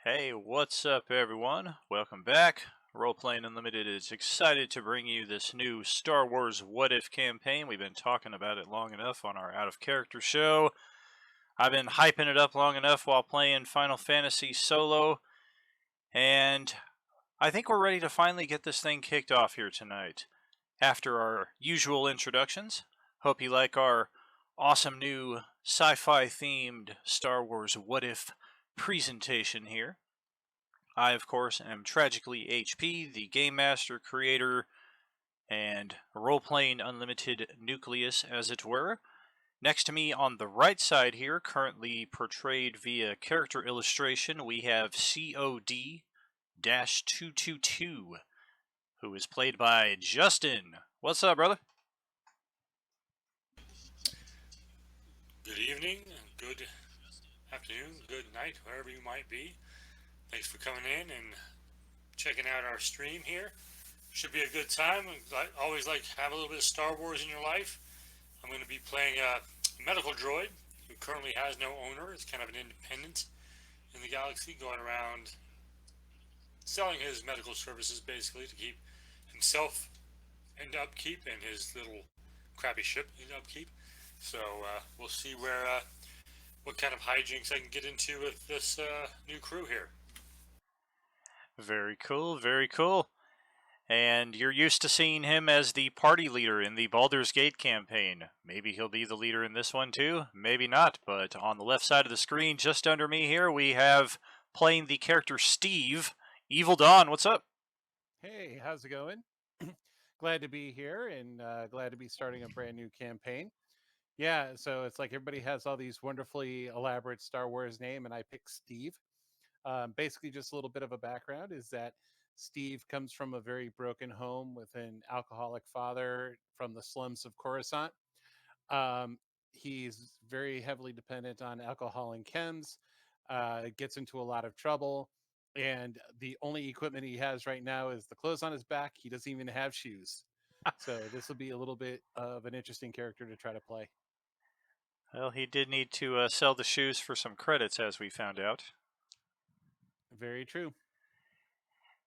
Hey, what's up, everyone? Welcome back. Roleplaying Unlimited is excited to bring you this new Star Wars What If campaign. We've been talking about it long enough on our Out of Character show. I've been hyping it up long enough while playing Final Fantasy solo, and I think we're ready to finally get this thing kicked off here tonight. After our usual introductions, hope you like our awesome new sci-fi themed Star Wars What If presentation here. I, of course, am Tragically HP, the Game Master, creator, and role-playing Unlimited Nucleus, as it were. Next to me on the right side here, currently portrayed via character illustration, we have COD-222, who is played by Justin. What's up, brother? Good evening, good afternoon, good night, wherever you might be. Thanks for coming in and checking out our stream here. Should be a good time. I always like to have a little bit of Star Wars in your life. I'm going to be playing a medical droid who currently has no owner. It's kind of an independent in the galaxy, going around selling his medical services basically to keep himself in upkeep and his little crappy ship in upkeep. So we'll see what kind of hijinks I can get into with this new crew here. Very cool, very cool. And you're used to seeing him as the party leader in the Baldur's Gate campaign. Maybe he'll be the leader in this one too, maybe not. But on the left side of the screen, just under me here, we have playing the character Steve, Evil Dawn. What's up? Hey, how's it going? Glad to be here and glad to be starting a brand new campaign. Yeah, so it's like everybody has all these wonderfully elaborate Star Wars name, and I picked Steve. Basically, just a little bit of a background is that Steve comes from a very broken home with an alcoholic father from the slums of Coruscant. Um, he's very heavily dependent on alcohol and chems, gets into a lot of trouble. And the only equipment he has right now is the clothes on his back. He doesn't even have shoes. So this will be a little bit of an interesting character to try to play. Well, he did need to sell the shoes for some credits, as we found out. Very true.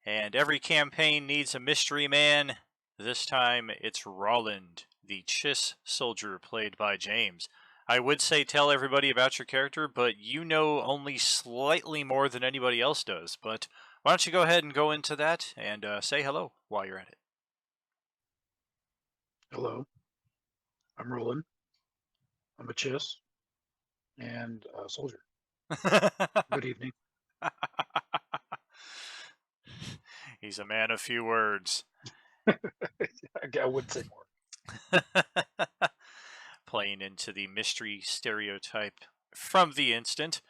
And every campaign needs a mystery man. This time it's Roland, the Chiss soldier played by James. I would say tell everybody about your character, but you know only slightly more than anybody else does. But why don't you go ahead and go into that and say hello while you're at Hello, I'm Roland. I'm a Chiss and a soldier. it. Good evening. He's a man of few words. I wouldn't say more. Playing into the mystery stereotype from the instant.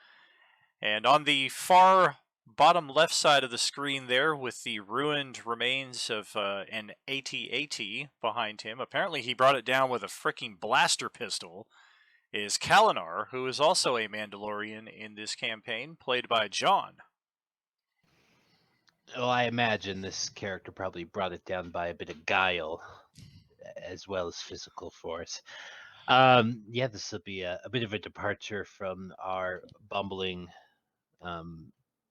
And on the far bottom left side of the screen there, with the ruined remains of an AT-AT behind him, apparently he brought it down with a freaking blaster pistol, is Kalinar, who is also a Mandalorian in this campaign, played by John. Well, I imagine this character probably brought it down by a bit of guile, as well as physical force. Yeah, this will be a bit of a departure from our bumbling.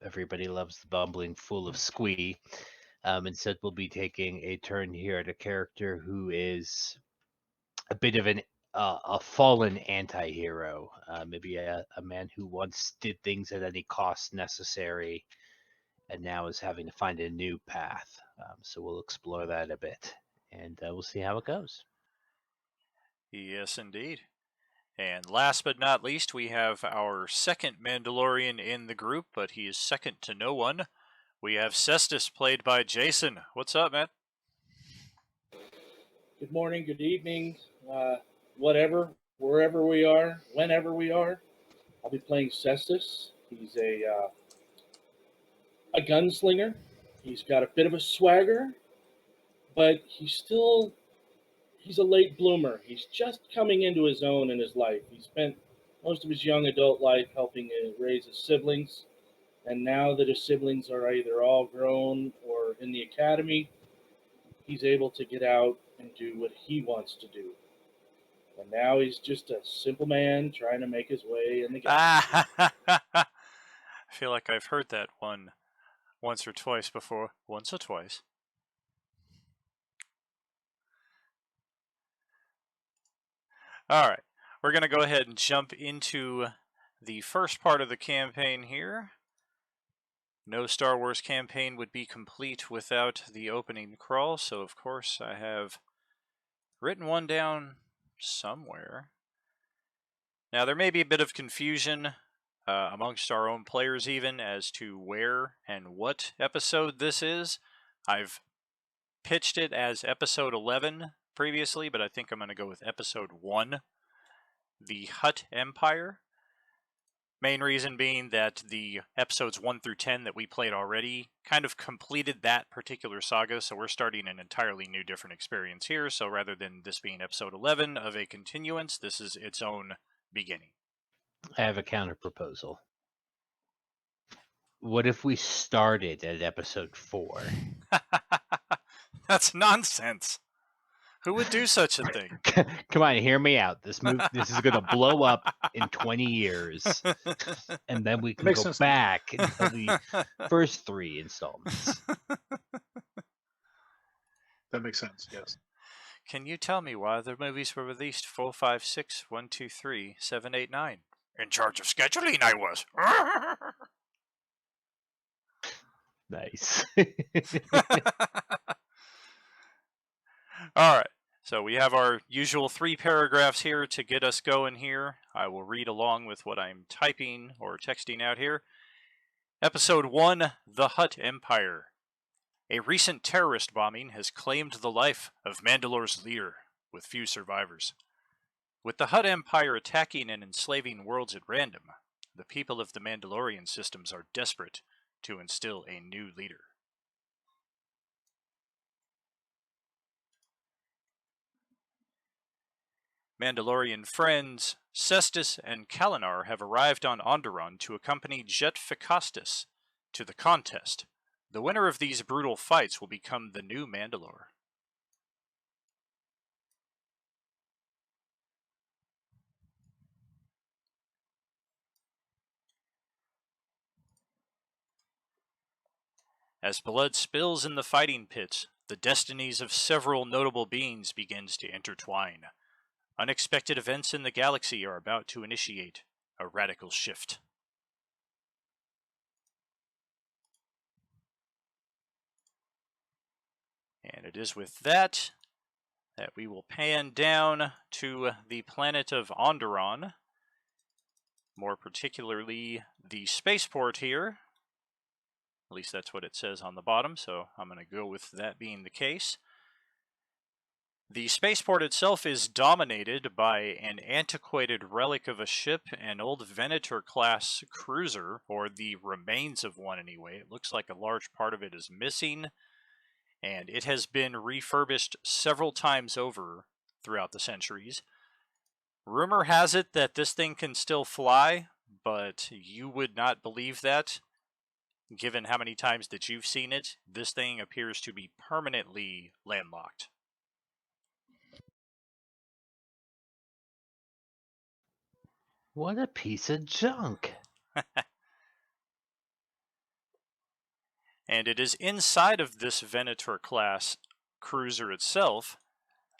Everybody loves the bumbling fool of squee. Instead, we'll be taking a turn here at a character who is a bit of a fallen anti-hero, maybe a man who once did things at any cost necessary and now is having to find a new path. So we'll explore that a bit, and we'll see how it goes. Yes, indeed. And last but not least, we have our second Mandalorian in the group, but he is second to no one. We have Cestus, played by Jason. What's up, man? Good morning, good evening, whatever, wherever we are, whenever we are. I'll be playing Cestus. He's a gunslinger. He's got a bit of a swagger, but he's a late bloomer. He's just coming into his own in his life. He spent most of his young adult life helping raise his siblings, and now that his siblings are either all grown or in the academy, he's able to get out and do what he wants to do. And now he's just a simple man trying to make his way in the galaxy. feel like I've heard that one once or twice before. Once or twice. All right, we're going to go ahead and jump into the first part of the campaign here. No Star Wars campaign would be complete without the opening crawl, so of course I have written one down somewhere. Now, there may be a bit of confusion amongst our own players even as to where and what episode this is. I've pitched it as episode 11 previously, but I think I'm going to go with episode 1, the Hutt Empire. Main reason being that the episodes 1 through 10 that we played already kind of completed that particular saga, so we're starting an entirely new different experience here. So rather than this being episode 11 of a continuance, this is its own beginning. I have a counter proposal. What if we started at episode 4? That's nonsense. Who would do such a thing? Come on, hear me out. This is going to blow up in 20 years, and then we can Makes go sense to me. back and tell the first 3 installments. That makes sense. Yes. Can you tell me why the movies were released 4, 5, 6, 1, 2, 3, 7, 8, 9? In charge of scheduling, I was. Nice. All right, so we have our usual 3 paragraphs here to get us going here. I will read along with what I'm typing or texting out here. Episode 1, The Hutt Empire. A recent terrorist bombing has claimed the life of Mandalore's leader, with few survivors. With the Hutt Empire attacking and enslaving worlds at random, the people of the Mandalorian systems are desperate to instill a new leader. Mandalorian friends Cestus and Kalinar have arrived on Onderon to accompany Jet Ficastus to the contest. The winner of these brutal fights will become the new Mandalore. As blood spills in the fighting pits, the destinies of several notable beings begins to intertwine. Unexpected events in the galaxy are about to initiate a radical shift. And it is with that we will pan down to the planet of Onderon, more particularly the spaceport here. At least that's what it says on the bottom, so I'm going to go with that being the case. The spaceport itself is dominated by an antiquated relic of a ship, an old Venator-class cruiser, or the remains of one anyway. It looks like a large part of it is missing, and it has been refurbished several times over throughout the centuries. Rumor has it that this thing can still fly, but you would not believe that. Given how many times that you've seen it, this thing appears to be permanently landlocked. What a piece of junk. And it is inside of this Venator-class cruiser itself.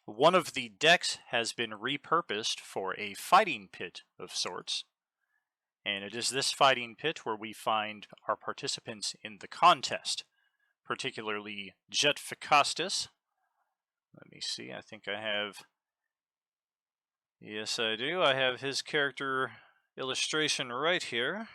One of the decks has been repurposed for a fighting pit of sorts. And it is this fighting pit where we find our participants in the contest, particularly Jet Ficastus. Let me see, I think I have... Yes, I do. I have his character illustration right here.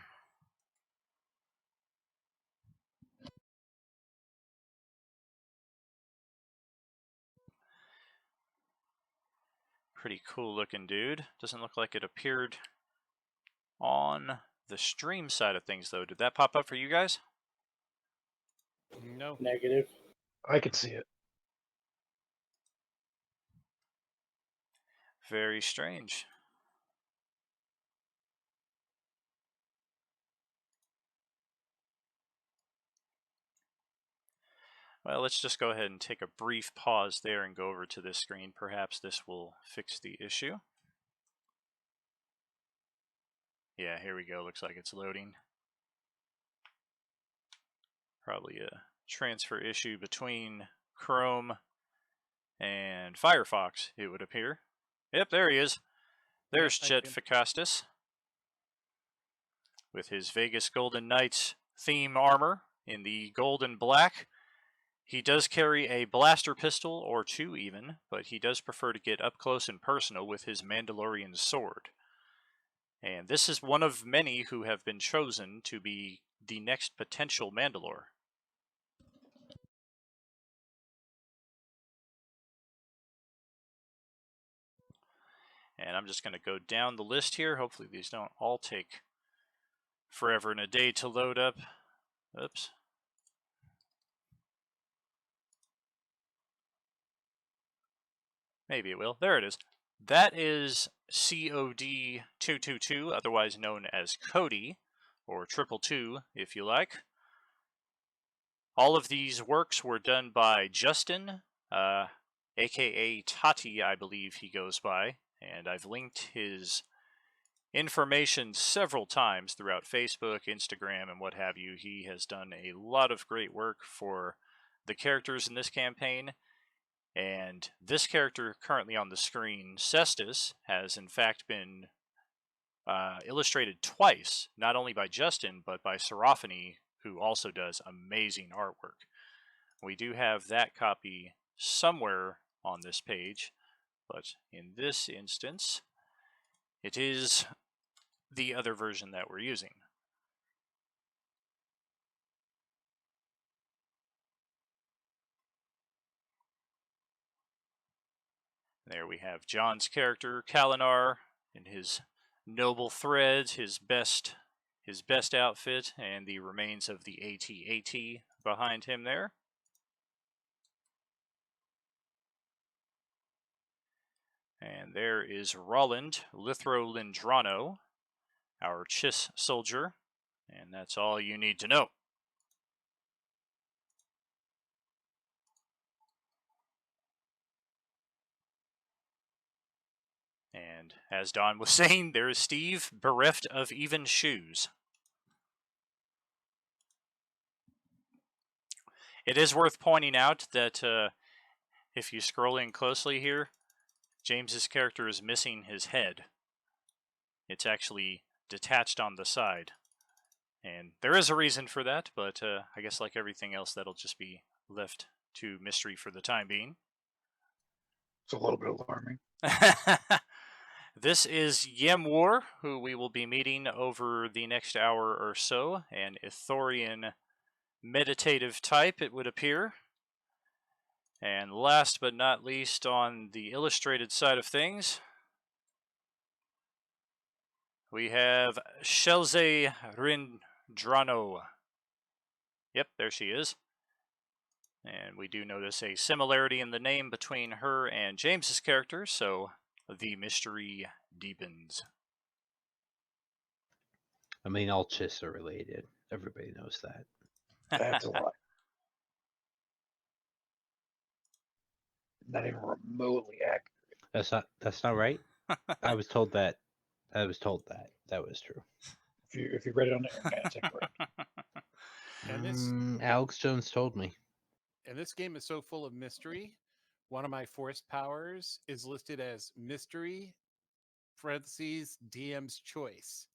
Pretty cool looking dude. Doesn't look like it appeared on the stream side of things, though. Did that pop up for you guys? No. Negative. I could see it. Very strange. Well, let's just go ahead and take a brief pause there and go over to this screen. Perhaps this will fix the issue. Yeah, here we go. Looks like it's loading. Probably a transfer issue between Chrome and Firefox, it would appear. Yep, there he is. There's Yep, I Chet see him. Ficastus with his Vegas Golden Knights theme armor in the gold and black. He does carry a blaster pistol, or two even, but he does prefer to get up close and personal with his Mandalorian sword. And this is one of many who have been chosen to be the next potential Mandalore. And I'm just going to go down the list here. Hopefully these don't all take forever and a day to load up. Oops. Maybe it will. There it is. That is COD 222, otherwise known as Cody, or 222 if you like. All of these works were done by Justin, aka Tati, I believe he goes by, and I've linked his information several times throughout Facebook, Instagram, and what have you. He has done a lot of great work for the characters in this campaign, and this character currently on the screen, Cestus, has in fact been illustrated twice, not only by Justin, but by Seraphony, who also does amazing artwork. We do have that copy somewhere on this page, but in this instance, it is the other version that we're using. There we have John's character, Kalinar, in his noble threads, his best outfit, and the remains of the AT-AT behind him there. And there is Roland Lithrolindrano, our Chiss soldier, and that's all you need to know. And as Don was saying, there is Steve, bereft of even shoes. It is worth pointing out that if you scroll in closely here, James's character is missing his head. It's actually detached on the side. And there is a reason for that, but I guess like everything else, that'll just be left to mystery for the time being. It's a little bit alarming. This is Yemwar, who we will be meeting over the next hour or so, an Ithorian meditative type, it would appear. And last but not least, on the illustrated side of things, we have Shelze Rindrano. Yep, there she is. And we do notice a similarity in the name between her and James's character, so the mystery deepens. I mean, all Chiss are related. Everybody knows that. That's a lie. Not even remotely accurate. That's not right. I was told that. That was true. If you read it on the internet, it's incorrect. And this Alex Jones told me. and this game is so full of mystery. One of my force powers is listed as mystery parentheses DM's choice.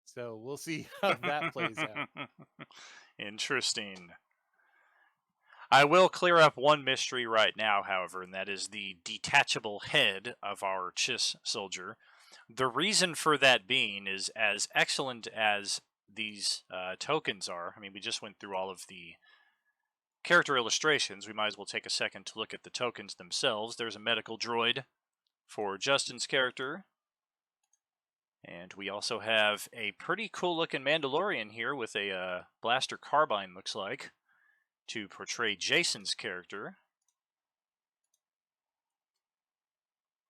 So we'll see how that plays out. Interesting. I will clear up one mystery right now, however, and that is the detachable head of our Chiss soldier. The reason for that being is, as excellent as these tokens are, I mean, we just went through all of the character illustrations. We might as well take a second to look at the tokens themselves. There's a medical droid for Justin's character. And we also have a pretty cool looking Mandalorian here with a blaster carbine, looks like, to portray Jason's character.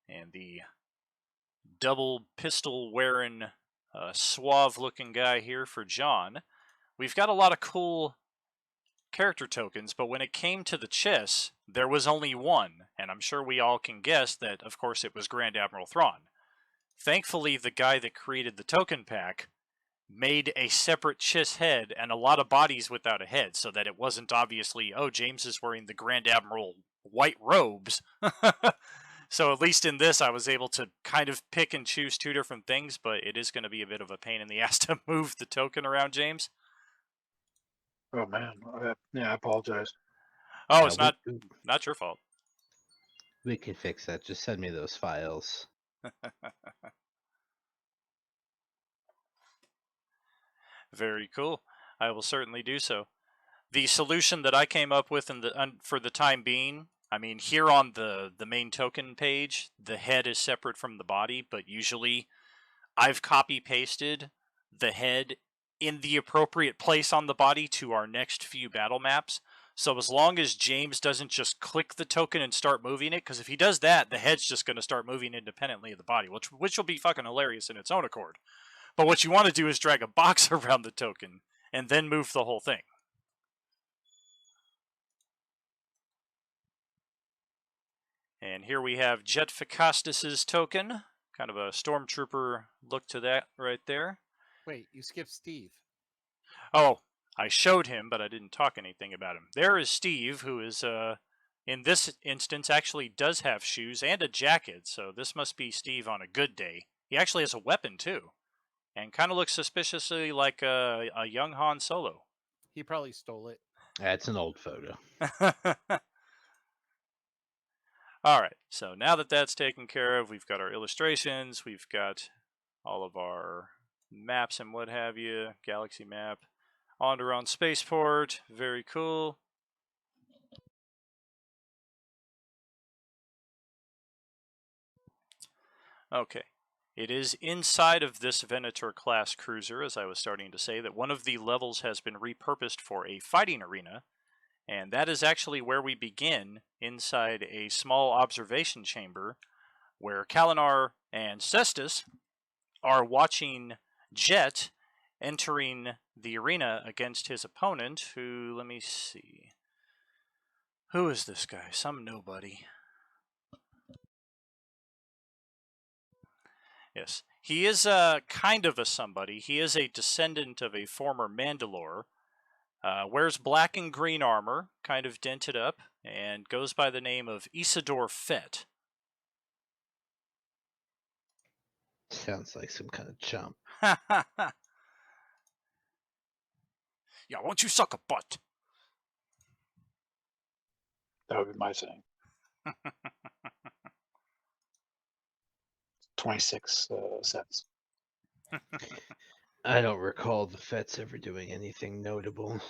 And the double pistol wearing suave looking guy here for John. We've got a lot of cool character tokens, but when it came to the Chiss, there was only one, and I'm sure we all can guess that, of course, it was Grand Admiral Thrawn. Thankfully, the guy that created the token pack made a separate Chiss head and a lot of bodies without a head, so that it wasn't obviously, oh, James is wearing the Grand Admiral white robes. So at least in this, I was able to kind of pick and choose two different things, but it is going to be a bit of a pain in the ass to move the token around, James. Oh man, yeah, I apologize. Oh, Yeah, it's not your fault. We can fix that. Just send me those files. Very cool. I will certainly do so. The solution that I came up with for the time being, I mean, here on the main token page, the head is separate from the body, but usually I've copy pasted the head in the appropriate place on the body to our next few battle maps. So as long as James doesn't just click the token and start moving it, because if he does that, the head's just going to start moving independently of the body, which will be fucking hilarious in its own accord. But what you want to do is drag a box around the token and then move the whole thing. And here we have Jet Ficastus's token. Kind of a stormtrooper look to that right there. Wait, you skipped Steve. Oh, I showed him, but I didn't talk anything about him. There is Steve, who is, in this instance, actually does have shoes and a jacket, so this must be Steve on a good day. He actually has a weapon, too, and kind of looks suspiciously like a young Han Solo. He probably stole it. That's an old photo. All right, so now that that's taken care of, we've got our illustrations, we've got all of our maps and what have you, galaxy map, on spaceport, very cool. Okay, it is inside of this Venator class cruiser, as I was starting to say, that one of the levels has been repurposed for a fighting arena, and that is actually where we begin, inside a small observation chamber, where Kalinar and Cestus are watching Jet entering the arena against his opponent, who, let me see, who is this guy? Some nobody. Yes, he is kind of a somebody. He is a descendant of a former Mandalore, wears black and green armor, kind of dented up, and goes by the name of Isidore Fett. Sounds like some kind of chump. Yeah, won't you suck a butt? That would be my saying. 26 cents. I don't recall the Fets ever doing anything notable.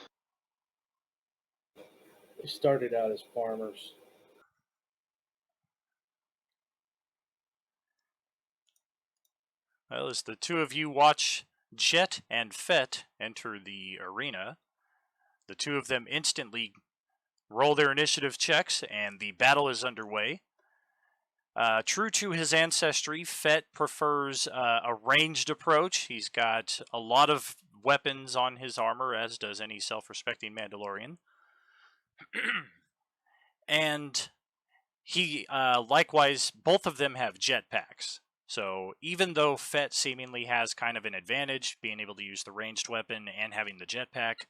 They started out as farmers. Well, as the two of you watch Jet and Fett enter the arena, the two of them instantly roll their initiative checks, and the battle is underway. True to his ancestry, Fett prefers a ranged approach. He's got a lot of weapons on his armor, as does any self-respecting Mandalorian. And he, likewise, both of them have jetpacks. So even though Fett seemingly has kind of an advantage, being able to use the ranged weapon and having the jetpack,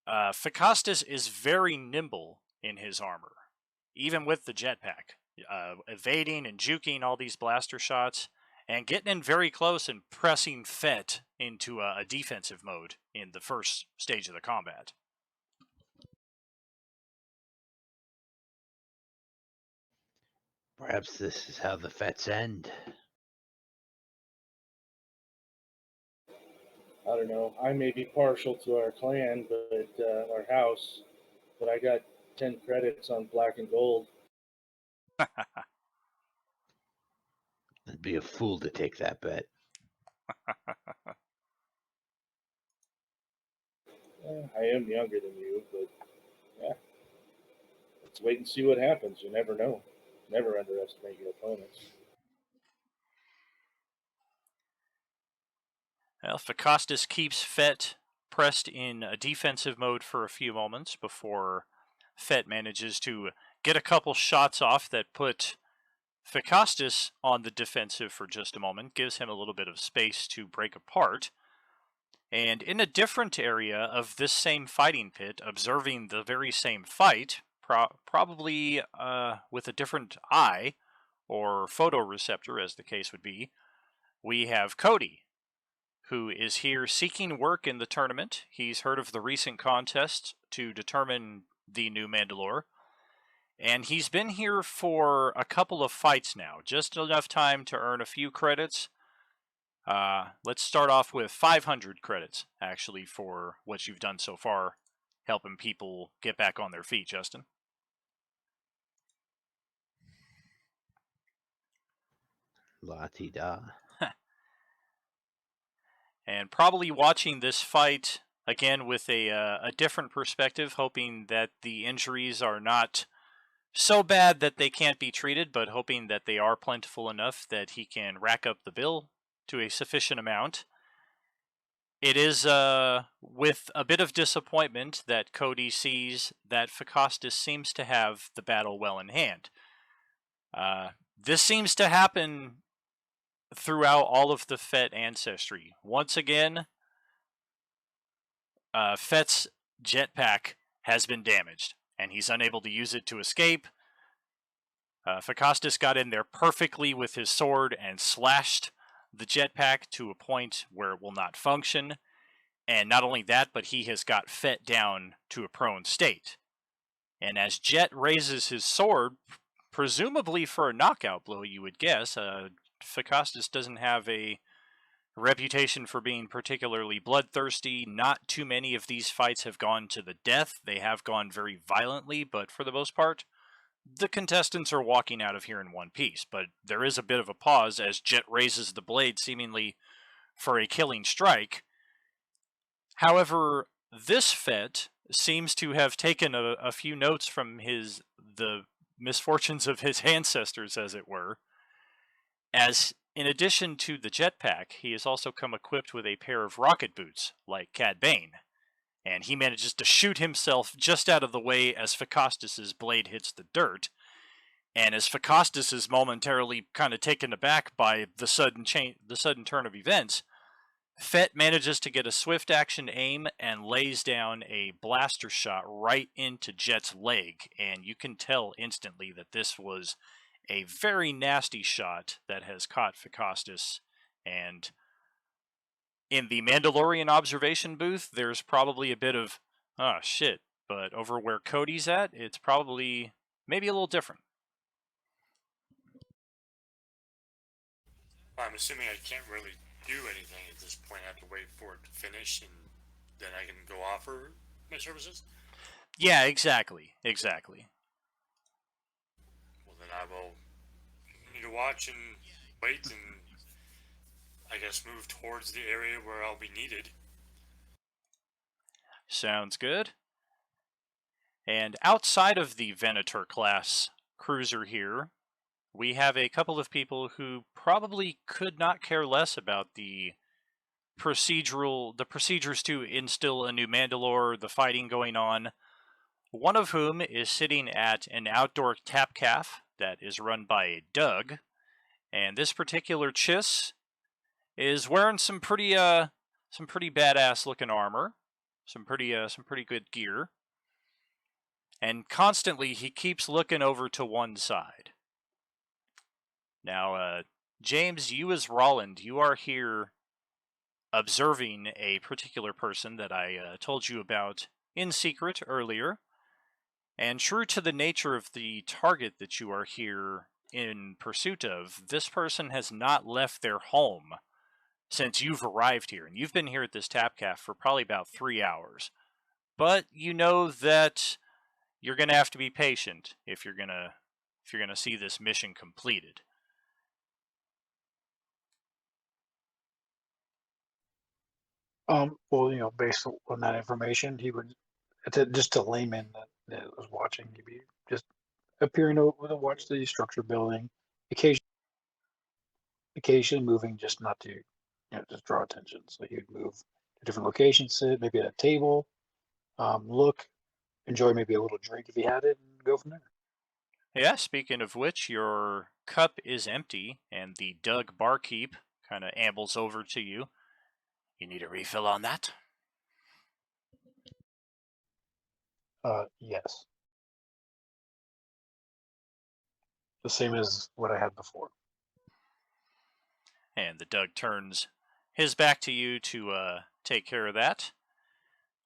Ficastus is very nimble in his armor, even with the jetpack, evading and juking all these blaster shots, and getting in very close and pressing Fett into a defensive mode in the first stage of the combat. Perhaps this is how the Fets end. I don't know. I may be partial to our clan, but our house, but I got 10 credits on black and gold. I'd be a fool to take that bet. I am younger than you, but yeah. Let's wait and see what happens. You never know. Never underestimate your opponents. Well, Ficastus keeps Fett pressed in a defensive mode for a few moments before Fett manages to get a couple shots off that put Ficastus on the defensive for just a moment, gives him a little bit of space to break apart. And in a different area of this same fighting pit, observing the very same fight, probably with a different eye, or photoreceptor as the case would be, we have Cody, who is here seeking work in the tournament. He's heard of the recent contest to determine the new Mandalore, and he's been here for a couple of fights now, just enough time to earn a few credits. Let's start off with 500 credits, actually, for what you've done so far, helping people get back on their feet, Justin. La-ti-da. And probably watching this fight again with a different perspective, hoping that the injuries are not so bad that they can't be treated, but hoping that they are plentiful enough that he can rack up the bill to a sufficient amount. It is with a bit of disappointment that Cody sees that Phacostus seems to have the battle well in hand. This seems to happen throughout all of the Fett ancestry. Once again, Fett's jetpack has been damaged, and he's unable to use it to escape. Phacostus got in there perfectly with his sword and slashed the jetpack to a point where it will not function. And not only that, but he has got Fett down to a prone state. And as Jet raises his sword, presumably for a knockout blow, you would guess, Phacostus doesn't have a reputation for being particularly bloodthirsty. Not too many of these fights have gone to the death. They have gone very violently, but for the most part, the contestants are walking out of here in one piece. But there is a bit of a pause as Jet raises the blade, seemingly for a killing strike. However, this Fett seems to have taken a few notes from the misfortunes of his ancestors, as it were, as in addition to the jetpack, he has also come equipped with a pair of rocket boots, like Cad Bane, and he manages to shoot himself just out of the way as Phacostus' blade hits the dirt, and as Phacostus is momentarily kind of taken aback by the sudden turn of events, Fett manages to get a swift action aim and lays down a blaster shot right into Jet's leg, and you can tell instantly that this was a very nasty shot that has caught Phacostus. And in the Mandalorian observation booth, there's probably a bit of, oh shit, but over where Cody's at, it's probably maybe a little different. I'm assuming I can't really do anything at this point. I have to wait for it to finish, and then I can go offer my services. Yeah, exactly. Well, then I will need to watch and wait, and I guess move towards the area where I'll be needed. Sounds good. And outside of the Venator class cruiser here, we have a couple of people who probably could not care less about the procedures to instill a new Mandalore, the fighting going on. One of whom is sitting at an outdoor tap calf that is run by Doug, and this particular Chiss is wearing some pretty badass looking armor, some pretty good gear, and constantly he keeps looking over to one side. Now, James, you as Roland, you are here observing a particular person that I told you about in secret earlier. And true to the nature of the target that you are here in pursuit of, this person has not left their home since you've arrived here. And you've been here at this tap calf for probably about 3 hours. But you know that you're going to have to be patient if you're going to see this mission completed. Well, based on that information, he would, just a layman that was watching, he'd be just appearing to watch the structure building, occasionally moving just not to, just draw attention. So he would move to different locations, sit maybe at a table, look, enjoy maybe a little drink if he had it, and go from there. Yeah, speaking of which, your cup is empty, and the Doug barkeep kind of ambles over to you. You need a refill on that? Yes. The same as what I had before. And the Doug turns his back to you to take care of that.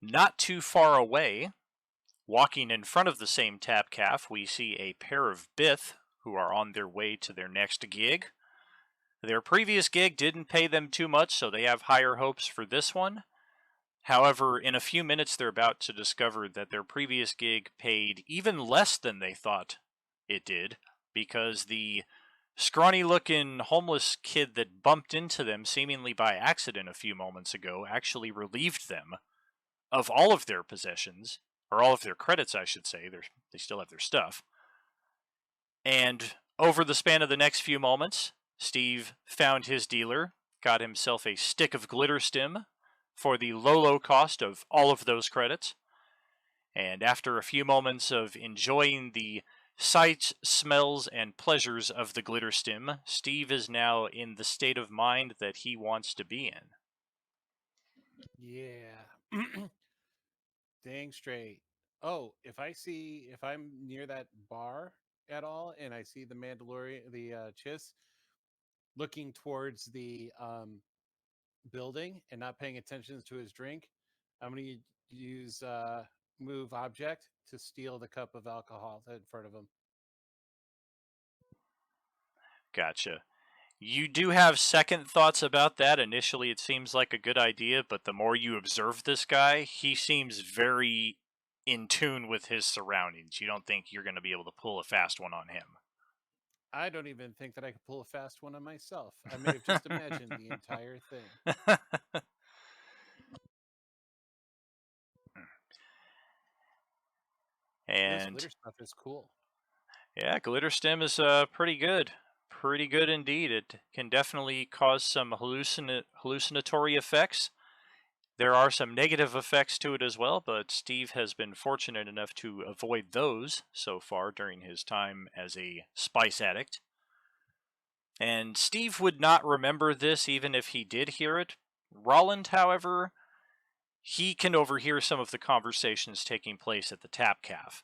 Not too far away, walking in front of the same tap calf, we see a pair of Bith who are on their way to their next gig. Their previous gig didn't pay them too much, so they have higher hopes for this one. However, in a few minutes, they're about to discover that their previous gig paid even less than they thought it did, because the scrawny-looking homeless kid that bumped into them seemingly by accident a few moments ago actually relieved them of all of their possessions, or all of their credits, I should say. They still have their stuff. And over the span of the next few moments, Steve found his dealer, got himself a stick of glitter stim for the low cost of all of those credits. And after a few moments of enjoying the sights, smells, and pleasures of the glitter stim, Steve is now in the state of mind that he wants to be in. Yeah. Dang straight. Oh, if I'm near that bar at all and I see the Mandalorian, the Chiss looking towards the building and not paying attention to his drink, I'm going to use move object to steal the cup of alcohol in front of him. Gotcha. You do have second thoughts about that. Initially, it seems like a good idea, but the more you observe this guy, he seems very in tune with his surroundings. You don't think you're going to be able to pull a fast one on him. I don't even think that I could pull a fast one on myself. I may have just imagined the entire thing. This And glitter stuff is cool. yeah, glitter stim is pretty good. Pretty good indeed. It can definitely cause some hallucinatory effects. There are some negative effects to it as well, but Steve has been fortunate enough to avoid those so far during his time as a spice addict. And Steve would not remember this even if he did hear it. Roland, however, he can overhear some of the conversations taking place at the Tap Calf.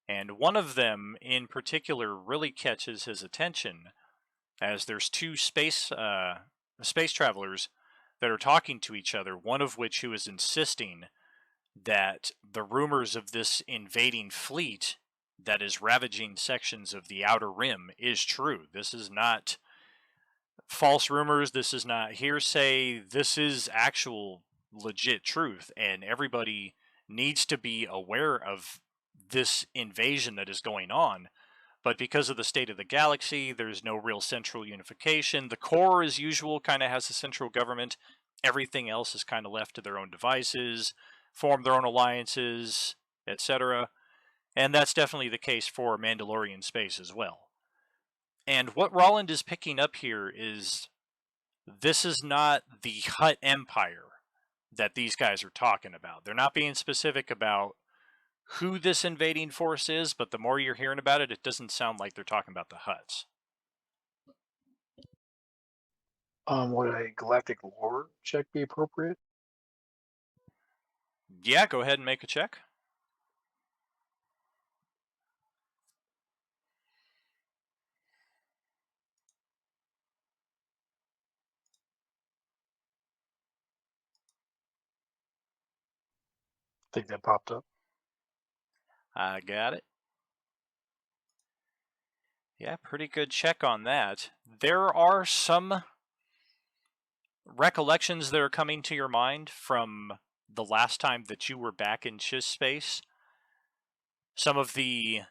And one of them in particular really catches his attention, as there's two space travelers that are talking to each other, one of which who is insisting that the rumors of this invading fleet that is ravaging sections of the Outer Rim is true. This is not false rumors, this is not hearsay, this is actual legit truth, and everybody needs to be aware of this invasion that is going on. But because of the state of the galaxy, there's no real central unification. The core, as usual, kind of has a central government. Everything else is kind of left to their own devices, form their own alliances, etc. And that's definitely the case for Mandalorian space as well. And what Roland is picking up here is this is not the Hutt Empire that these guys are talking about. They're not being specific about who this invading force is, but the more you're hearing about it, it doesn't sound like they're talking about the Hutts. Would a galactic lore check be appropriate? Yeah, go ahead and make a check. I think that popped up. I got it. Yeah, pretty good check on that. There are some recollections that are coming to your mind from the last time that you were back in Chiss space. Some of the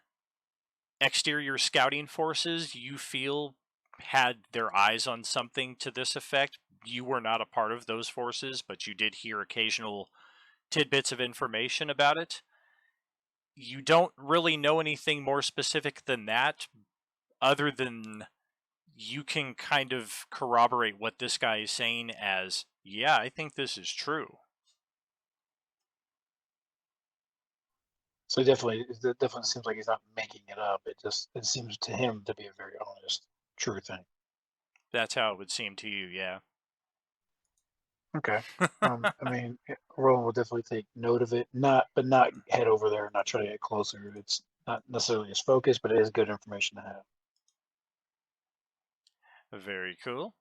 exterior scouting forces you feel had their eyes on something to this effect. You were not a part of those forces, but you did hear occasional tidbits of information about it. You don't really know anything more specific than that, other than you can kind of corroborate what this guy is saying as, yeah, I think this is true. So it definitely seems like he's not making it up. It seems to him to be a very honest, true thing. That's how it would seem to you, yeah. Okay. I mean, Roland will definitely take note of it, not head over there, not try to get closer. It's not necessarily his focus, but it is good information to have. Very cool.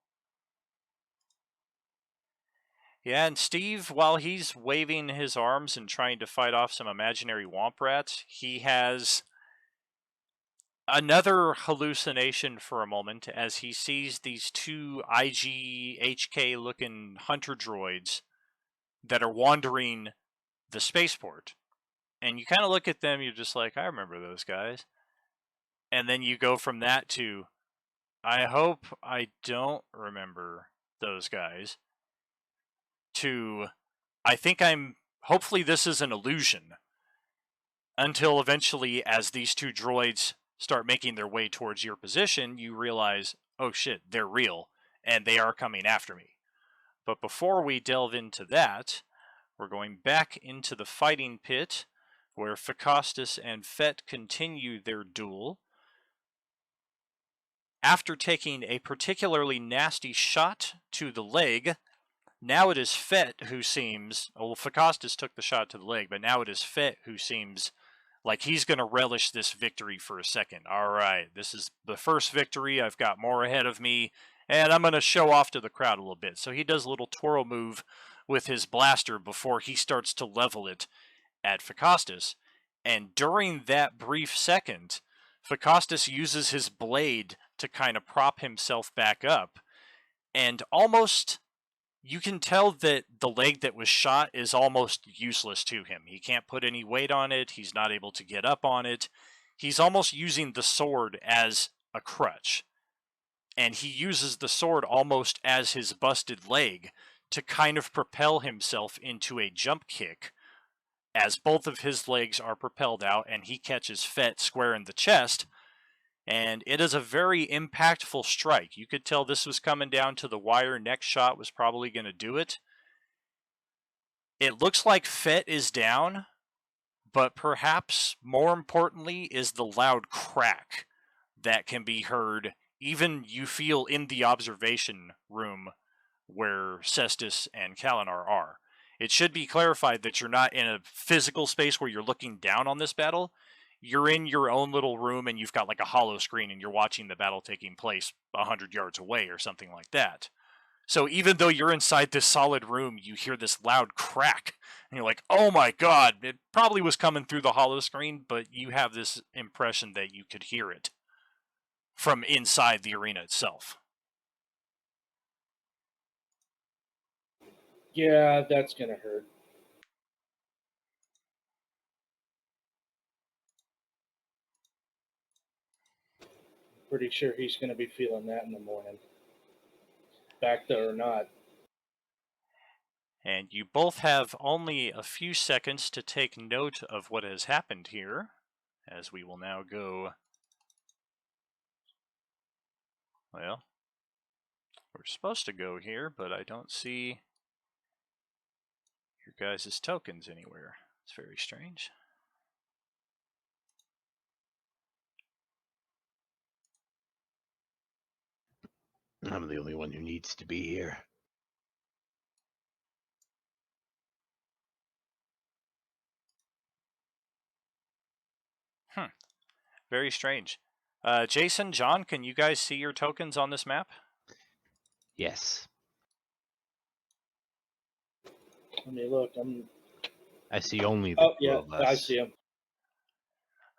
Yeah, and Steve, while he's waving his arms and trying to fight off some imaginary womp rats, he has another hallucination for a moment as he sees these two IGHK looking hunter droids that are wandering the spaceport. And you kind of look at them, you're just like, I remember those guys. And then you go from that to, I hope I don't remember those guys, to, I think hopefully this is an illusion. Until eventually, as these two droids start making their way towards your position, you realize, oh shit, they're real, and they are coming after me. But before we delve into that, we're going back into the fighting pit, where Fakostas and Fett continue their duel. After taking a particularly nasty shot to the leg, now it is Fett who seems... Well, Fakostas took the shot to the leg, but now it is Fett who seems like he's going to relish this victory for a second. All right, this is the first victory. I've got more ahead of me, and I'm going to show off to the crowd a little bit. So he does a little twirl move with his blaster before he starts to level it at Fakostas. And during that brief second, Fakostas uses his blade to kind of prop himself back up. And almost, you can tell that the leg that was shot is almost useless to him. He can't put any weight on it. He's not able to get up on it. He's almost using the sword as a crutch. And he uses the sword almost as his busted leg to kind of propel himself into a jump kick, as both of his legs are propelled out and he catches Fett square in the chest. And it is a very impactful strike. You could tell this was coming down to the wire. Next shot was probably going to do it. It looks like Fett is down, but perhaps more importantly is the loud crack that can be heard, even you feel in the observation room where Cestus and Kalinar are. It should be clarified that you're not in a physical space where you're looking down on this battle. You're in your own little room and you've got like a hollow screen and you're watching the battle taking place 100 yards away or something like that. So even though you're inside this solid room, you hear this loud crack. And you're like, oh my god, it probably was coming through the hollow screen, but you have this impression that you could hear it from inside the arena itself. Yeah, that's gonna hurt. Pretty sure he's gonna be feeling that in the morning. Back there or not. And you both have only a few seconds to take note of what has happened here, as we will now go... Well, we're supposed to go here, but I don't see your guys' tokens anywhere. It's very strange. I'm the only one who needs to be here. Very strange. Jason, John, can you guys see your tokens on this map? Yes. Let me look. I see only the Oh two yeah, of us. I see him.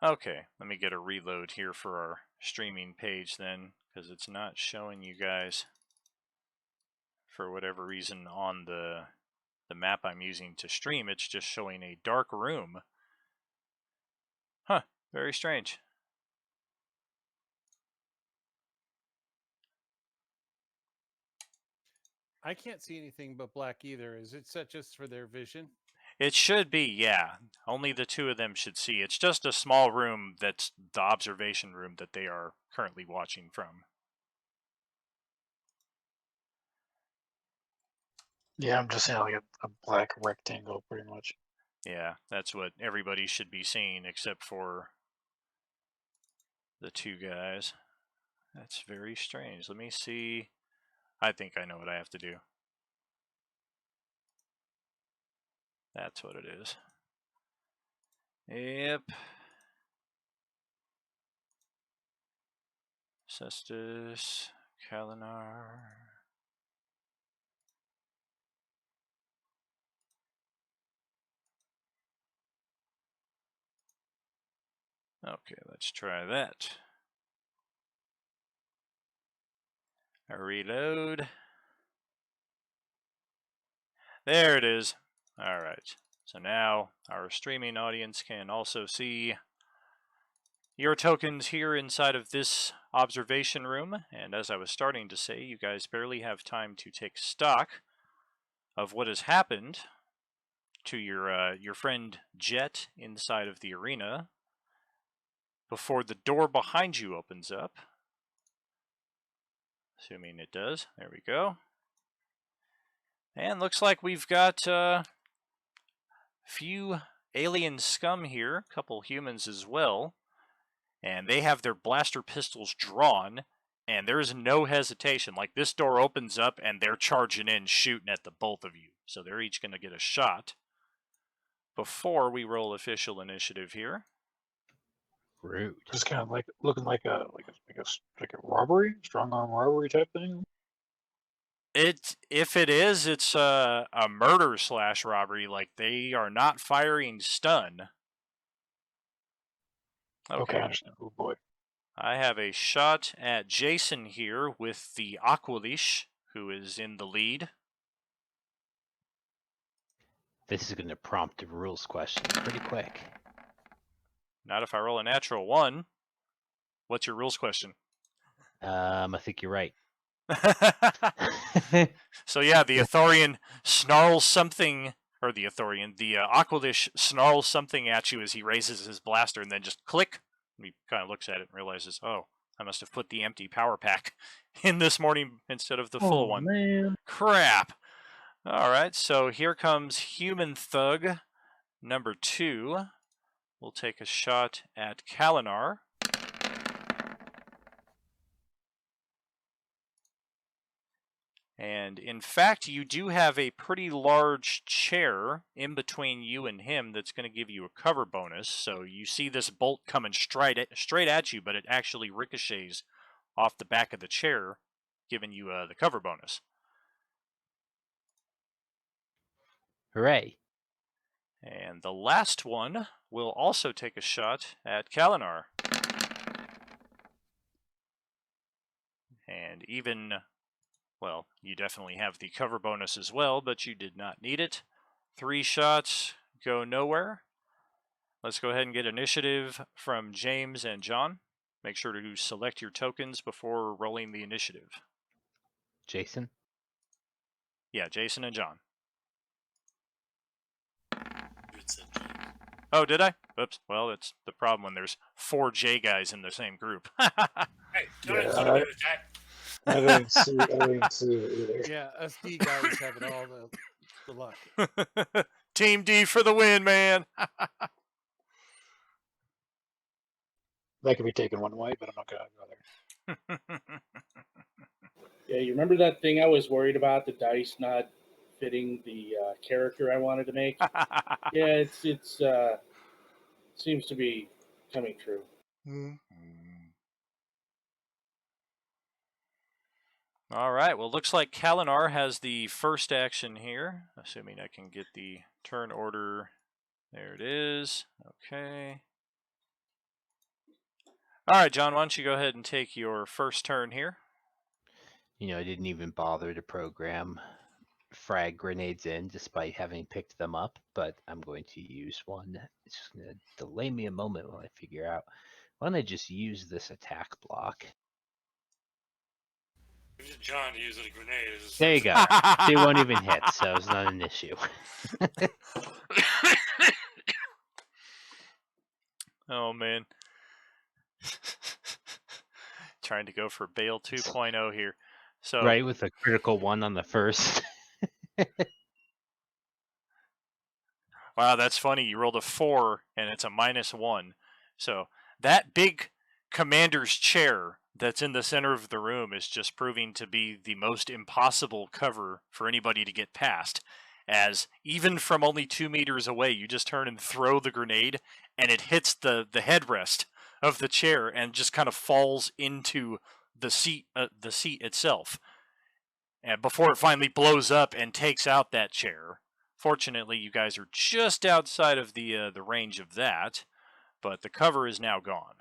Okay, let me get a reload here for our streaming page then, because it's not showing you guys for whatever reason on the map I'm using to stream. It's just showing a dark room. Huh, very strange. I can't see anything but black either. Is it set just for their vision? It should be, yeah. Only the two of them should see. It's just a small room that's the observation room that they are currently watching from. Yeah, I'm just seeing like a black rectangle, pretty much. Yeah, that's what everybody should be seeing except for the two guys. That's very strange. Let me see. I think I know what I have to do. That's what it is. Yep. Cestus, Kalinar. Okay, let's try that. Reload. There it is. All right. So now our streaming audience can also see your tokens here inside of this observation room. And as I was starting to say, you guys barely have time to take stock of what has happened to your friend Jet inside of the arena before the door behind you opens up. Assuming it does. There we go. And looks like we've got a few alien scum here, a couple humans as well. And they have their blaster pistols drawn, and there's no hesitation. Like, this door opens up, and they're charging in, shooting at the both of you. So they're each going to get a shot before we roll official initiative here. Rude. Just kind of like looking like a robbery, strong arm robbery type thing. If it is, it's a murder / robbery. Like, they are not firing stun. Okay, I understand. Oh boy. I have a shot at Jason here with the Aqualish, who is in the lead. This is going to prompt a rules question pretty quick. Not if I roll a natural 1. What's your rules question? I think you're right. So yeah, the Athorian snarls something, or the Aqualish snarls something at you as he raises his blaster, and then just click. He kind of looks at it and realizes, oh, I must have put the empty power pack in this morning instead of the full one. Man. Crap. All right, so here comes Human Thug number 2. We'll take a shot at Kalinar. And in fact, you do have a pretty large chair in between you and him that's going to give you a cover bonus. So you see this bolt coming straight at you, but it actually ricochets off the back of the chair, giving you the cover bonus. Hooray. And the last one will also take a shot at Kalinar. And even, well, you definitely have the cover bonus as well, but you did not need it. 3 shots go nowhere. Let's go ahead and get initiative from James and John. Make sure to select your tokens before rolling the initiative. Jason? Yeah, Jason and John. Good said, Jake. Oh, did I? Oops. Well, it's the problem when there's 4 J guys in the same group. Hey, don't Yeah, include me with that. I didn't see it either. Yeah, us D guys having all the luck. Team D for the win, man. That could be taken one way, but I'm not gonna go there. Yeah, you remember that thing I was worried about, the dice not fitting the character I wanted to make? Yeah, it's seems to be coming true. All right, well, looks like Kalinar has the first action here, assuming I can get the turn order. There it is. Okay. All right, John, why don't you go ahead and take your first turn here? You know, I didn't even bother to program frag grenades in despite having picked them up, but I'm going to use one. It's just going to delay me a moment while I figure out. Why don't I just use this attack block? John used a grenade. There you go. They won't even hit, so it's not an issue. Oh, man. Trying to go for Bale 2.0 here. So Right, with a critical 1 on the first. Wow, that's funny. You rolled a 4, and it's a -1. So that big commander's chair that's in the center of the room is just proving to be the most impossible cover for anybody to get past. as even from only 2 meters away, you just turn and throw the grenade, and it hits the headrest of the chair and just kind of falls into the seat itself. And before it finally blows up and takes out that chair. Fortunately, you guys are just outside of the range of that, but the cover is now gone.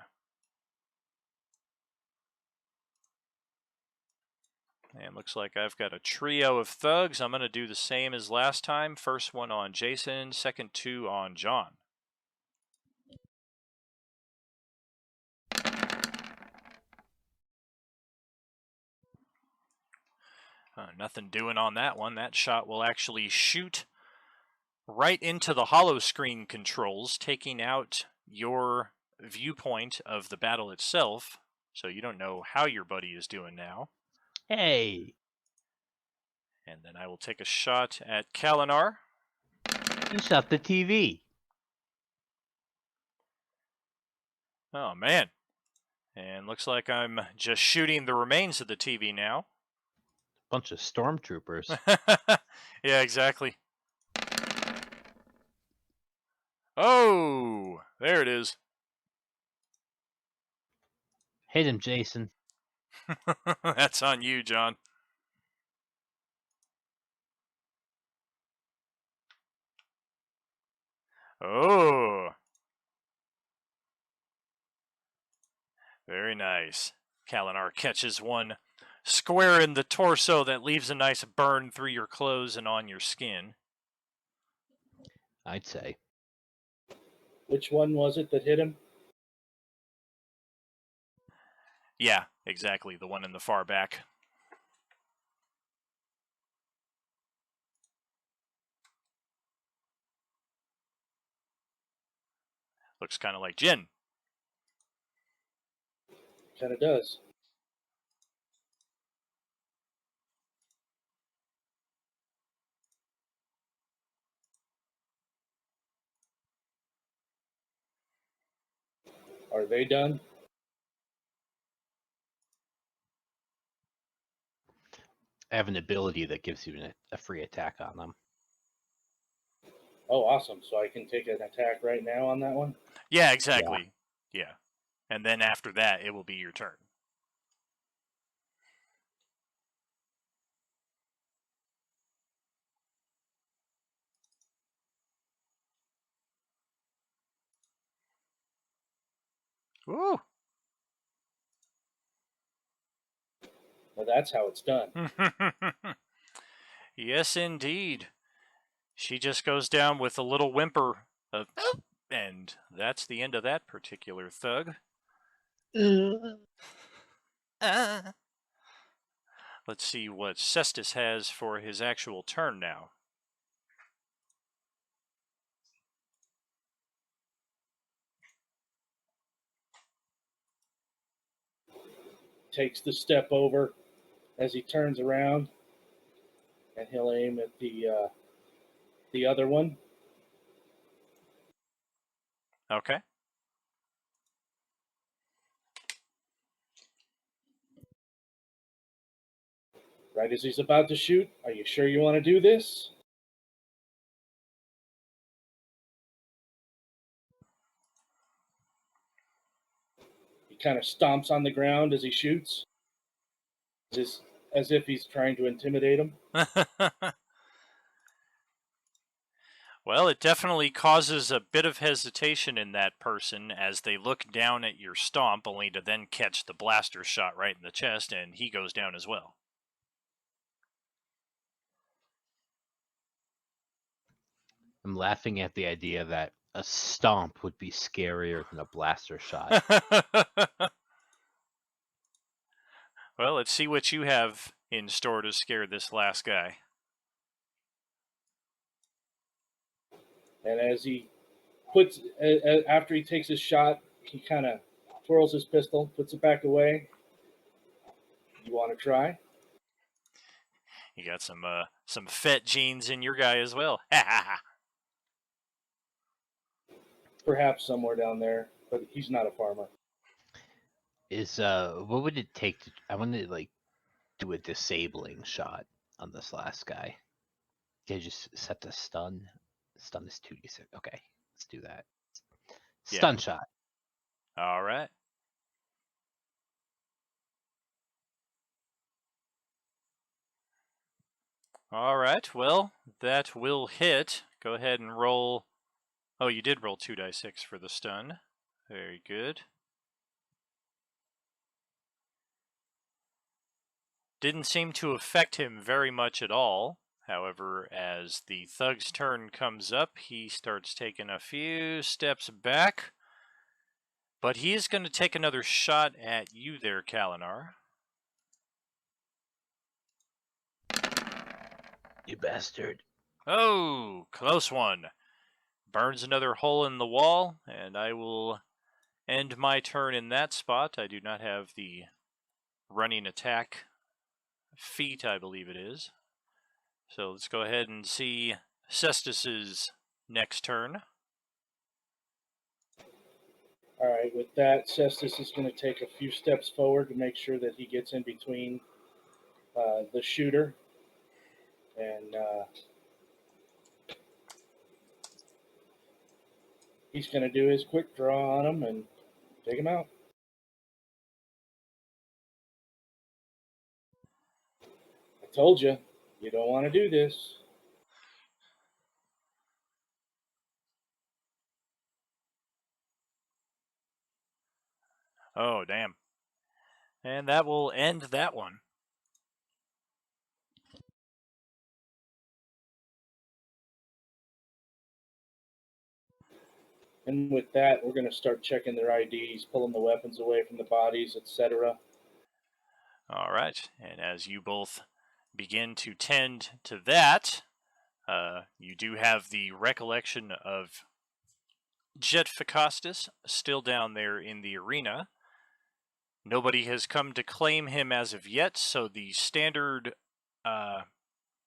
And looks like I've got a trio of thugs. I'm going to do the same as last time. First one on Jason, second two on John. Nothing doing on that one. That shot will actually shoot right into the hollow screen controls, taking out your viewpoint of the battle itself. So you don't know how your buddy is doing now. Hey, And then I will take a shot at Kalinar. you shot the TV. Oh, man. And looks like I'm just shooting the remains of the TV now. Bunch of stormtroopers. Yeah, exactly. Oh, there it is. Hit him, Jason. That's on you, John. Oh. Very nice. Kalinar catches one square in the torso that leaves a nice burn through your clothes and on your skin. I'd say. Which one was it that hit him? Yeah, exactly. The one in the far back. Looks kind of like Jin. Kind of does. Are they done? I have an ability that gives you a free attack on them. Oh, awesome. So I can take an attack right now on that one? Yeah, exactly. Yeah. And then after that, it will be your turn. Woo! Well, that's how it's done. Yes, indeed. She just goes down with a little whimper of, and that's the end of that particular thug. Let's see what Cestus has for his actual turn now. Takes the step over as he turns around, and he'll aim at the other one. Okay. Right as he's about to shoot, are you sure you want to do this? He kind of stomps on the ground as he shoots, as if he's trying to intimidate him. Well, it definitely causes a bit of hesitation in that person as they look down at your stomp, only to then catch the blaster shot right in the chest, and he goes down as well. I'm laughing at the idea that a stomp would be scarier than a blaster shot. Well, let's see what you have in store to scare this last guy. And as he after he takes his shot, he kind of twirls his pistol, puts it back away. You want to try? You got some Fett genes in your guy as well. Perhaps somewhere down there, but he's not a farmer. What would it take I want to do a disabling shot on this last guy. Yeah, just set the stun. Stun is 2d6. Okay, let's do that. Yeah. Stun shot. All right. All right. Well, that will hit. Go ahead and roll. Oh, you did roll 2d6 for the stun. Very good. Didn't seem to affect him very much at all. However, as the thug's turn comes up, he starts taking a few steps back. But he is going to take another shot at you there, Kalinar. You bastard. Oh, close one. Burns another hole in the wall, and I will end my turn in that spot. I do not have the running attack feat, I believe it is. So let's go ahead and see Cestus's next turn. All right, with that, Cestus is going to take a few steps forward to make sure that he gets in between the shooter and he's going to do his quick draw on him and take him out. I told you, you don't want to do this. Oh, damn. And that will end that one. And with that, we're going to start checking their IDs, pulling the weapons away from the bodies, etc. All right. And as you both begin to tend to that, you do have the recollection of Jet Ficastus still down there in the arena. Nobody has come to claim him as of yet, so the standard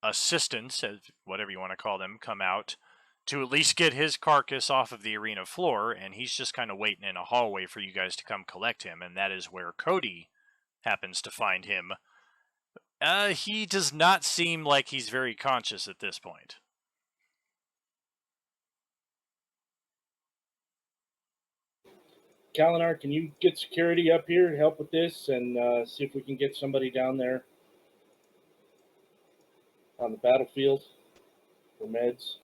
assistants, whatever you want to call them, come out to at least get his carcass off of the arena floor, and he's just kind of waiting in a hallway for you guys to come collect him, and that is where Cody happens to find him. He does not seem like he's very conscious at this point. Kalinar, can you get security up here to help with this and see if we can get somebody down there on the battlefield for meds?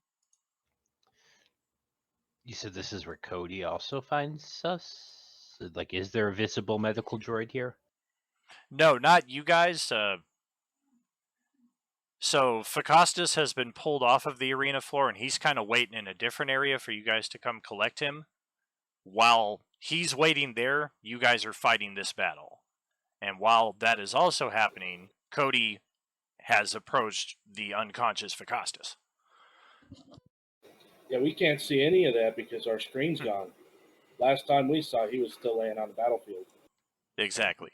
You said this is where Cody also finds us? Like, is there a visible medical droid here? No, not you guys. So Ficastus has been pulled off of the arena floor, and he's kind of waiting in a different area for you guys to come collect him. While he's waiting there, you guys are fighting this battle. And while that is also happening, Cody has approached the unconscious Ficastus. Yeah, we can't see any of that because our screen's gone. Last time we saw, he was still laying on the battlefield. Exactly.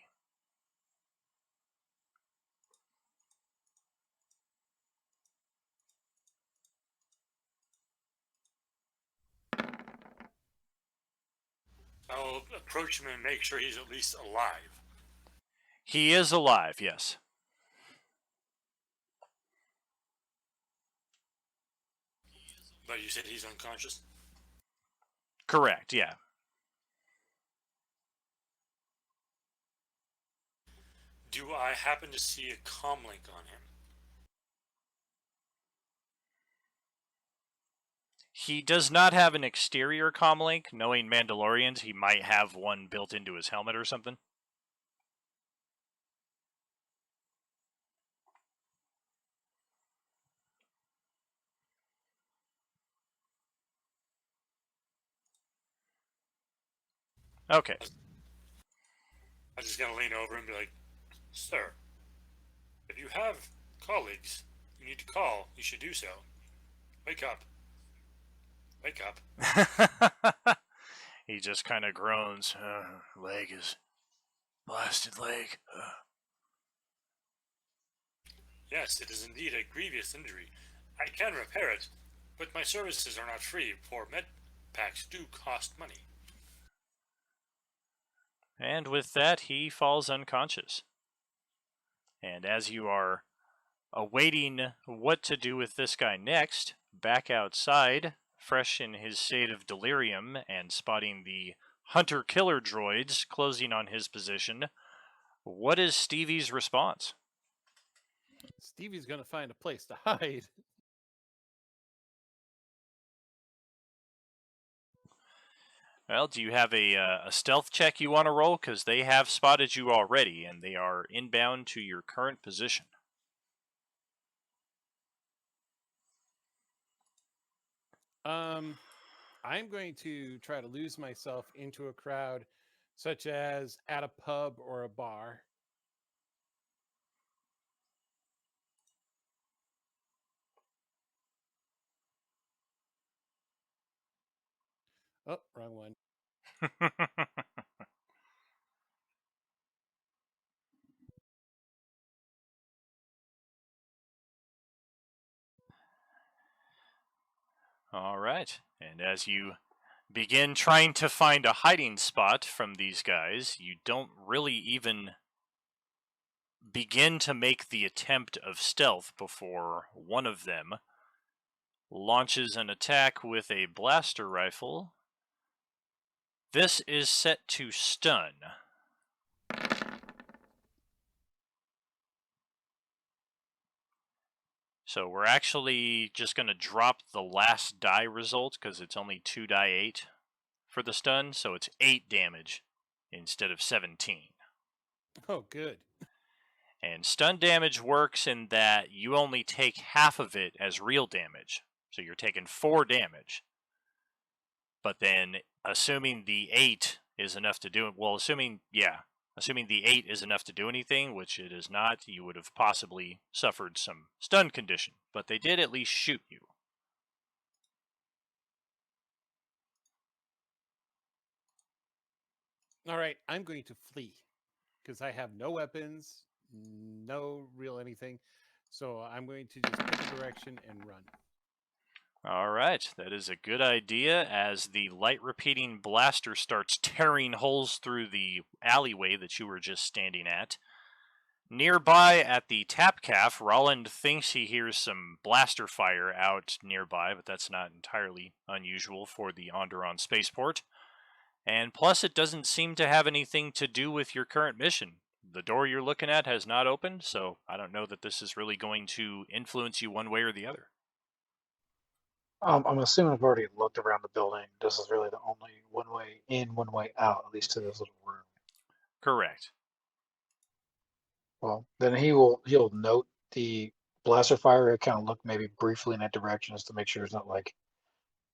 I'll approach him and make sure he's at least alive. He is alive, yes. But you said he's unconscious? Correct, yeah. Do I happen to see a comlink on him? He does not have an exterior comlink. Knowing Mandalorians, he might have one built into his helmet or something. Okay. I'm just going to lean over and be like, Sir, if you have colleagues you need to call, you should do so. Wake up. Wake up. He just kind of groans. Leg is blasted leg. Yes, it is indeed a grievous injury. I can repair it, but my services are not free, for med packs do cost money. And with that, he falls unconscious. And as you are awaiting what to do with this guy next, back outside, fresh in his state of delirium and spotting the hunter-killer droids closing on his position, what is Stevie's response? Stevie's going to find a place to hide. Well, do you have a stealth check you want to roll? Because they have spotted you already, and they are inbound to your current position. I'm going to try to lose myself into a crowd, such as at a pub or a bar. Oh, wrong one. All right. And as you begin trying to find a hiding spot from these guys, you don't really even begin to make the attempt of stealth before one of them launches an attack with a blaster rifle. This is set to stun. So we're actually just going to drop the last die result because it's only 2 die 8 for the stun, so it's 8 damage instead of 17. Oh, good. And stun damage works in that you only take half of it as real damage. So you're taking 4 damage. But then assuming the 8 is enough to do it, well, assuming the 8 is enough to do anything, which it is not, you would have possibly suffered some stun condition. But they did at least shoot you. All right, I'm going to flee because I have no weapons, no real anything. So I'm going to just pick a direction and run. All right, that is a good idea as the light repeating blaster starts tearing holes through the alleyway that you were just standing at. Nearby at the tap calf, Roland thinks he hears some blaster fire out nearby, but that's not entirely unusual for the Onderon spaceport. And plus, it doesn't seem to have anything to do with your current mission. The door you're looking at has not opened, so I don't know that this is really going to influence you one way or the other. I'm assuming I've already looked around the building. This is really the only one way in, one way out, at least to this little room. Correct. Well, then he'll note the blaster fire. He'll kind of look maybe briefly in that direction just to make sure it's not like,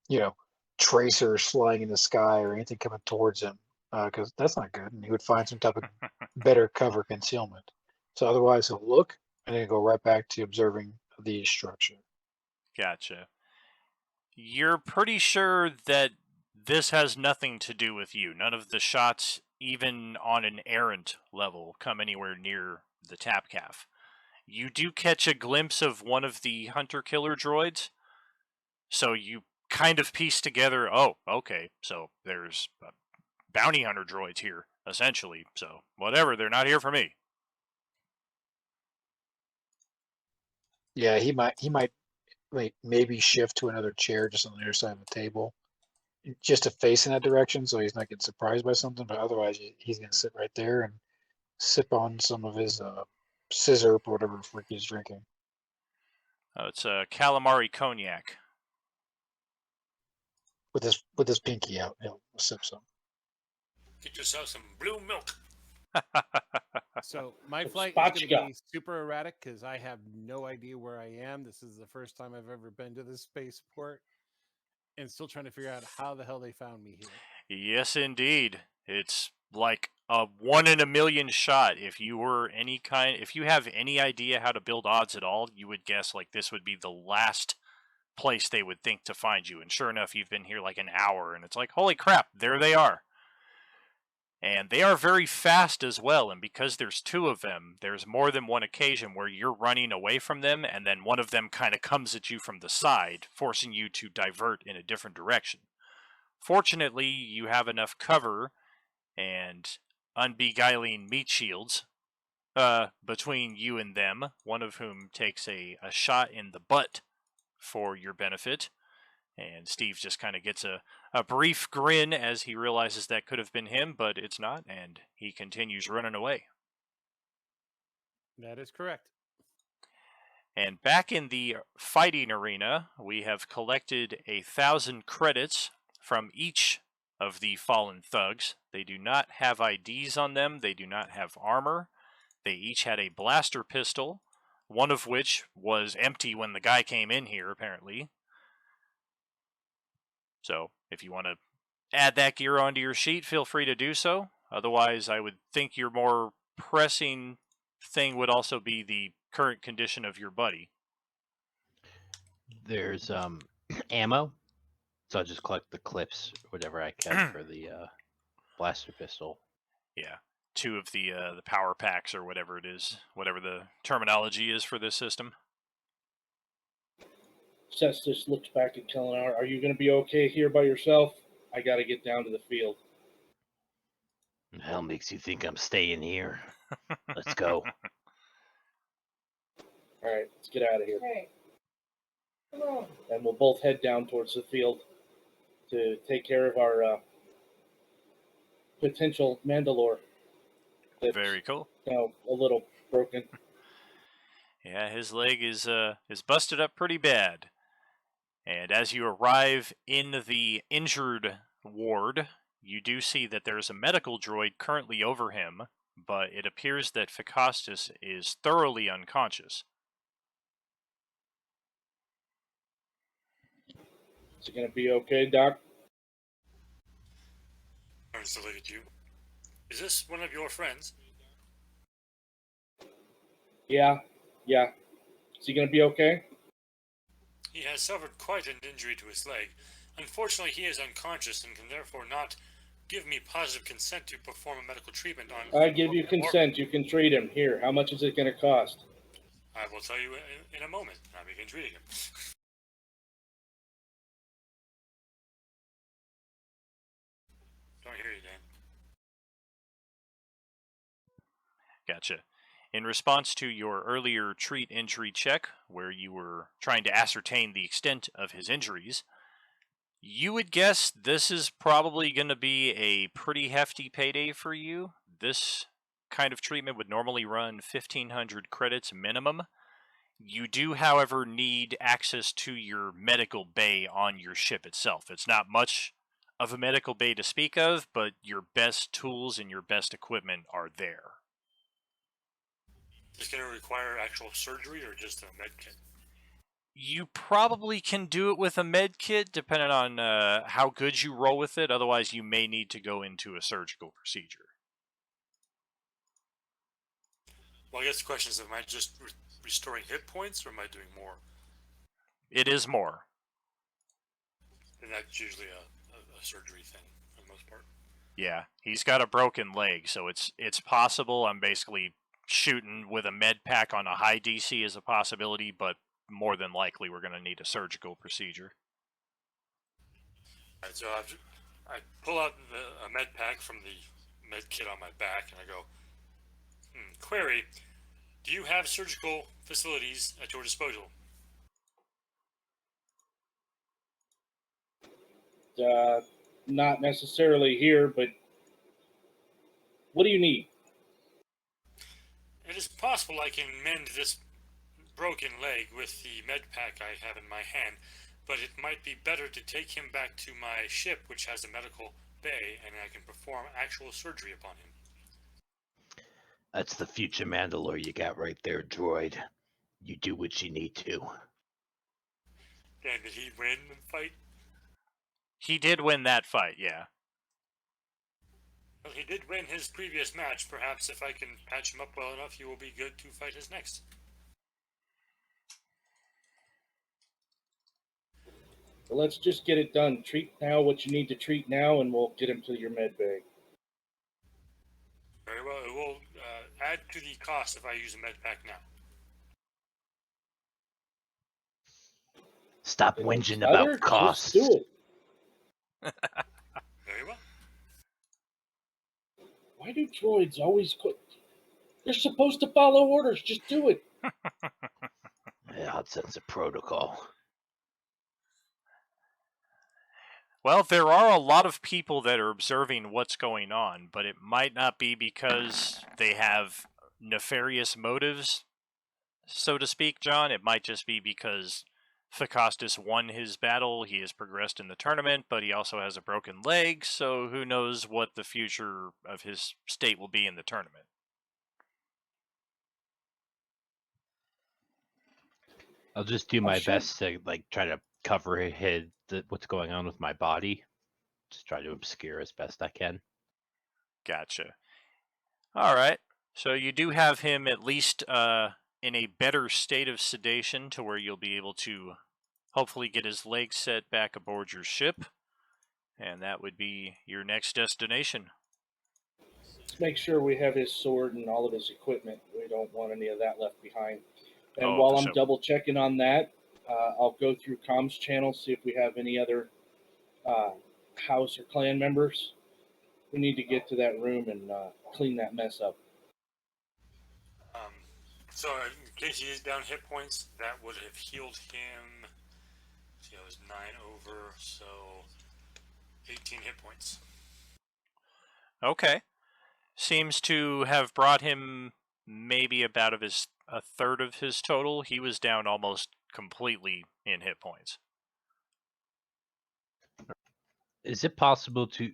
you know, tracers flying in the sky or anything coming towards him, because that's not good. And he would find some type of better cover concealment. So otherwise, he'll look and then go right back to observing the structure. Gotcha. You're pretty sure that this has nothing to do with you. None of the shots, even on an errant level, come anywhere near the tap calf. You do catch a glimpse of one of the hunter-killer droids, so you kind of piece together, oh, okay, so there's bounty hunter droids here, essentially, so whatever, they're not here for me. Yeah, he might like maybe shift to another chair just on the other side of the table, just to face in that direction, so he's not getting surprised by something. But otherwise, he's gonna sit right there and sip on some of his scissor or whatever freak he's drinking. It's a calamari cognac. With his pinky out, he'll sip some. Get yourself some blue milk. So my Some flight is going to spatchka. be super erratic because I have no idea where I am. This is the first time I've ever been to this spaceport, and still trying to figure out how the hell they found me here. Yes, indeed. It's like a 1 in a million shot. If you have any idea how to build odds at all, you would guess like this would be the last place they would think to find you. And sure enough, you've been here like an hour, and it's like, holy crap, there they are. And they are very fast as well, and because there's 2 of them, there's more than one occasion where you're running away from them, and then one of them kind of comes at you from the side, forcing you to divert in a different direction. Fortunately, you have enough cover and unbeguiling meat shields between you and them, one of whom takes a shot in the butt for your benefit. And Steve just kind of gets a brief grin as he realizes that could have been him, but it's not, and he continues running away. That is correct. And back in the fighting arena, we have collected 1,000 credits from each of the fallen thugs. They do not have IDs on them, they do not have armor. They each had a blaster pistol, one of which was empty when the guy came in here, apparently. So, if you want to add that gear onto your sheet, feel free to do so. Otherwise, I would think your more pressing thing would also be the current condition of your buddy. There's ammo, so I'll just collect the clips, whatever I can for the blaster pistol. Yeah, 2 of the power packs or whatever it is, whatever the terminology is for this system. Cestus looks back at Kalinar. Are you going to be okay here by yourself? I got to get down to the field. The hell makes you think I'm staying here? Let's go. All right, let's get out of here. Hey, come on. And we'll both head down towards the field to take care of our potential Mandalore. That's, Very cool. a little broken. Yeah, his leg is busted up pretty bad. And as you arrive in the injured ward, you do see that there is a medical droid currently over him, but it appears that Ficostus is thoroughly unconscious. Is it going to be okay, Doc? Turns to look at you. Is this one of your friends? Yeah. Is he going to be okay? He has suffered quite an injury to his leg. Unfortunately, he is unconscious and can therefore not give me positive consent to perform a medical treatment on... I give you consent. You can treat him. Here, how much is it going to cost? I will tell you in a moment. I begin treating him. Don't hear you, Dan. Gotcha. In response to your earlier treat injury check, where you were trying to ascertain the extent of his injuries, you would guess this is probably going to be a pretty hefty payday for you. This kind of treatment would normally run 1,500 credits minimum. You do, however, need access to your medical bay on your ship itself. It's not much of a medical bay to speak of, but your best tools and your best equipment are there. Is it going to require actual surgery or just a med kit? You probably can do it with a med kit, depending on how good you roll with it. Otherwise, you may need to go into a surgical procedure. Well, I guess the question is, am I just restoring hit points, or am I doing more? It is more. And that's usually a surgery thing, for the most part. Yeah, he's got a broken leg, so it's possible. I'm basically shooting with a med pack on a high DC is a possibility, but more than likely we're going to need a surgical procedure. Alright, so I pull out a med pack from the med kit on my back, and I go, query, do you have surgical facilities at your disposal? Not necessarily here, but what do you need? It is possible I can mend this broken leg with the med pack I have in my hand, but it might be better to take him back to my ship, which has a medical bay, and I can perform actual surgery upon him. That's the future Mandalore you got right there, droid. You do what you need to. Dan, did he win the fight? He did win that fight, yeah. Well, he did win his previous match. Perhaps if I can patch him up well enough, he will be good to fight his next. Well, let's just get it done. Treat now what you need to treat now, and we'll get him to your med bay. Very well. It will add to the cost if I use a med pack now. Stop whinging Better? about costs. Just do it. Very well. Why do droids always quit? You're supposed to follow orders. Just do it. Odd sense of protocol. Well, there are a lot of people that are observing what's going on, but it might not be because they have nefarious motives, so to speak, John. It might just be because Thecostus won his battle, he has progressed in the tournament, but he also has a broken leg, so who knows what the future of his state will be in the tournament. I'll just do Oh, my sure. best to try to cover what's going on with my body. Just try to obscure as best I can. Gotcha. All right. So you do have him at least in a better state of sedation to where you'll be able to hopefully get his legs set back aboard your ship. And that would be your next destination. Let's make sure we have his sword and all of his equipment. We don't want any of that left behind. And while for I'm sure. double checking on that, I'll go through comms channels, see if we have any other house or clan members. We need to get to that room and clean that mess up. So in case he is down hit points, that would have healed him. See, I was 9 over, so 18 hit points. Okay. Seems to have brought him maybe about a third of his total. He was down almost completely in hit points. Is it possible to?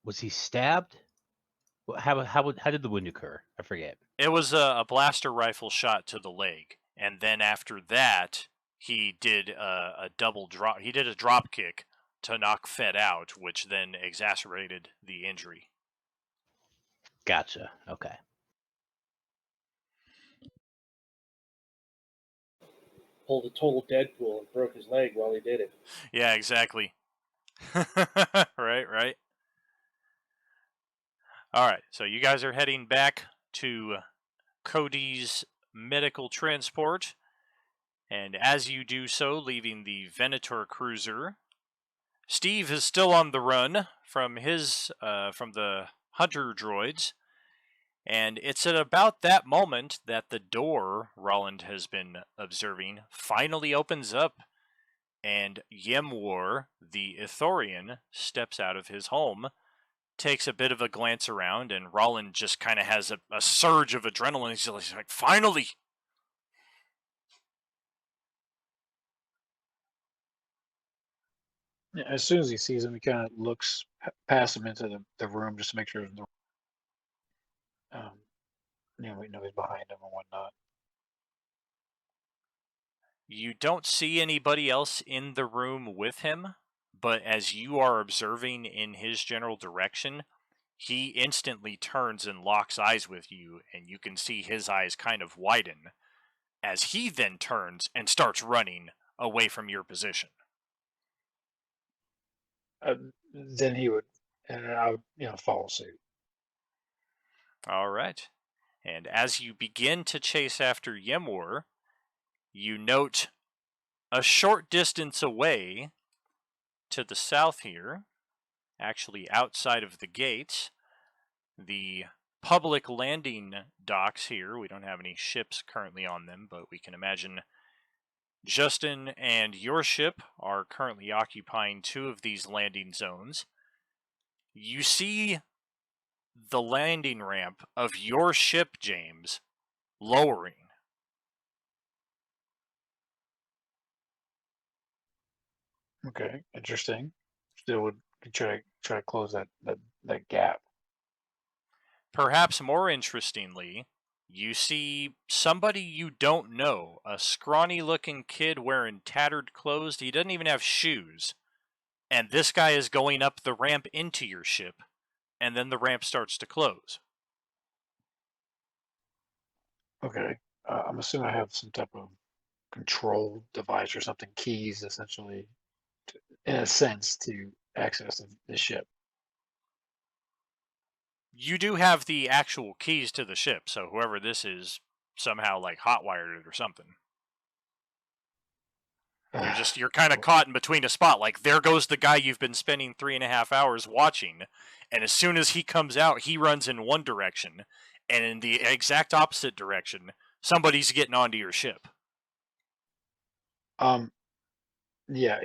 Was he stabbed? How did the wound occur? I forget. It was a blaster rifle shot to the leg, and then after that, he did a double drop. He did a drop kick to knock Fed out, which then exacerbated the injury. Gotcha. Okay. Pulled a total Deadpool and broke his leg while he did it. Yeah, exactly. Right. All right, so you guys are heading back to Cody's medical transport, and as you do so, leaving the Venator cruiser, Steve is still on the run from the hunter droids, and it's at about that moment that the door Roland has been observing finally opens up, and Yemwar, the Ithorian, steps out of his home, takes a bit of a glance around, and Roland just kind of has a surge of adrenaline. He's like, finally! Yeah, as soon as he sees him, he kind of looks past him into the room just to make sure there's no, we know he's behind him and whatnot. You don't see anybody else in the room with him, but as you are observing in his general direction, he instantly turns and locks eyes with you, and you can see his eyes kind of widen as he then turns and starts running away from your position. Then he would, and I would, follow suit. All right. And as you begin to chase after Yemwar, you note a short distance away to the south here, actually outside of the gates, the public landing docks here. We don't have any ships currently on them, but we can imagine Justin and your ship are currently occupying 2 of these landing zones. You see the landing ramp of your ship, James, lowering. Okay, interesting. Still would try to close that gap. Perhaps more interestingly, you see somebody you don't know, a scrawny-looking kid wearing tattered clothes. He doesn't even have shoes. And this guy is going up the ramp into your ship, and then the ramp starts to close. Okay, I'm assuming I have some type of control device or something, keys essentially, in a sense, to access the ship. You do have the actual keys to the ship, so whoever this is somehow like hotwired it or something. You're kind of caught in between a spot. Like, there goes the guy you've been spending 3.5 hours watching, and as soon as he comes out, he runs in one direction, and in the exact opposite direction, somebody's getting onto your ship. Yeah.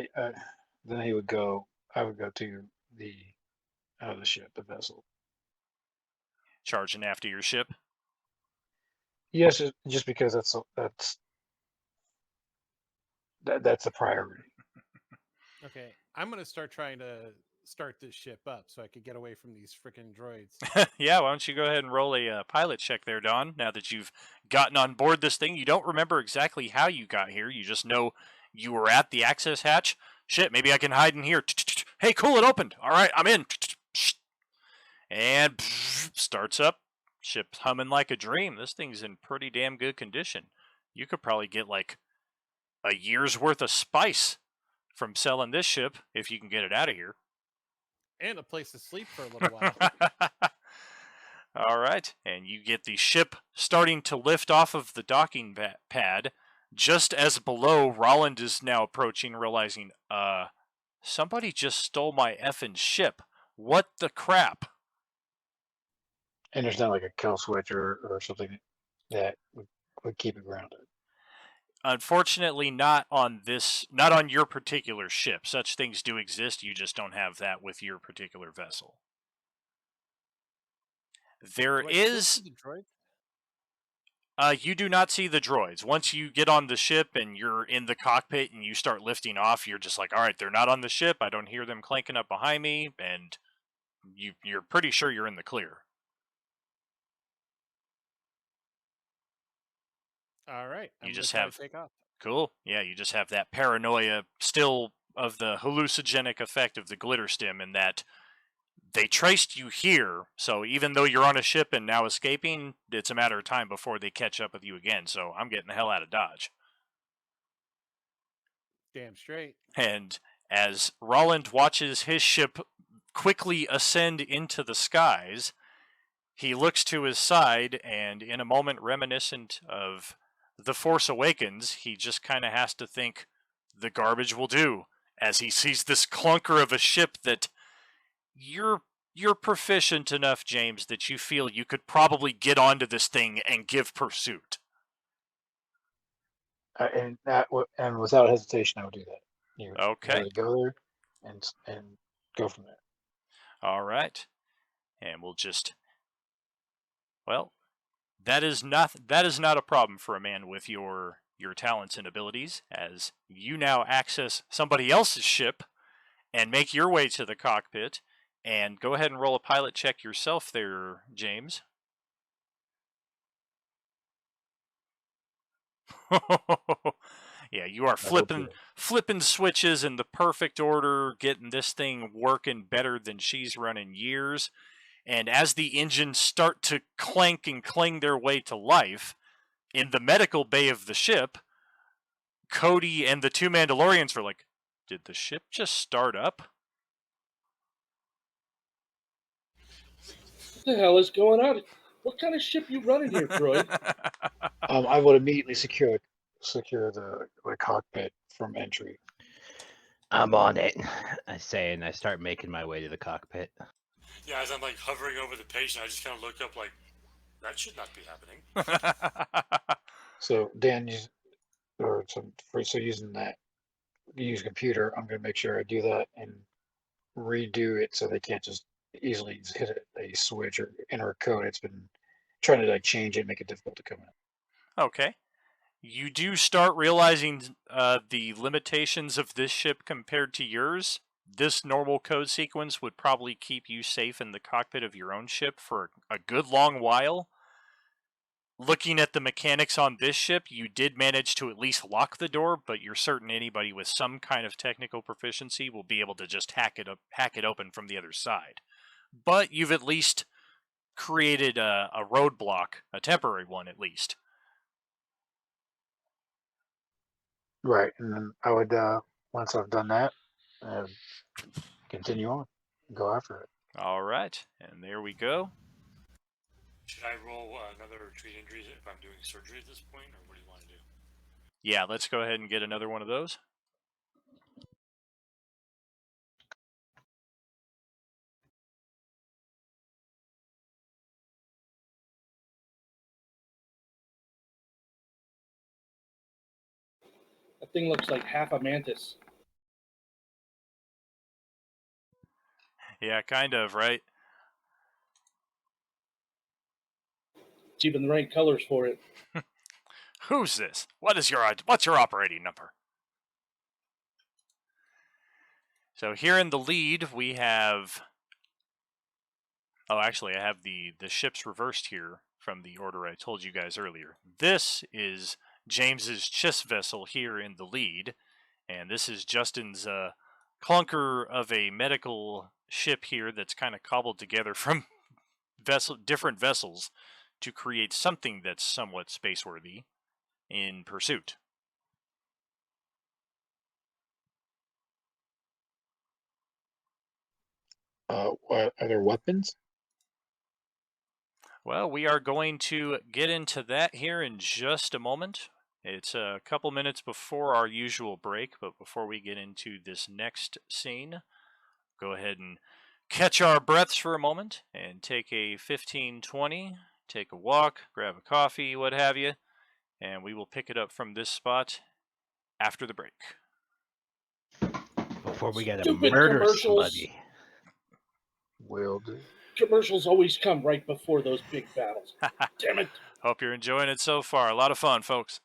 Then he would go. I would go to the ship, the vessel. Charging after your ship. Yes, just because that's a priority. Okay, I'm gonna start trying to start this ship up so I could get away from these freaking droids. Yeah, why don't you go ahead and roll a pilot check there, Don? Now that you've gotten on board this thing, you don't remember exactly how you got here. You just know you were at the access hatch. Shit, maybe I can hide in here. Hey, cool, it opened. All right, I'm in. And starts up. Ship's humming like a dream. This thing's in pretty damn good condition. You could probably get like a year's worth of spice from selling this ship if you can get it out of here. And a place to sleep for a little while. All right, and you get the ship starting to lift off of the docking pad, just as below, Roland is now approaching, realizing, somebody just stole my effing ship. What the crap? And there's not like a kill switch or something that would keep it grounded. Unfortunately, not on your particular ship. Such things do exist, you just don't have that with your particular vessel. There Do I still is... see the droid? You do not see the droids. Once you get on the ship and you're in the cockpit and you start lifting off, you're just like, all right, they're not on the ship. I don't hear them clanking up behind me, and you're pretty sure you're in the clear. All right, You I'm just gonna try have... to take off. Cool. Yeah, you just have that paranoia still of the hallucinogenic effect of the glitter stim, in that they traced you here, so even though you're on a ship and now escaping, it's a matter of time before they catch up with you again, so I'm getting the hell out of Dodge. Damn straight. And as Roland watches his ship quickly ascend into the skies, he looks to his side, and in a moment reminiscent of The Force Awakens, he just kind of has to think, the garbage will do, as he sees this clunker of a ship that you're proficient enough, James, that you feel you could probably get onto this thing and give pursuit. And without hesitation, I would do that. You would Okay. literally go there and go from there. All right. And we'll just... Well, that is not a problem for a man with your talents and abilities, as you now access somebody else's ship and make your way to the cockpit. And go ahead and roll a pilot check yourself there, James. Yeah, you are flipping switches in the perfect order, getting this thing working better than she's running years. And as the engines start to clank and cling their way to life, in the medical bay of the ship, Cody and the two Mandalorians are like, did the ship just start up? What the hell is going on? What kind of ship you running here, droid? I would immediately secure the cockpit from entry. I'm on it, I say, and I start making my way to the cockpit. Yeah, as I'm like hovering over the patient, I just kind of look up like, that should not be happening. So Dan, using that, you use a computer. I'm going to make sure I do that and redo it so they can't just easily just hit a switch or enter a code. It's been trying to like change it, make it difficult to come in. Okay. You do start realizing the limitations of this ship compared to yours. This normal code sequence would probably keep you safe in the cockpit of your own ship for a good long while. Looking at the mechanics on this ship, you did manage to at least lock the door, but you're certain anybody with some kind of technical proficiency will be able to just hack it open from the other side. But you've at least created a roadblock, a temporary one at least. Right, and then I would once I've done that, continue on, go after it. All right, and there we go. Should I roll another treat injuries if I'm doing surgery at this point, or what do you want to do? Yeah, let's go ahead and get another one of those. That thing looks like half a mantis. Yeah, kind of, right? It's even the right colors for it. Who's this? What's your operating number? So here in the lead, we have... Oh, actually, I have the ships reversed here from the order I told you guys earlier. This is James's Chiss vessel here in the lead, and this is Justin's clunker of a medical ship here that's kind of cobbled together from different vessels to create something that's somewhat spaceworthy in pursuit. What are there weapons? Well, we are going to get into that here in just a moment. It's a couple minutes before our usual break, but before we get into this next scene, go ahead and catch our breaths for a moment and take a 15-20, take a walk, grab a coffee, what have you, and we will pick it up from this spot after the break. Before we gotta Stupid murder commercials. somebody. Will do. Commercials always come right before those big battles. Damn it. Hope you're enjoying it so far. A lot of fun, folks.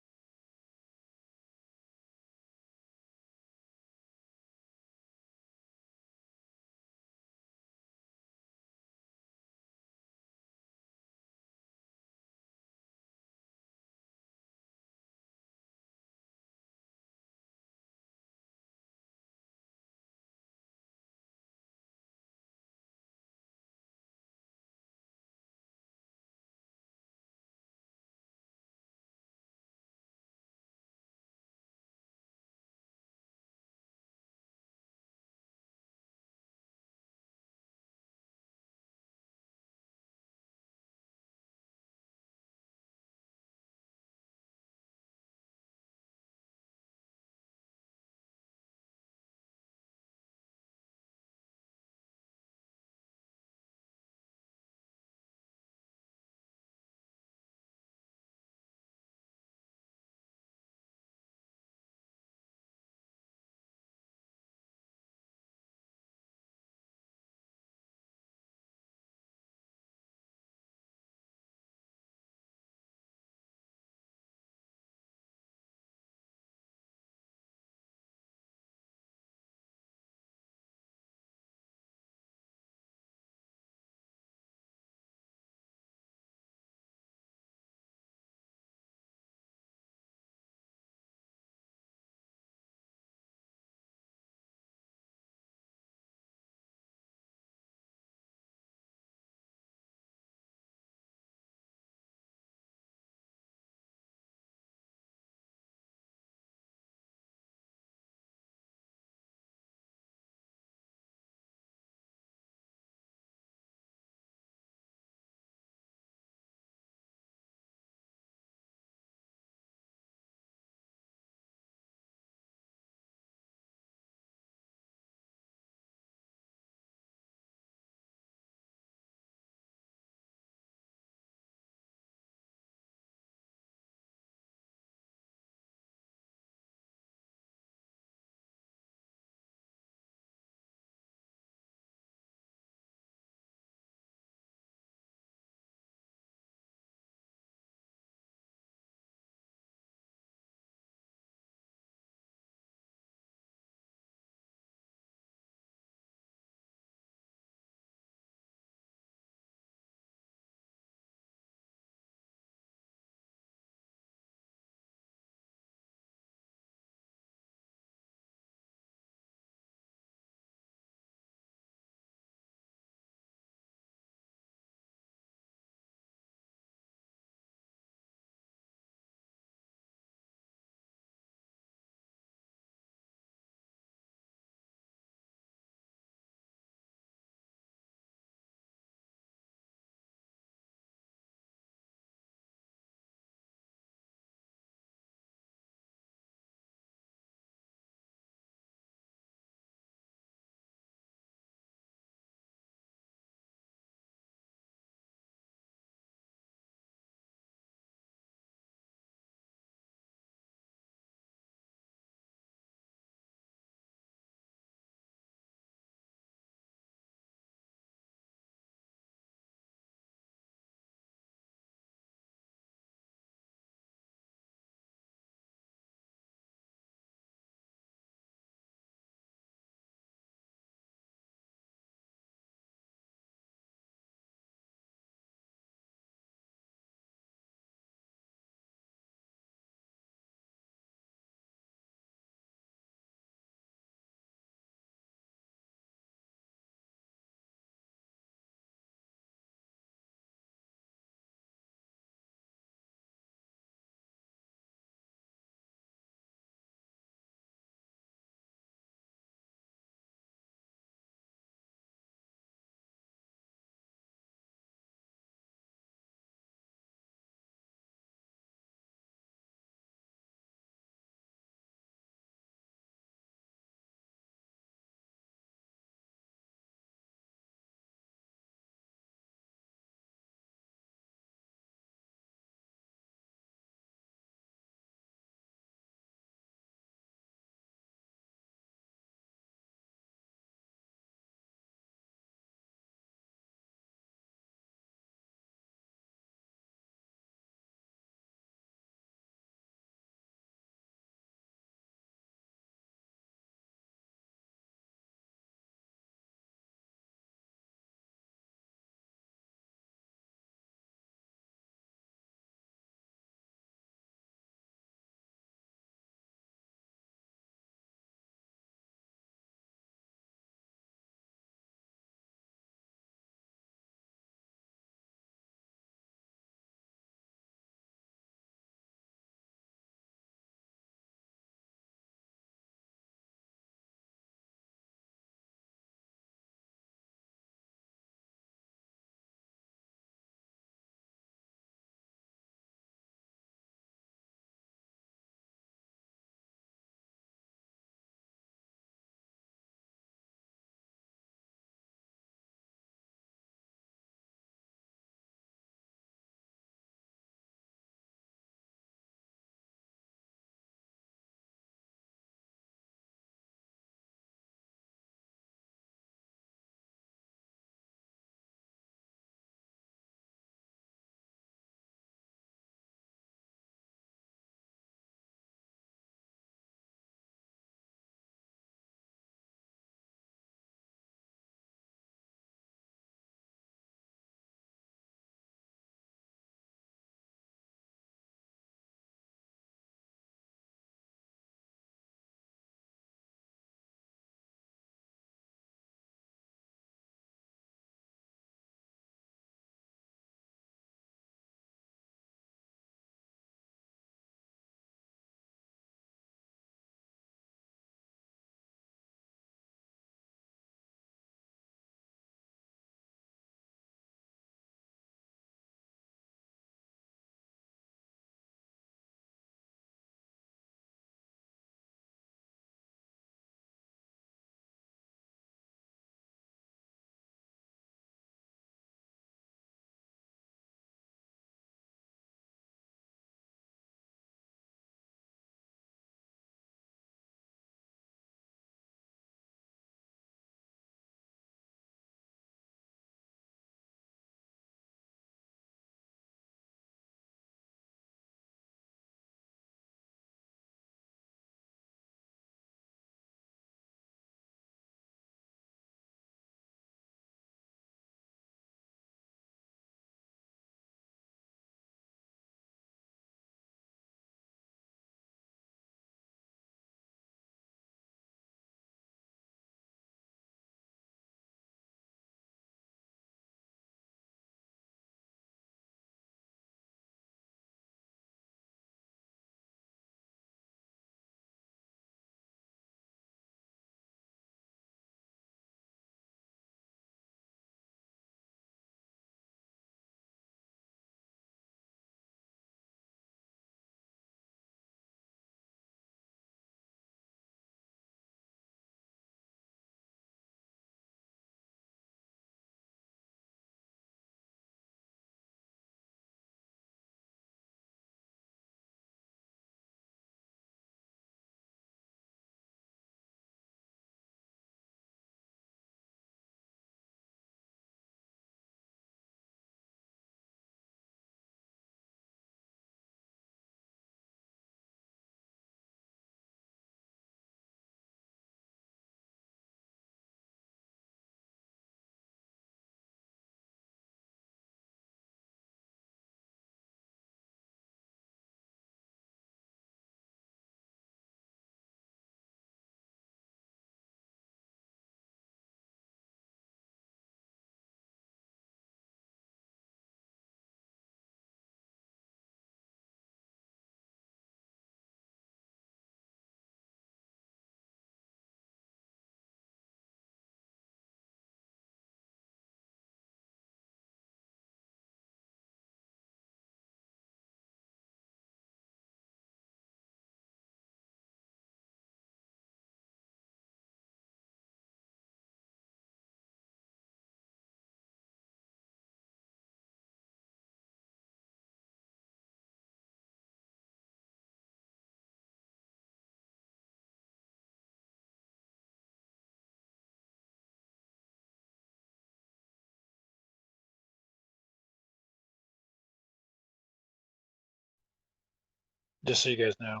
Just so you guys know,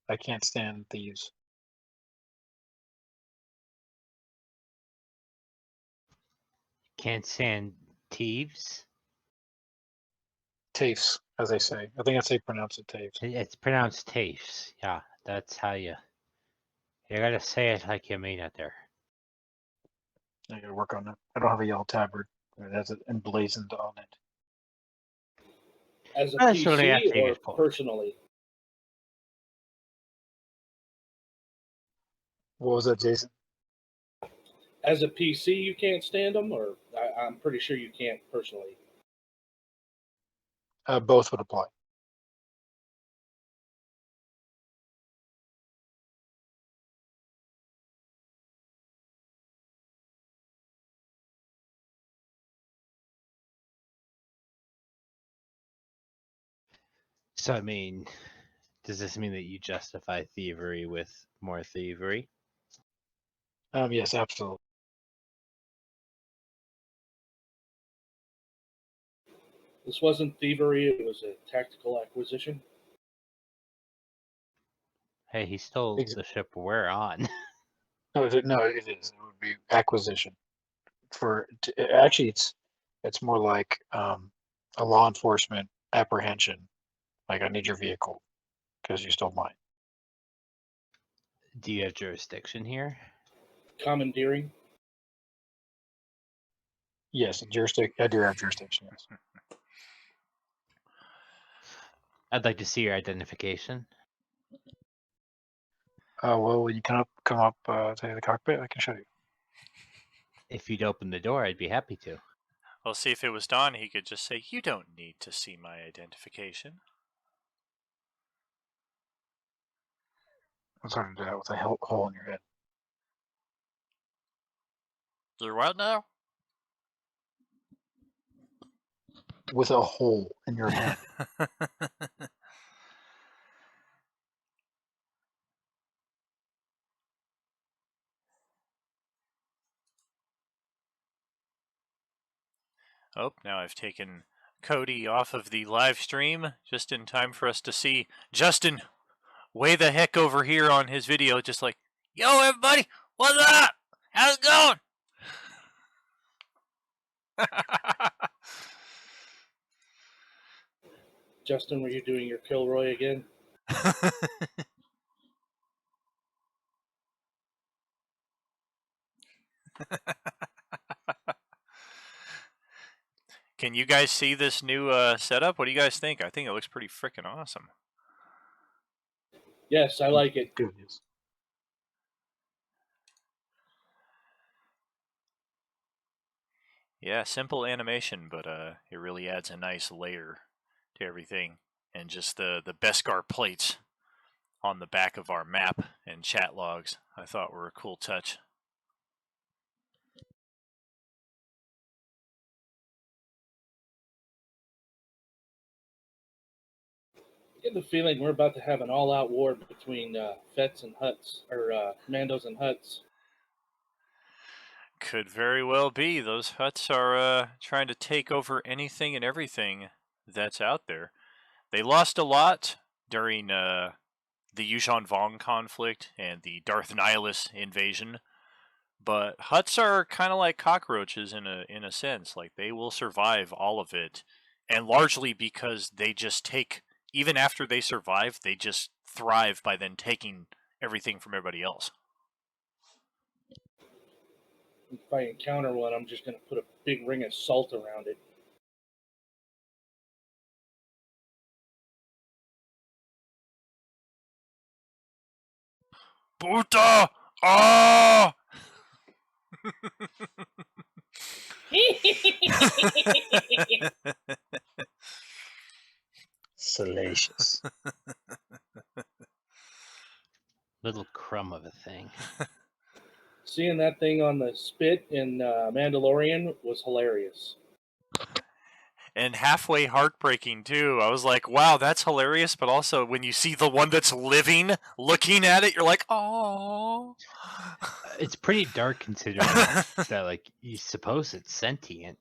I can't stand thieves. Can't stand thieves. Taves, as they say. I think that's how you pronounce it, Taves. It's pronounced Taves. Yeah, that's how you gotta say it like you mean it there. I gotta work on that. I don't have a yellow tabard. It has it emblazoned on it. As a That's only PC asking or it for. personally? What was that, Jason? As a PC, you can't stand them, or I'm pretty sure you can't personally. Both would apply. So I mean, does this mean that you justify thievery with more thievery? Yes, absolutely. This wasn't thievery; it was a tactical acquisition. Hey, he stole Ex- the ship we're on. No, no, it is. It would be acquisition. Actually, it's more like a law enforcement apprehension. Like, I need your vehicle because you stole mine. Do you have jurisdiction here? Commandeering. Yes, jurisdiction. I do have jurisdiction. Yes. I'd like to see your identification. Well, when you come up to the cockpit, I can show you. If you'd open the door, I'd be happy to. Well, see, if it was Don, he could just say, "You don't need to see my identification." It's hard to do that with a hole in your head. You're what now? With a hole in your head. Oh, now I've taken Cody off of the live stream just in time for us to see Justin way the heck over here on his video, just like, "Yo, everybody, what's up? How's it going?" Justin, were you doing your Kilroy again? Can you guys see this new setup? What do you guys think? I think it looks pretty freaking awesome. Yes, I like it. Good news. Yeah, simple animation, but it really adds a nice layer to everything. And just the Beskar plates on the back of our map and chat logs, I thought were a cool touch. I get the feeling we're about to have an all-out war between Fets and Hutts, or Commandos and Hutts. Could very well be. Those Hutts are trying to take over anything and everything that's out there. They lost a lot during the Yuuzhan Vong conflict and the Darth Nihilus invasion, but Hutts are kind of like cockroaches in a sense. Like, they will survive all of it, and largely because they just take, even after they survive, they just thrive by then taking everything from everybody else. If I encounter one, I'm just going to put a big ring of salt around it. Puta! Ah! Salacious. Little crumb of a thing. Seeing that thing on the spit in Mandalorian was hilarious. And halfway heartbreaking too. I was like, wow, that's hilarious, but also when you see the one that's living looking at it, you're like, oh. It's pretty dark considering that, like, you suppose it's sentient.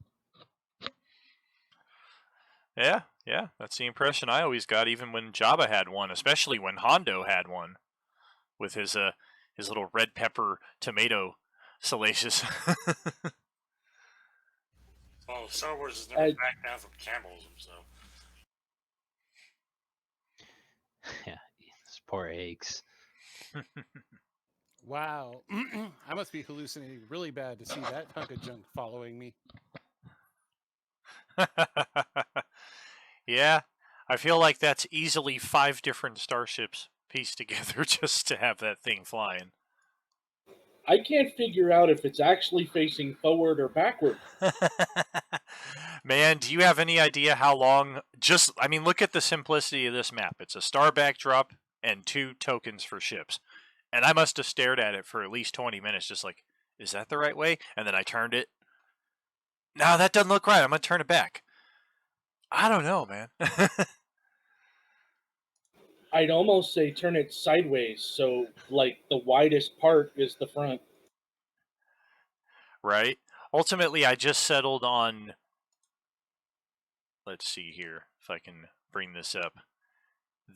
Yeah, Yeah, that's the impression I always got, even when Jabba had one, especially when Hondo had one with his little red pepper tomato salacious. Well, Star Wars has never I- backed down from cannibalism, so. Yeah, these poor eggs. Wow. I must be hallucinating really bad to see that hunk of junk following me. Yeah, I feel like that's easily 5 different starships pieced together just to have that thing flying. I can't figure out if it's actually facing forward or backward. Man, do you have any idea how long? I mean, look at the simplicity of this map. It's a star backdrop and 2 tokens for ships. And I must have stared at it for at least 20 minutes, just like, is that the right way? And then I turned it. No, that doesn't look right. I'm going to turn it back. I don't know, man. I'd almost say turn it sideways, so like the widest part is the front. Right? Ultimately, I just settled on. Let's see here if I can bring this up.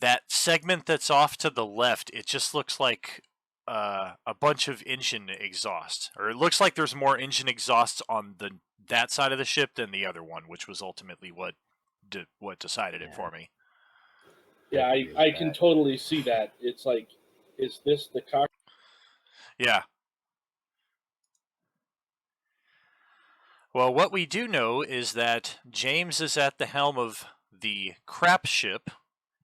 That segment that's off to the left, it just looks like a bunch of engine exhaust, or it looks like there's more engine exhausts on that side of the ship than the other one, which was ultimately what decided it for me. Yeah, I can totally see that. It's like, is this the cock? Yeah. Well, what we do know is that James is at the helm of the crap ship,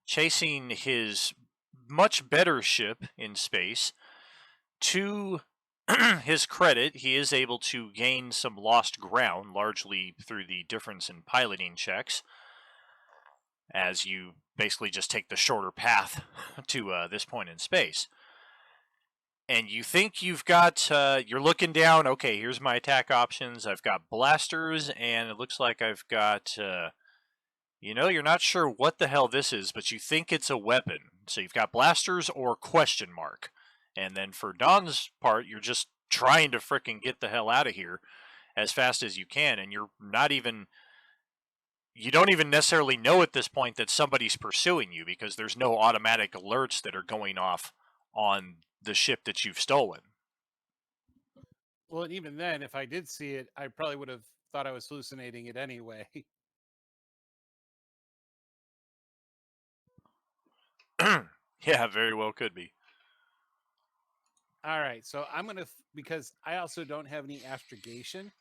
chasing his much better ship in space. To his credit, he is able to gain some lost ground, largely through the difference in piloting checks, as you basically just take the shorter path to this point in space. And you think you've got, you're looking down, okay, here's my attack options. I've got blasters, and it looks like I've got, you're not sure what the hell this is, but you think it's a weapon. So you've got blasters or question mark. And then for Don's part, you're just trying to frickin' get the hell out of here as fast as you can, and you don't even necessarily know at this point that somebody's pursuing you, because there's no automatic alerts that are going off on the ship that you've stolen. Well, and even then, if I did see it, I probably would have thought I was hallucinating it anyway. Yeah, very well could be. All right, so I'm going to, because I also don't have any astrogation.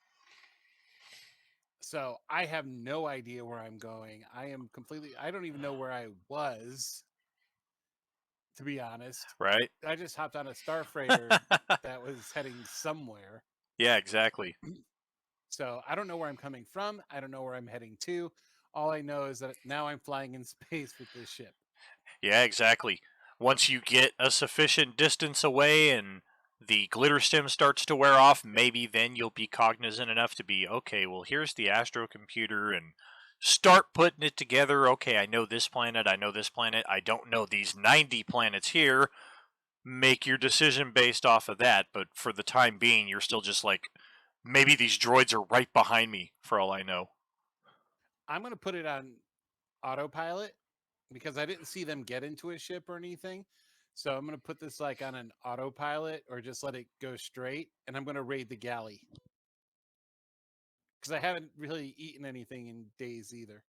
So I have no idea where I'm going. I don't even know where I was, to be honest. Right? I just hopped on a star freighter that was heading somewhere. Yeah, exactly. So I don't know where I'm coming from. I don't know where I'm heading to. All I know is that now I'm flying in space with this ship. Yeah, exactly. Once you get a sufficient distance away and the glitter stem starts to wear off, maybe then you'll be cognizant enough to be, okay, well, here's the astrocomputer, and start putting it together. Okay, I know this planet, I know this planet, I don't know these 90 planets here. Make your decision based off of that, but for the time being, you're still just like, maybe these droids are right behind me, for all I know. I'm going to put it on autopilot because I didn't see them get into a ship or anything. So I'm going to put this like on an autopilot or just let it go straight. And I'm going to raid the galley because I haven't really eaten anything in days either.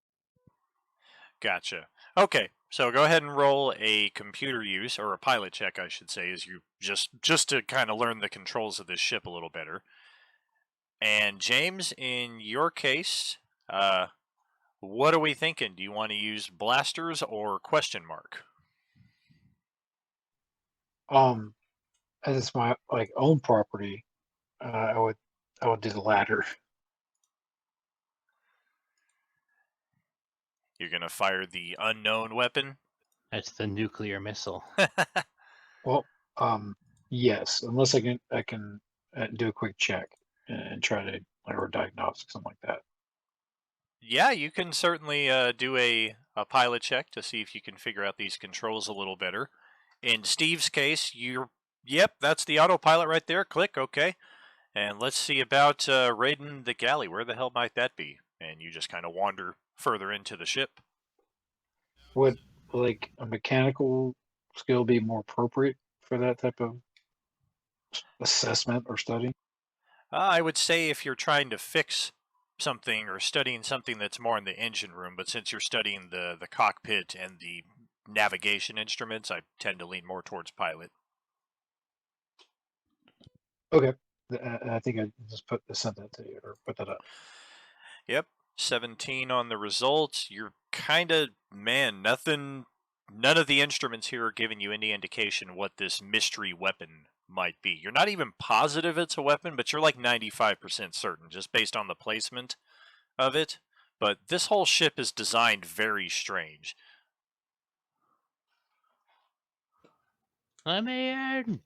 Gotcha. Okay, so go ahead and roll a computer use, or a pilot check, I should say, as you just to kind of learn the controls of this ship a little better. And James, in your case, what are we thinking? Do you want to use blasters or question mark? As it's my like own property, I would do the latter. You're gonna fire the unknown weapon. That's the nuclear missile. Well, yes, unless I can do a quick check and try to or diagnostic something like that. Yeah, you can certainly do a pilot check to see if you can figure out these controls a little better. In Steve's case, yep, that's the autopilot right there. Click, okay. And let's see about raiding the galley. Where the hell might that be? And you just kind of wander further into the ship. Would like a mechanical skill be more appropriate for that type of assessment or study? I would say if you're trying to fix something or studying something that's more in the engine room, but since you're studying the cockpit and the navigation instruments, I tend to lean more towards pilot. Okay. I think I just sent that to you or put that up. Yep, 17 on the results. You're kind of, man, none of the instruments here are giving you any indication what this mystery weapon might be. You're not even positive it's a weapon, but you're like 95% certain just based on the placement of it. But this whole ship is designed very strange. I'm in.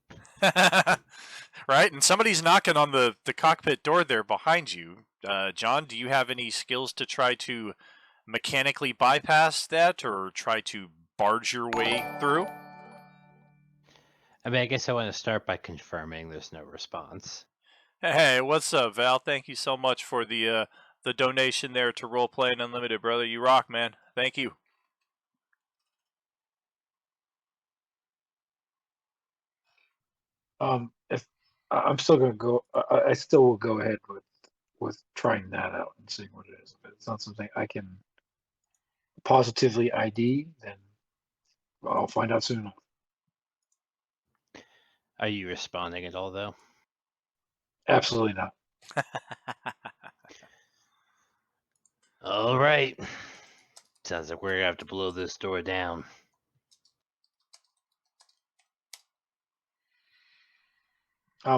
Right? And somebody's knocking on the cockpit door there behind you. John, do you have any skills to try to mechanically bypass that or try to barge your way through? I mean, I guess I want to start by confirming there's no response. Hey, what's up, Val? Thank you so much for the donation there to Roleplaying Unlimited, brother. You rock, man. Thank you. If I'm still gonna go, I still will go ahead with trying that out and seeing what it is. If it's not something I can positively ID, then I'll find out soon enough. Are you responding at all, though? Absolutely not. All right. Sounds like we're gonna have to blow this door down.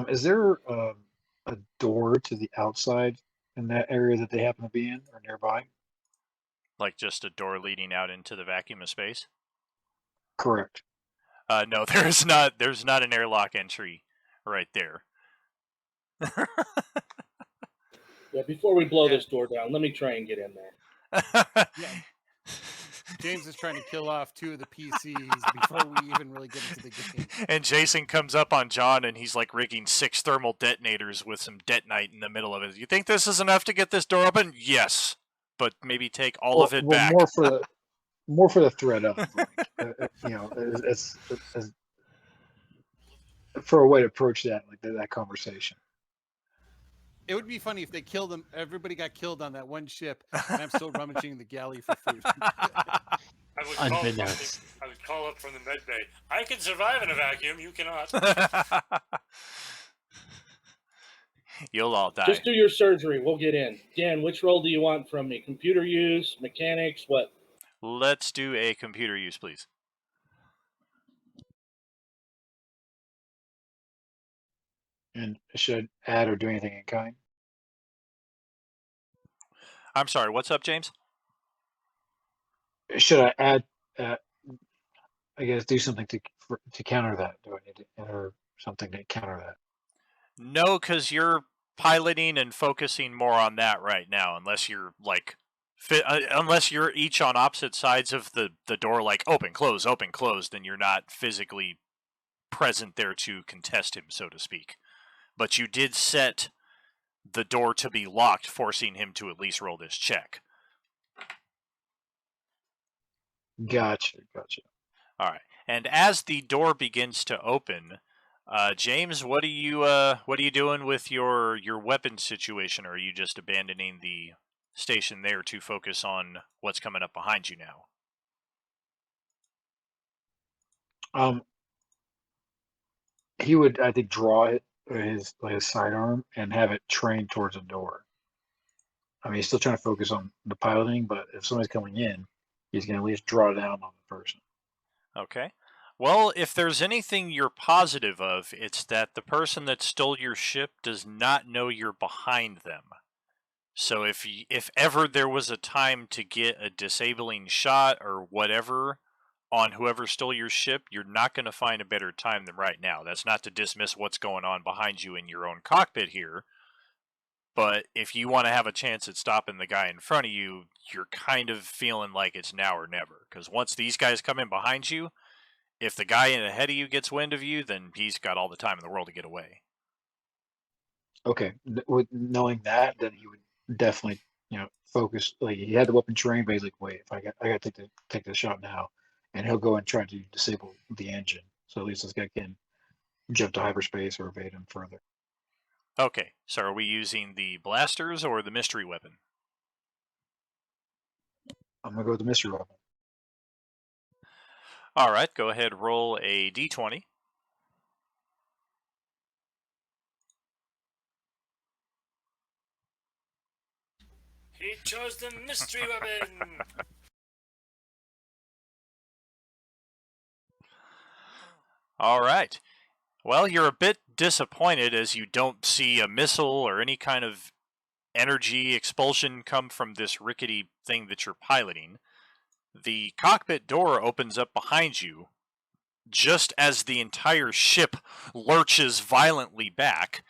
Is there a door to the outside in that area that they happen to be in or nearby? Like just a door leading out into the vacuum of space? Correct. No, there's not. There's not an airlock entry right there. Yeah, before we blow this door down, let me try and get in there. Yeah. James is trying to kill off 2 of the PCs before we even really get into the game. And Jason comes up on John and he's like rigging 6 thermal detonators with some detonite in the middle of it. You think this is enough to get this door open? Yes. But maybe take all of it back. More for the threat of, like, you know, as for a way to approach that, like that conversation. It would be funny if they killed them. Everybody got killed on that one ship, and I'm still rummaging the galley for food. I Unbeknownst. would call up from the med bay. I can survive in a vacuum. You cannot. You'll all die. Just do your surgery. We'll get in. Dan, which role do you want from me? Computer use, mechanics, what? Let's do a computer use, please. And should I add or do anything in kind? I'm sorry, what's up, James? Should I add? I guess do something to counter that. Do I need to enter something to counter that? No, because you're piloting and focusing more on that right now, unless you're like, unless you're each on opposite sides of the door, like open, close, then you're not physically present there to contest him, so to speak. But you did set the door to be locked, forcing him to at least roll this check. Gotcha. All right. And as the door begins to open, James, what are you doing with your weapon situation? Or are you just abandoning the station there to focus on what's coming up behind you now? He would, I think, draw it his sidearm and have it trained towards a door. I mean, he's still trying to focus on the piloting, but if somebody's coming in, he's going to at least draw down on the person. Okay. Well, if there's anything you're positive of, it's that the person that stole your ship does not know you're behind them. So if ever there was a time to get a disabling shot or whatever on whoever stole your ship, you're not going to find a better time than right now. That's not to dismiss what's going on behind you in your own cockpit here. But if you want to have a chance at stopping the guy in front of you, you're kind of feeling like it's now or never. Because once these guys come in behind you, if the guy in ahead of you gets wind of you, then he's got all the time in the world to get away. Okay, with knowing that, then he would definitely, focused. Like he had the weapon trained, but he's like, wait, if I got to take the shot now, and he'll go and try to disable the engine. So at least this guy can jump to hyperspace or evade him further. Okay, so are we using the blasters or the mystery weapon? I'm gonna go with the mystery weapon. All right, go ahead, roll a d20. He chose the mystery weapon. All right. Well, you're a bit disappointed as you don't see a missile or any kind of energy expulsion come from this rickety thing that you're piloting. The cockpit door opens up behind you just as the entire ship lurches violently back,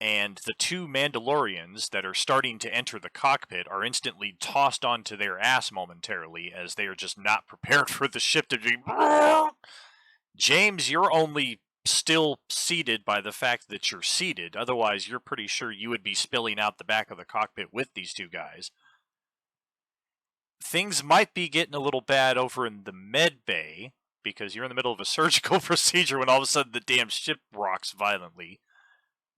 and the two Mandalorians that are starting to enter the cockpit are instantly tossed onto their ass momentarily as they are just not prepared for the ship to be. James, you're only still seated by the fact that you're seated. Otherwise, you're pretty sure you would be spilling out the back of the cockpit with these two guys. Things might be getting a little bad over in the med bay because you're in the middle of a surgical procedure when all of a sudden the damn ship rocks violently.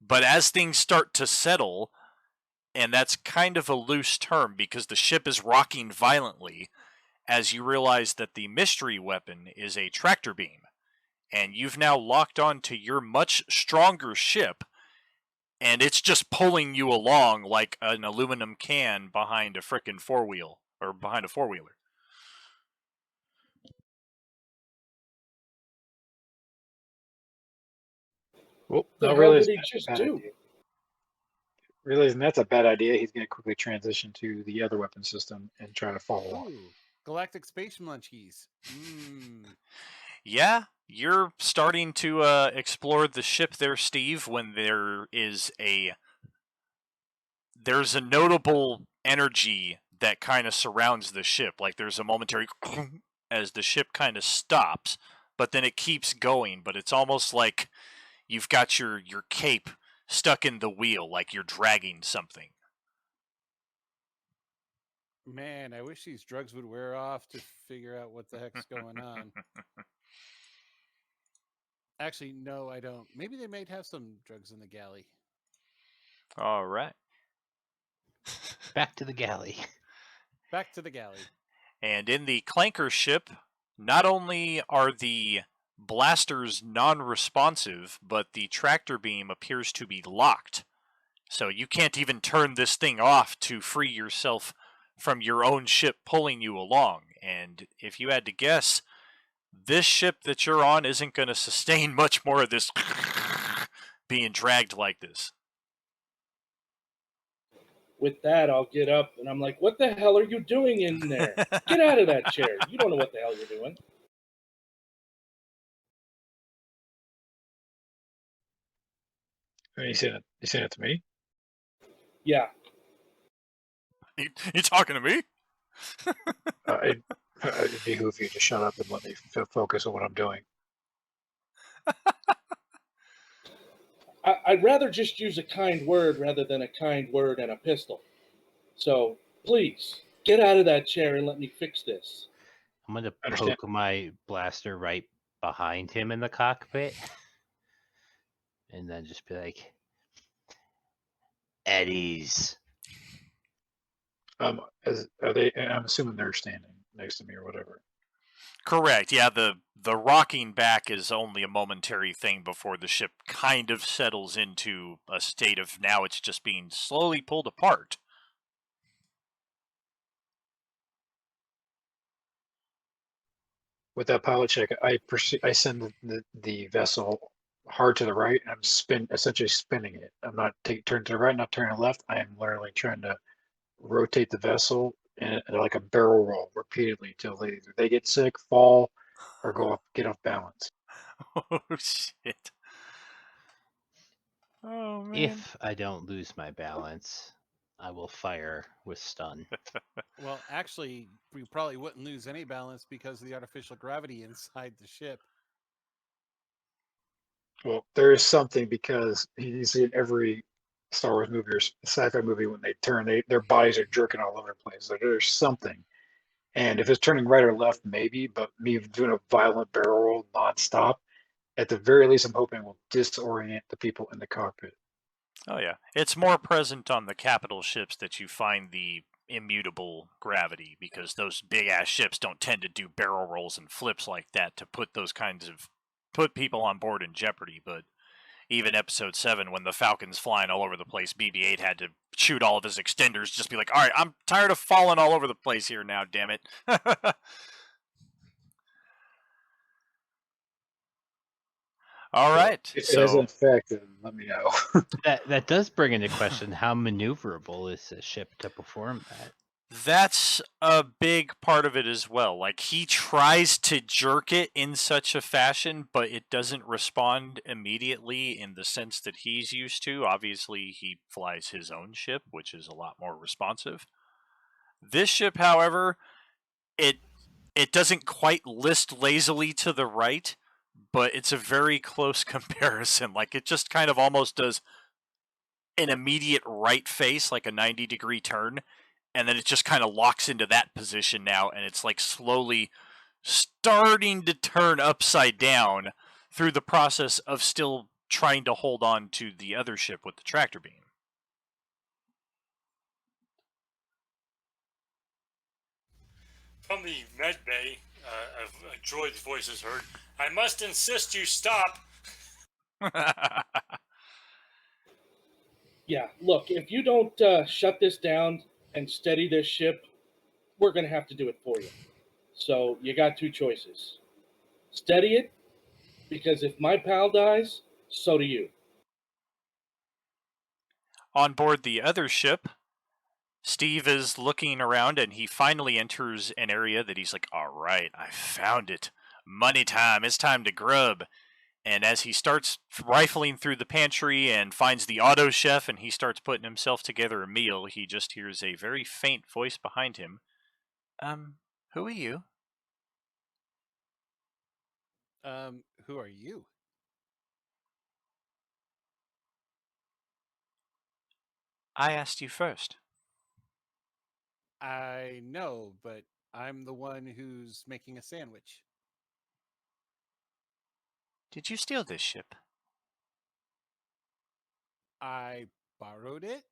But as things start to settle, and that's kind of a loose term because the ship is rocking violently, as you realize that the mystery weapon is a tractor beam. And you've now locked on to your much stronger ship, and it's just pulling you along like an aluminum can behind a frickin' four-wheel, or behind a four-wheeler. Well, What the now hell did realizing he that's just a bad do? idea. Realizing that's a bad idea, he's gonna quickly transition to the other weapon system and try to follow on. Ooh, galactic space munchies. Mmm. Yeah, you're starting to explore the ship there, Steve, when there's a notable energy that kind of surrounds the ship. Like there's a momentary as the ship kind of stops, but then it keeps going. But it's almost like you've got your cape stuck in the wheel, like you're dragging something. Man, I wish these drugs would wear off to figure out what the heck's going on. Actually, no, I don't. Maybe they might have some drugs in the galley. All right. Back to the galley. Back to the galley. And in the clanker ship, not only are the blasters non-responsive, but the tractor beam appears to be locked. So you can't even turn this thing off to free yourself from your own ship pulling you along. And if you had to guess, this ship that you're on isn't going to sustain much more of this being dragged like this. With that, I'll get up and I'm like, what the hell are you doing in there? Get out of that chair. You don't know what the hell you're doing. You saying it to me? Yeah. You talking to me? It'd behoove you to shut up and let me focus on what I'm doing. I'd rather just use a kind word rather than a kind word and a pistol. So please get out of that chair and let me fix this. I'm gonna Understand. poke my blaster right behind him in the cockpit, and then just be like, "At ease." Are they? I'm assuming they're standing next to me or whatever. Correct. Yeah, the rocking back is only a momentary thing before the ship kind of settles into a state of now it's just being slowly pulled apart. With that pilot check, I send the vessel hard to the right, and I'm essentially spinning it. I'm not turning to the right, not turning left. I am literally trying to rotate the vessel and like a barrel roll repeatedly until either they get sick, fall, or get off balance. Oh shit. Oh man. If I don't lose my balance, I will fire with stun. Well, actually, we probably wouldn't lose any balance because of the artificial gravity inside the ship. Well, there is something because he's in every Star Wars movie or sci-fi movie when they turn, their bodies are jerking all over the place. So there's something. And if it's turning right or left, maybe, but me doing a violent barrel roll nonstop, at the very least, I'm hoping will disorient the people in the cockpit. Oh yeah, it's more present on the capital ships that you find the immutable gravity, because those big ass ships don't tend to do barrel rolls and flips like that to put people on board in jeopardy. But even Episode 7, when the Falcon's flying all over the place, BB-8 had to shoot all of his extenders, just be like, all right, I'm tired of falling all over the place here now, damn it. All right, If it has an so effect, then let me know. That does bring into question how maneuverable is a ship to perform that. that's a big part of it as well. Like, he tries to jerk it in such a fashion, but it doesn't respond immediately in the sense that he's used to. Obviously, he flies his own ship, which is a lot more responsive. This ship, however, it doesn't quite list lazily to the right, but it's a very close comparison. Like, it just kind of almost does an immediate right face, like a 90-degree turn, and then it just kind of locks into that position now, and it's like slowly starting to turn upside down through the process of still trying to hold on to the other ship with the tractor beam. From the med bay, a droid's voice is heard. I must insist you stop. Yeah, look, if you don't shut this down and steady this ship, we're going to have to do it for you. So you got two choices. Steady it, because if my pal dies, so do you. On board the other ship, Steve is looking around, and he finally enters an area that he's like, all right, I found it. Money time. It's time to grub. And as he starts rifling through the pantry and finds the auto chef, and he starts putting himself together a meal, he just hears a very faint voice behind him. Who are you? Who are you? I asked you first. I know, but I'm the one who's making a sandwich. Did you steal this ship? I borrowed it.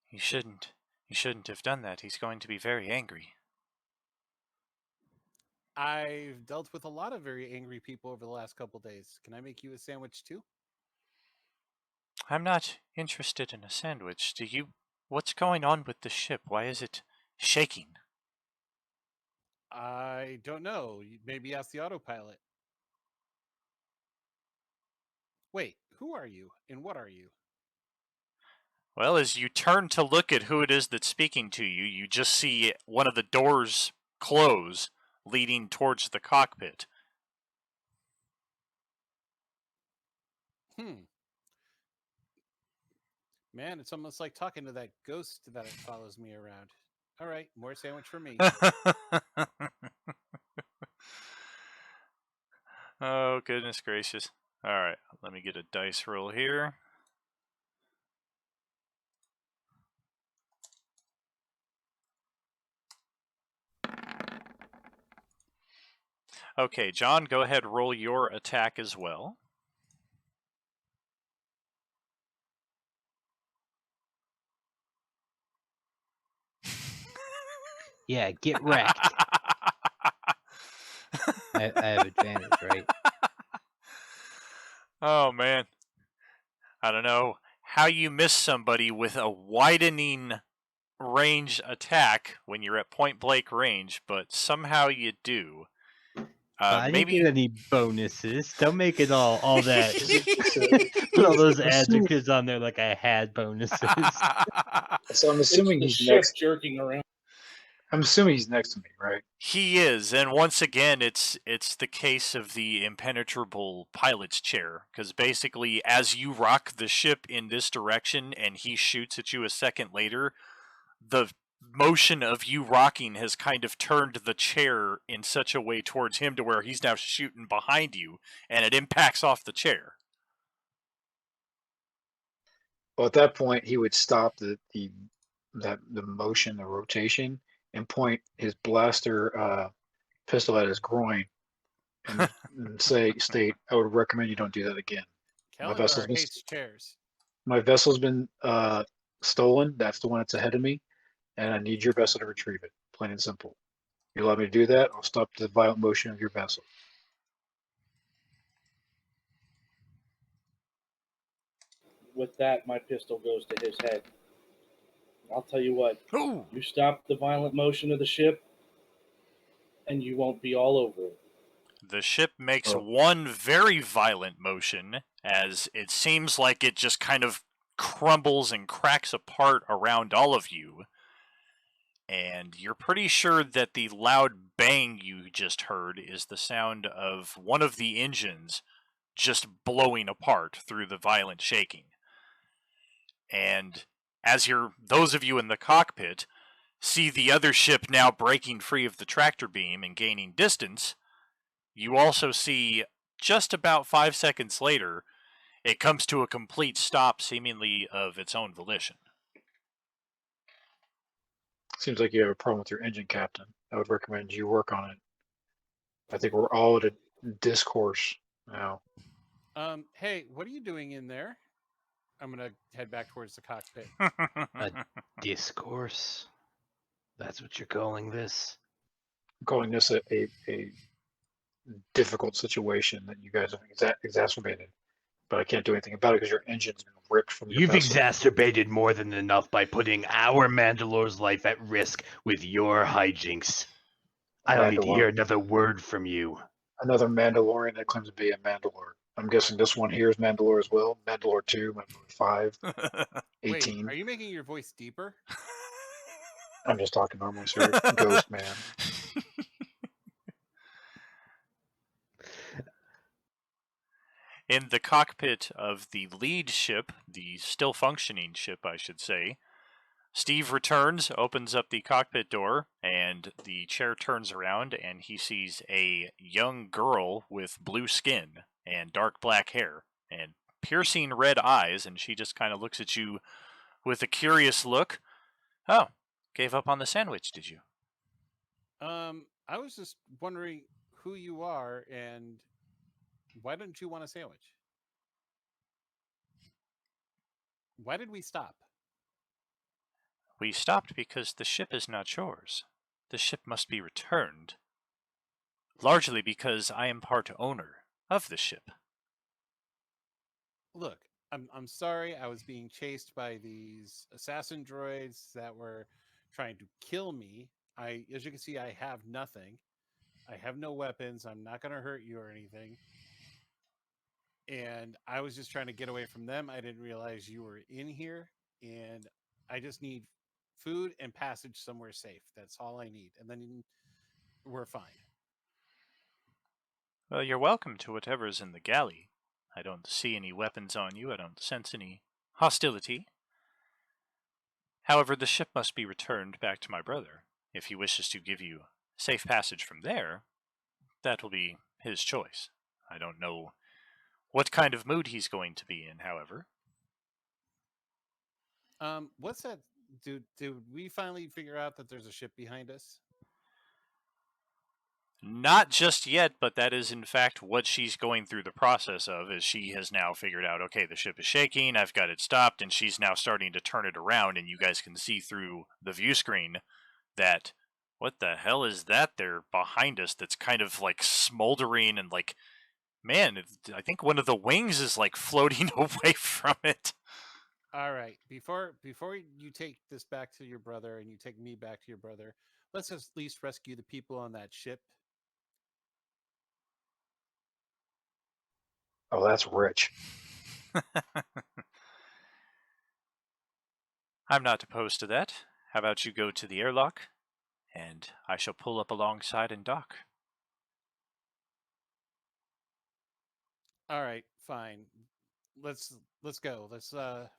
You shouldn't. You shouldn't have done that. He's going to be very angry. I've dealt with a lot of very angry people over the last couple days. Can I make you a sandwich too? I'm not interested in a sandwich. What's going on with the ship? Why is it shaking? I don't know. Maybe ask the autopilot. Wait, who are you and what are you? Well, as you turn to look at who it is that's speaking to you, you just see one of the doors close, leading towards the cockpit. Man, it's almost like talking to that ghost that follows me around. All right, more sandwich for me. Oh, goodness gracious. Alright, let me get a dice roll here. Okay, John, go ahead, roll your attack as well. Yeah, get wrecked. I have advantage, right? Oh, man. I don't know how you miss somebody with a widening range attack when you're at point blank range, but somehow you do. I didn't get any bonuses. Don't make it all that. So, Put all those I'm assuming, adjectives on there like I had bonuses. so I'm It's assuming the he's ship next. jerking around. I'm assuming he's next to me, right? He is, and once again, it's the case of the impenetrable pilot's chair, because basically, as you rock the ship in this direction and he shoots at you a second later, the motion of you rocking has kind of turned the chair in such a way towards him to where he's now shooting behind you, and it impacts off the chair. Well, at that point, he would stop the motion, the rotation, and point his blaster pistol at his groin and state, I would recommend you don't do that again. My vessel's Kalinar been hates chairs. my vessel's been stolen. That's the one that's ahead of me, and I need your vessel to retrieve it. Plain and simple. You allow me to do that, I'll stop the violent motion of your vessel. With that, my pistol goes to his head. I'll tell you what, Ooh. you stop the violent motion of the ship, and you won't be all over it. The ship makes Oh. one very violent motion as it seems like it just kind of crumbles and cracks apart around all of you. And you're pretty sure that the loud bang you just heard is the sound of one of the engines just blowing apart through the violent shaking. And as those of you in the cockpit see the other ship now breaking free of the tractor beam and gaining distance, you also see, just about 5 seconds later, it comes to a complete stop, seemingly of its own volition. Seems like you have a problem with your engine, Captain. I would recommend you work on it. I think we're all at a discourse now. Hey, what are you doing in there? I'm gonna head back towards the cockpit. Discourse? That's what you're calling this? I'm calling this a difficult situation that you guys have exacerbated, but I can't do anything about it because your engine's been ripped from your You've vessel. exacerbated more than enough by putting our Mandalore's life at risk with your hijinks. I don't need to hear another word from you. Another Mandalorian that claims to be a Mandalore. I'm guessing this one here is Mandalore as well. Mandalore 2, Mandalore 5, 18. Wait, are you making your voice deeper? I'm just talking normally, sir. Ghost man. In the cockpit of the lead ship, the still functioning ship, I should say, Steve returns, opens up the cockpit door, and the chair turns around, and he sees a young girl with blue skin and dark black hair and piercing red eyes, and she just kind of looks at you with a curious look. Oh, gave up on the sandwich, did you? I was just wondering who you are and why don't you want a sandwich? Why did we stop? We stopped because the ship is not yours. The ship must be returned. Largely because I am part owner of the ship. Look, I'm sorry I was being chased by these assassin droids that were trying to kill me. As you can see, I have nothing. I have no weapons. I'm not going to hurt you or anything. And I was just trying to get away from them. I didn't realize you were in here, and I just need food and passage somewhere safe. That's all I need, and then we're fine. Well, you're welcome to whatever's in the galley. I don't see any weapons on you. I don't sense any hostility. However, the ship must be returned back to my brother. If he wishes to give you safe passage from there, that will be his choice. I don't know what kind of mood he's going to be in, however. What's that? Did we finally figure out that there's a ship behind us? Not just yet, but that is in fact what she's going through the process of, is she has now figured out, okay, the ship is shaking, I've got it stopped, and she's now starting to turn it around, and you guys can see through the view screen that, what the hell is that there behind us that's kind of like smoldering and like, man, I think one of the wings is like floating away from it. All right. Before you take this back to your brother and you take me back to your brother, let's at least rescue the people on that ship. Oh, that's rich. I'm not opposed to that. How about you go to the airlock, and I shall pull up alongside and dock. All right, fine. Let's go. Let's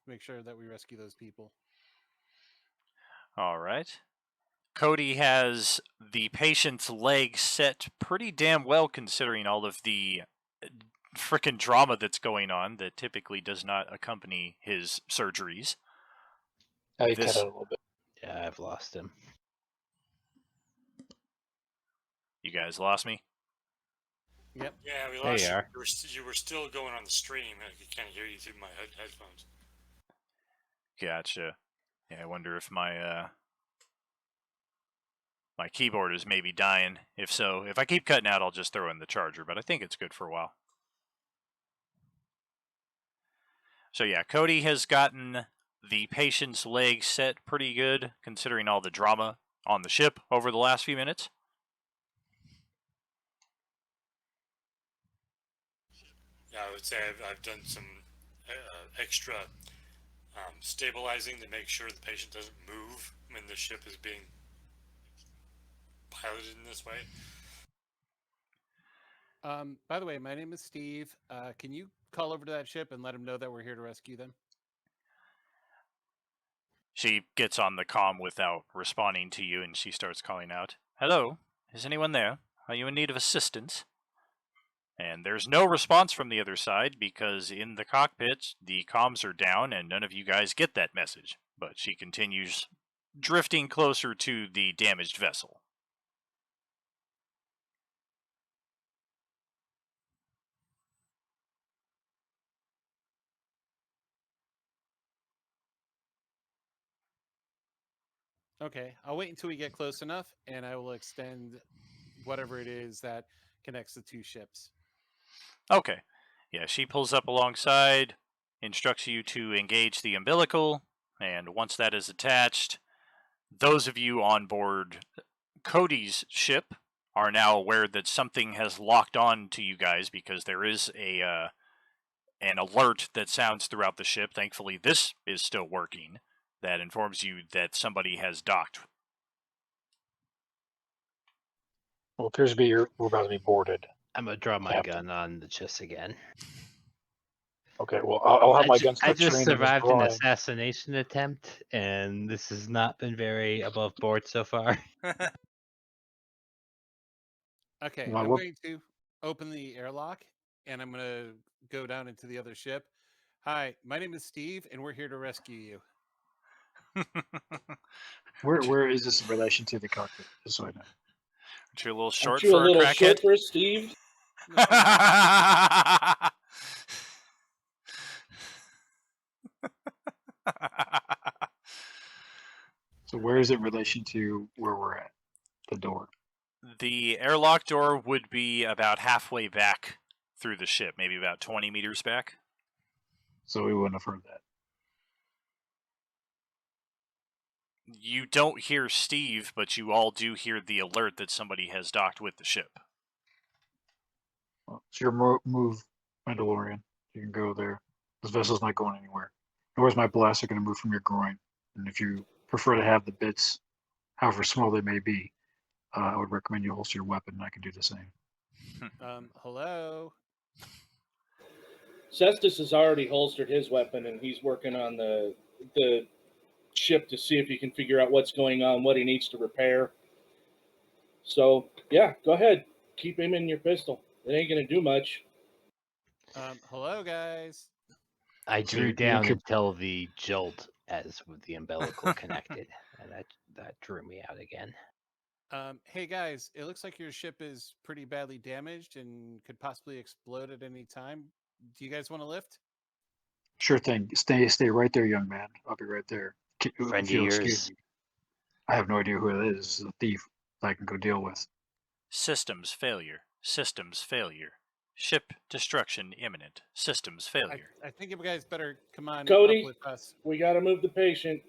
make sure that we rescue those people. All right. Cody has the patient's leg set pretty damn well considering all of the frickin' drama that's going on that typically does not accompany his surgeries. Now you This- cut out a little bit. Yeah, I've lost him. You guys lost me? Yep. Yeah, we There lost you you. are. You were still going on the stream. I can't hear you through my headphones. Gotcha. Yeah, I wonder if my my keyboard is maybe dying. If so, if I keep cutting out, I'll just throw in the charger, but I think it's good for a while. So yeah, Cody has gotten the patient's leg set pretty good, considering all the drama on the ship over the last few minutes. Yeah, I would say I've done some extra stabilizing to make sure the patient doesn't move when the ship is being piloted in this way. By the way, my name is Steve. Can you call over to that ship and let them know that we're here to rescue them? She gets on the comm without responding to you, and she starts calling out, "Hello, is anyone there? Are you in need of assistance?" And there's no response from the other side because in the cockpit, the comms are down and none of you guys get that message. But she continues drifting closer to the damaged vessel. Okay, I'll wait until we get close enough, and I will extend whatever it is that connects the two ships. Okay. Yeah, she pulls up alongside, instructs you to engage the umbilical, and once that is attached, those of you on board Cody's ship are now aware that something has locked on to you guys because there is an alert that sounds throughout the ship. Thankfully, this is still working. That informs you that somebody has docked. Well, it appears to be we're about to be boarded. I'm gonna draw my Captain. gun on the chest again. Okay, well, I'll have my gun I start just training this survived an drawing. assassination attempt, and this has not been very above board so far. Okay, Well, I'm what- going to open the airlock, and I'm going to go down into the other ship. Hi, my name is Steve, and we're here to rescue you. Where is this in relation to the cockpit? Just so I know. Aren't you a little short Aren't you for a little crackhead? short for a Steve? So where is it in relation to where we're at? The door. The airlock door would be about halfway back through the ship, maybe about 20 meters back. So we wouldn't have heard that. You don't hear Steve, but you all do hear the alert that somebody has docked with the ship. Well, it's your move, Mandalorian. You can go there. This vessel's not going anywhere. Nor is my blaster going to move from your groin. And if you prefer to have the bits, however small they may be, I would recommend you holster your weapon, and I can do the same. Hello? Cestus has already holstered his weapon, and he's working on the ship to see if he can figure out what's going on, what he needs to repair. So, yeah, go ahead. Keep aiming your pistol. It ain't going to do much. Hello, guys. I So drew you down could- until the jolt as with the umbilical connected, and that drew me out again. Hey, guys, it looks like your ship is pretty badly damaged and could possibly explode at any time. Do you guys want to lift? Sure thing. Stay right there, young man. I'll be right there. Friend If you'll of excuse yours. me. I have no idea who it is. This is a thief that I can go deal with. Systems failure. Systems failure. Ship destruction imminent. Systems failure. I think you guys better come on Cody? up with us. We got to move the patient.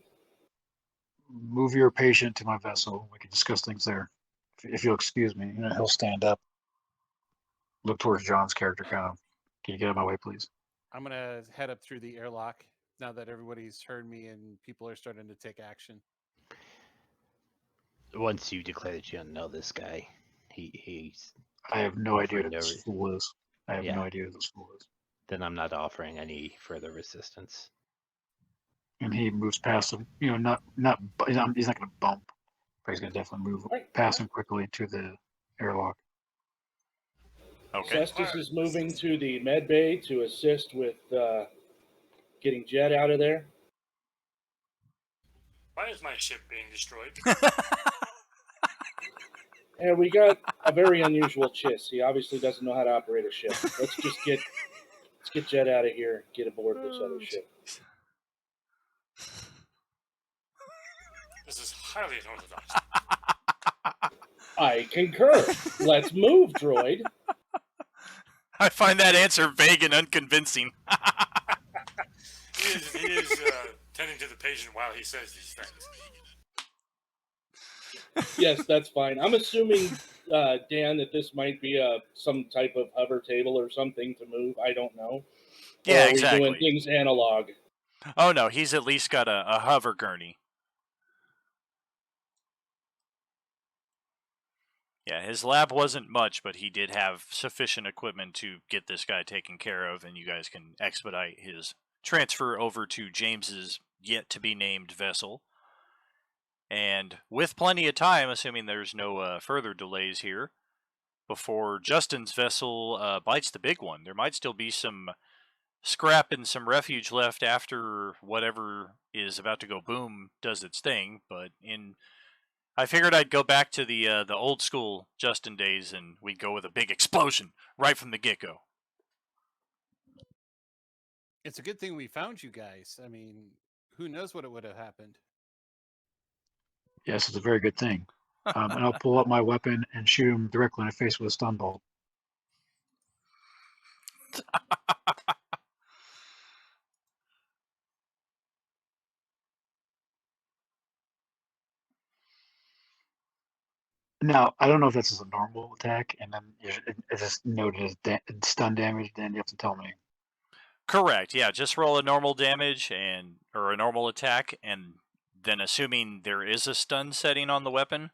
Move your patient to my vessel. We can discuss things there. If you'll excuse me, he'll stand up. Look towards John's character, kind of. Can you get out of my way, please? I'm going to head up through the airlock now that everybody's heard me and people are starting to take action. Once you declare that you don't know this guy, he's I have no idea For who no this reason. fool is. I have Yeah. no idea who this fool is. then I'm not offering any further resistance. And he moves past him. He's not going to bump, but he's going to definitely move Right. past him quickly to the airlock. Okay. Cestus is moving to the med bay to assist with getting Jet out of there. Why is my ship being destroyed? And we got a very unusual Chiss. He obviously doesn't know how to operate a ship. Let's get Jet out of here. Get aboard this other ship. This is highly unorthodox. I concur. Let's move, droid. I find that answer vague and unconvincing. He is tending to the patient while he says these things. Yes, that's fine. I'm assuming, Dan, that this might be some type of hover table or something to move. I don't know. Yeah, or are we doing exactly. things analog? Oh no, he's at least got a hover gurney. Yeah, his lab wasn't much, but he did have sufficient equipment to get this guy taken care of, and you guys can expedite his transfer over to James's yet-to-be-named vessel. And with plenty of time, assuming there's no further delays here, before Justin's vessel bites the big one, there might still be some scrap and some refuge left after whatever is about to go boom does its thing, but I figured I'd go back to the old school Justin days, and we'd go with a big explosion right from the get-go. It's a good thing we found you guys. I mean, who knows what it would have happened? Yes, it's a very good thing. And I'll pull up my weapon and shoot him directly in the face with a stun bolt. Now, I don't know if this is a normal attack, and then it's just noted as stun damage, then you have to tell me. Correct, yeah, just roll a normal damage or a normal attack, and then assuming there is a stun setting on the weapon.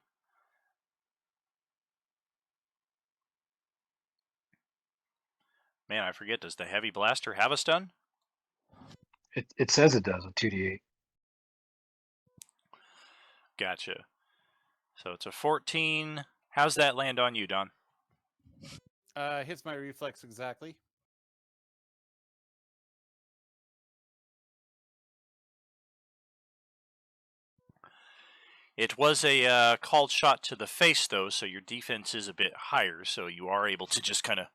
Man, I forget, does the heavy blaster have a stun? It says it does, a 2d8. Gotcha. So it's a 14. How's that land on you, Don? Hits my reflex exactly. It was a called shot to the face, though, so your defense is a bit higher, so you are able to just kind of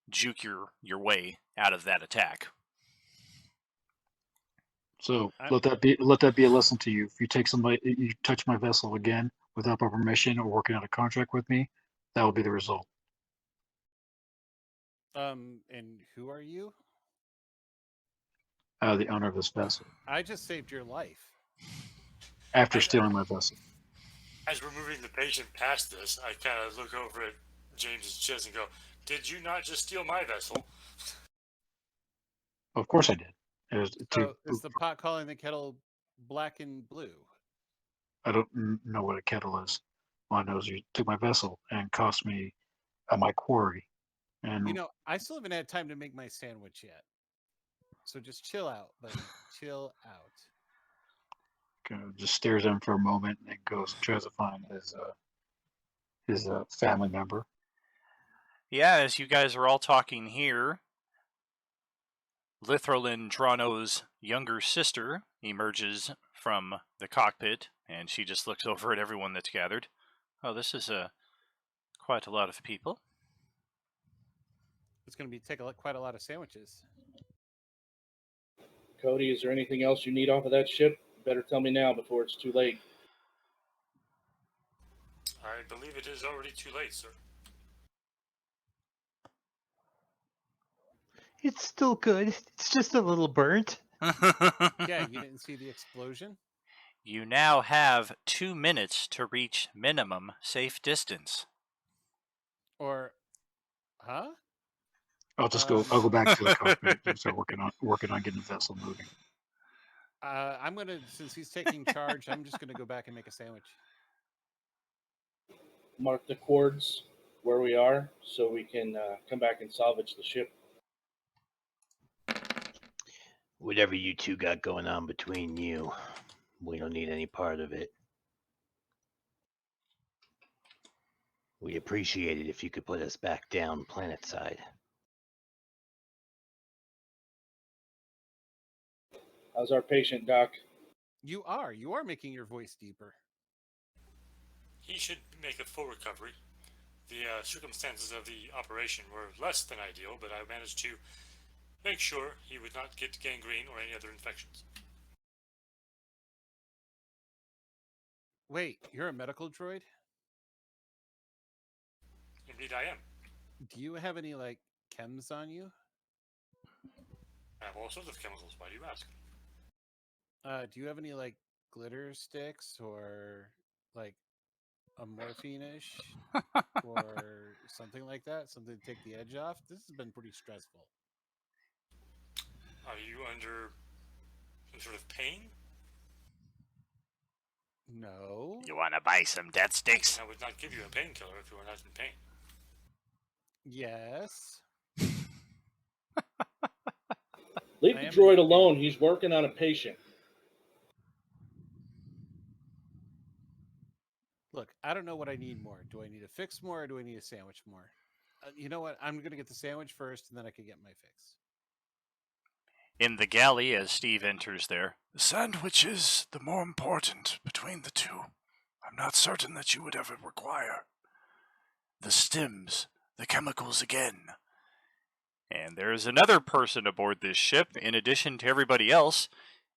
juke your way out of that attack. So let that be a lesson to you. If you you touch my vessel again without my permission or working out a contract with me, that will be the result. And who are you? The owner of this vessel, I just saved your life. after stealing my vessel. As we're moving the patient past this, I kind of look over at James's chest and go, "Did you not just steal my vessel?" Of course I did. So is the pot calling the kettle black and blue? I don't know what a kettle is. All I know is you took my vessel and cost me my quarry. And You know, I still haven't had time to make my sandwich yet. So just chill out, buddy. Chill out. just stares at him for a moment and then goes and tries to find his family member. Yeah, as you guys are all talking here, Lithrolin Drano's younger sister emerges from the cockpit, and she just looks over at everyone that's gathered. Oh, this is quite a lot of people. It's going to be quite a lot of sandwiches. Cody, is there anything else you need off of that ship? Better tell me now before it's too late. I believe it is already too late, sir. It's still good. It's just a little burnt. Yeah, you didn't see the explosion? You now have 2 minutes to reach minimum safe distance. Or, huh? I'll go back to the cockpit and start working on getting the vessel moving. I'm going to, since he's taking charge, I'm just going to go back and make a sandwich. Mark the cords where we are so we can come back and salvage the ship. Whatever you two got going on between you, we don't need any part of it. We appreciate it if you could put us back down planet side. How's our patient, Doc? You are making your voice deeper. He should make a full recovery. The circumstances of the operation were less than ideal, but I managed to make sure he would not get gangrene or any other infections. Wait, you're a medical droid? Indeed, I am. Do you have any, like, chems on you? I have all sorts of chemicals. Why do you ask? Do you have any, like, glitter sticks or, like, a morphine-ish? Or something like that? Something to take the edge off? This has been pretty stressful. Are you under some sort of pain? No. You want to buy some death sticks? I would not give you a painkiller if you were not in pain. Yes. Leave I the am droid in- alone. He's working on a patient. Look, I don't know what I need more. Do I need a fix more or do I need a sandwich more? You know what? I'm going to get the sandwich first and then I can get my fix. In the galley, as Steve enters there, the sandwich is the more important between the two. I'm not certain that you would ever require the stims, the chemicals again. And there's another person aboard this ship, in addition to everybody else,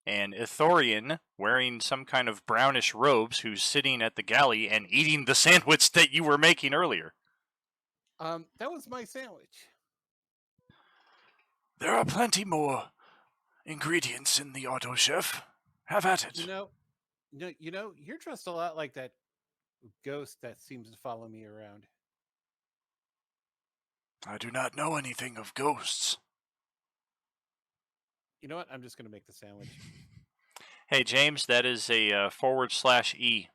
an Ithorian wearing some kind of brownish robes who's sitting at the galley and eating the sandwich that you were making earlier. That was my sandwich. There are plenty more ingredients in the auto chef. Have at it. You're dressed a lot like that ghost that seems to follow me around. I do not know anything of ghosts. You know what? I'm just going to make the sandwich. Hey, James, that is a /E.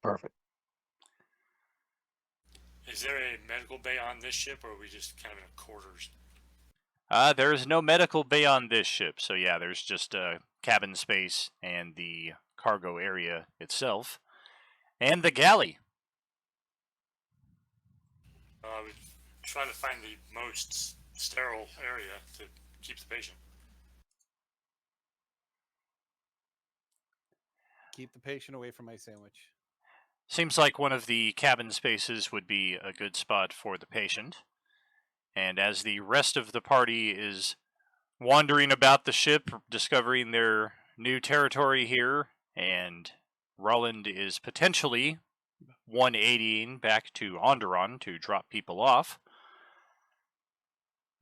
Perfect. Is there a medical bay on this ship, or are we just kind of in a quarters? There is no medical bay on this ship, so yeah, there's just cabin space and the cargo area itself. And the galley. I would try to find the most sterile area to keep the patient. Keep the patient away from my sandwich. Seems like one of the cabin spaces would be a good spot for the patient. And as the rest of the party is wandering about the ship, discovering their new territory here, and Roland is potentially 180ing back to Onderon to drop people off,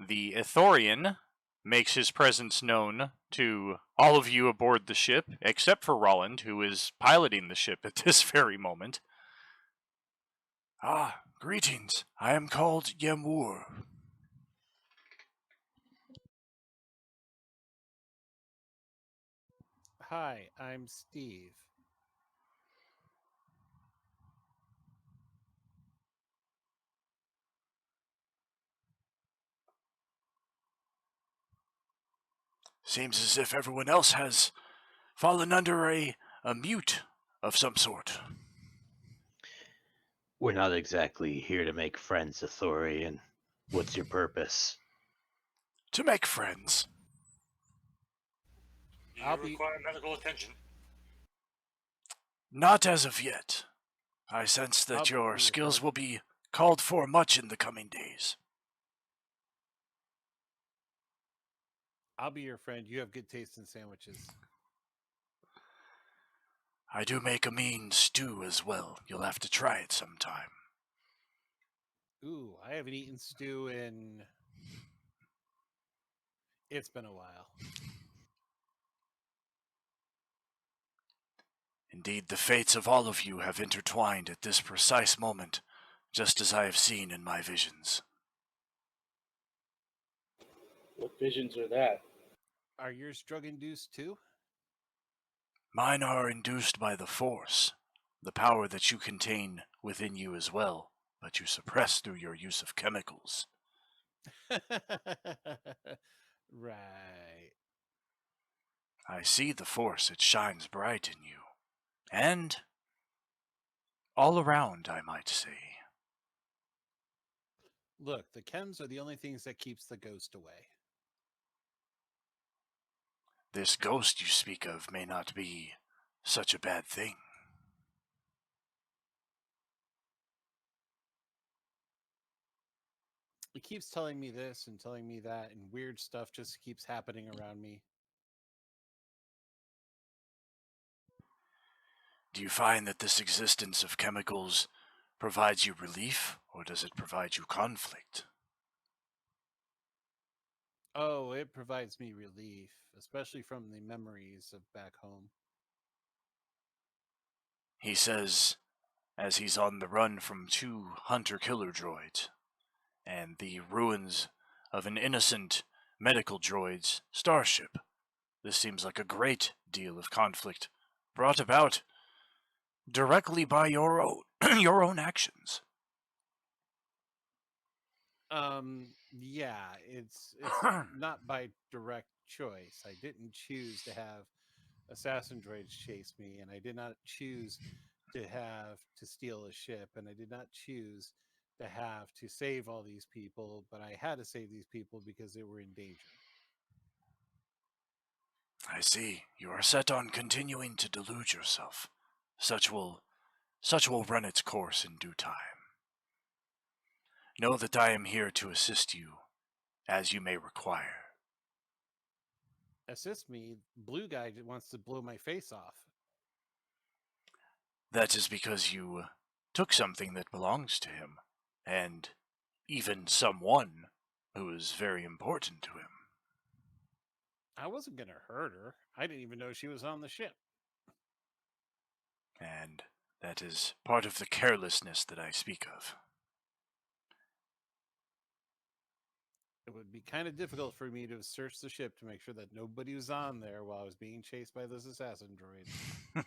the Ithorian makes his presence known to all of you aboard the ship, except for Roland, who is piloting the ship at this very moment. Ah, greetings. I am called Yemur. Hi, I'm Steve. Seems as if everyone else has fallen under a mute of some sort. We're not exactly here to make friends, Ithorian. What's your purpose? To make friends. Do I'll you be- require medical attention? Not as of yet. I sense I'll that be your your skills friend. will be called for much in the coming days. I'll be your friend. You have good taste in sandwiches. I do make a mean stew as well. You'll have to try it sometime. Ooh, I haven't eaten stew in... It's been a while. Indeed, the fates of all of you have intertwined at this precise moment, just as I have seen in my visions. What visions are that? Are yours drug-induced too? Mine are induced by the Force, the power that you contain within you as well, but you suppress through your use of chemicals. Right. I see the Force, it shines bright in you, And all around, I might say. Look, the chems are the only things that keeps the ghost away. This ghost you speak of may not be such a bad thing. It keeps telling me this and telling me that, and weird stuff just keeps happening around me. Do you find that this existence of chemicals provides you relief, or does it provide you conflict? Oh, it provides me relief, especially from the memories of back home. He says, as he's on the run from 2 hunter-killer droids, and the ruins of an innocent medical droid's starship. This seems like a great deal of conflict brought about directly by your own your own actions. Yeah, it's not by direct choice. I didn't choose to have assassin droids chase me, and I did not choose to have to steal a ship, and I did not choose to have to save all these people, but I had to save these people because they were in danger. I see. You are set on continuing to delude yourself. Such will run its course in due time. Know that I am here to assist you, as you may require. Assist me, blue guy wants to blow my face off. That is because you took something that belongs to him, and even someone who is very important to him. I wasn't going to hurt her. I didn't even know she was on the ship. And that is part of the carelessness that I speak of. It would be kind of difficult for me to search the ship to make sure that nobody was on there while I was being chased by those assassin droids.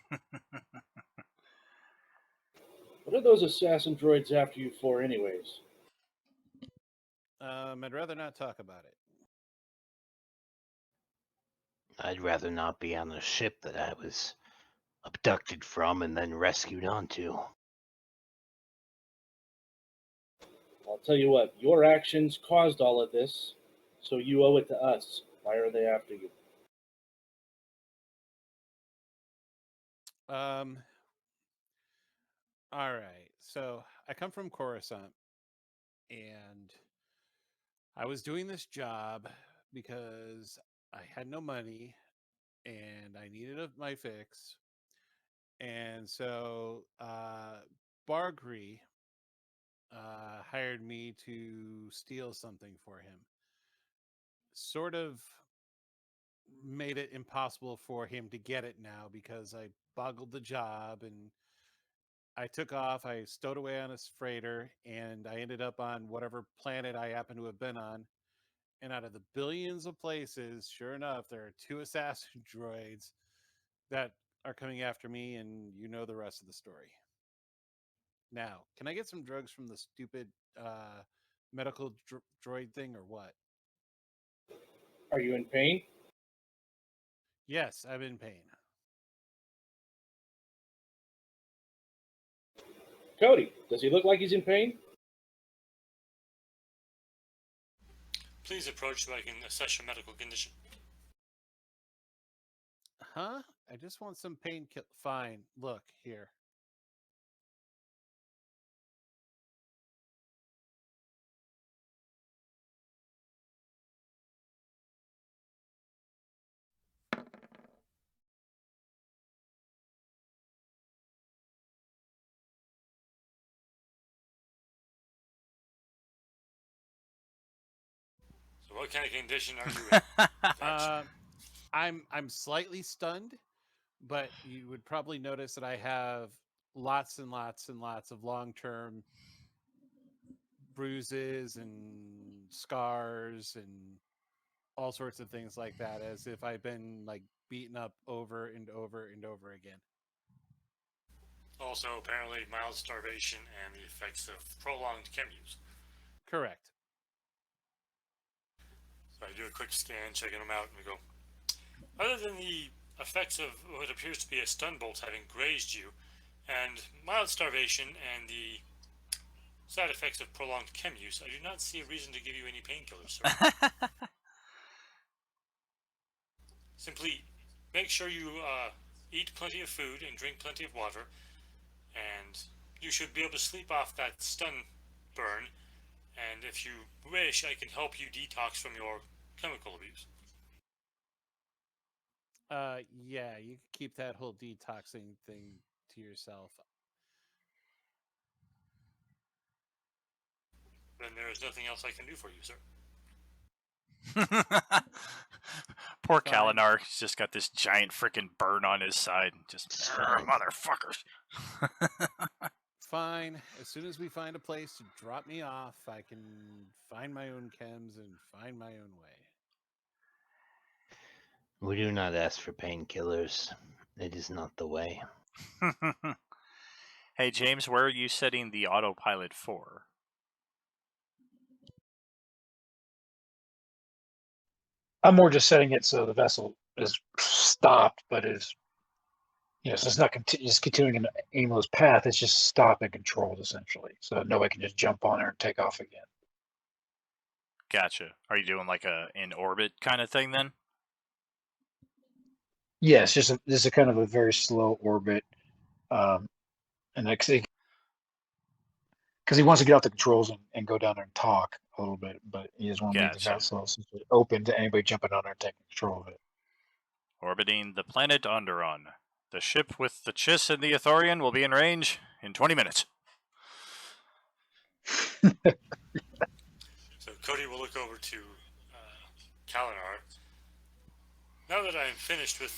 What are those assassin droids after you for, anyways? I'd rather not talk about it. I'd rather not be on a ship that I was abducted from and then rescued onto. I'll tell you what, your actions caused all of this, so you owe it to us. Why are they after you? All right. So I come from Coruscant, and I was doing this job because I had no money and I needed my fix. And so Bargri hired me to steal something for him. Sort of made it impossible for him to get it now because I boggled the job, and I took off. I stowed away on a freighter, and I ended up on whatever planet I happen to have been on. And out of the billions of places, sure enough, there are 2 assassin droids that are coming after me, and you know the rest of the story. Now, can I get some drugs from the stupid medical droid thing, or what? Are you in pain? Yes, I'm in pain. Cody, does he look like he's in pain? Please approach so I can assess your medical condition. Huh? I just want some painkiller. Fine. Look, here. So what kind of condition are you in? Thanks. I'm slightly stunned, but you would probably notice that I have lots and lots and lots of long-term bruises and scars and all sorts of things like that, as if I've been like beaten up over and over and over again. Also, apparently, mild starvation and the effects of prolonged chem use. Correct. So I do a quick scan, checking them out, and we go. Other than the effects of what appears to be a stun bolt having grazed you, and mild starvation and the side effects of prolonged chem use, I do not see a reason to give you any painkillers, sir. Simply make sure you eat plenty of food and drink plenty of water, and you should be able to sleep off that stun burn. And if you wish, I can help you detox from your chemical abuse. Yeah, you can keep that whole detoxing thing to yourself. Then there is nothing else I can do for you, sir. Poor Fine. Kalinar. He's just got this giant freaking burn on his side. Just motherfuckers. Fine. As soon as we find a place to drop me off, I can find my own chems and find my own way. We do not ask for painkillers. It is not the way. Hey, James, where are you setting the autopilot for? I'm more just setting it so the vessel is stopped, but is, so it's not just continuing an aimless path. It's just stopped and controlled essentially, so nobody can just jump on her and take off again. Gotcha. Are you doing like a in orbit kind of thing then? Yes, this is a kind of a very slow orbit, and because he wants to get off the controls and go down there and talk a little bit, but he doesn't want to leave the Gotcha. vessel essentially open to anybody jumping on there and taking control of it. Orbiting the planet Onderon. The ship with the Chiss and the Ithorian will be in range in 20 minutes. So Cody will look over to Kalinar. Now that I am finished with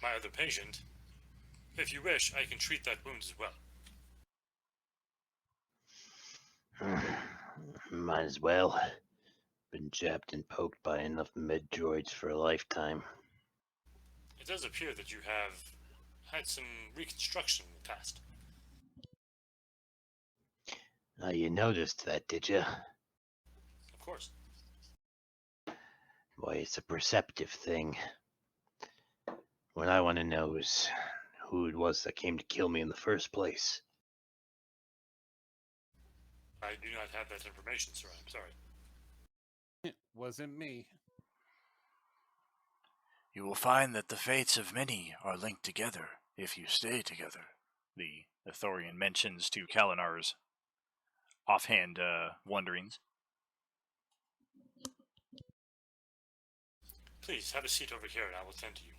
my other patient, if you wish, I can treat that wound as well. Might as well. Been jabbed and poked by enough med droids for a lifetime. It does appear that you have had some reconstruction in the past. You noticed that, did you? Of course. Why, it's a perceptive thing. What I want to know is who it was that came to kill me in the first place. I do not have that information, sir. I'm sorry. It wasn't me. You will find that the fates of many are linked together if you stay together, the Ithorian mentions to Kalinar's offhand wonderings. Please, have a seat over here and I will tend to you.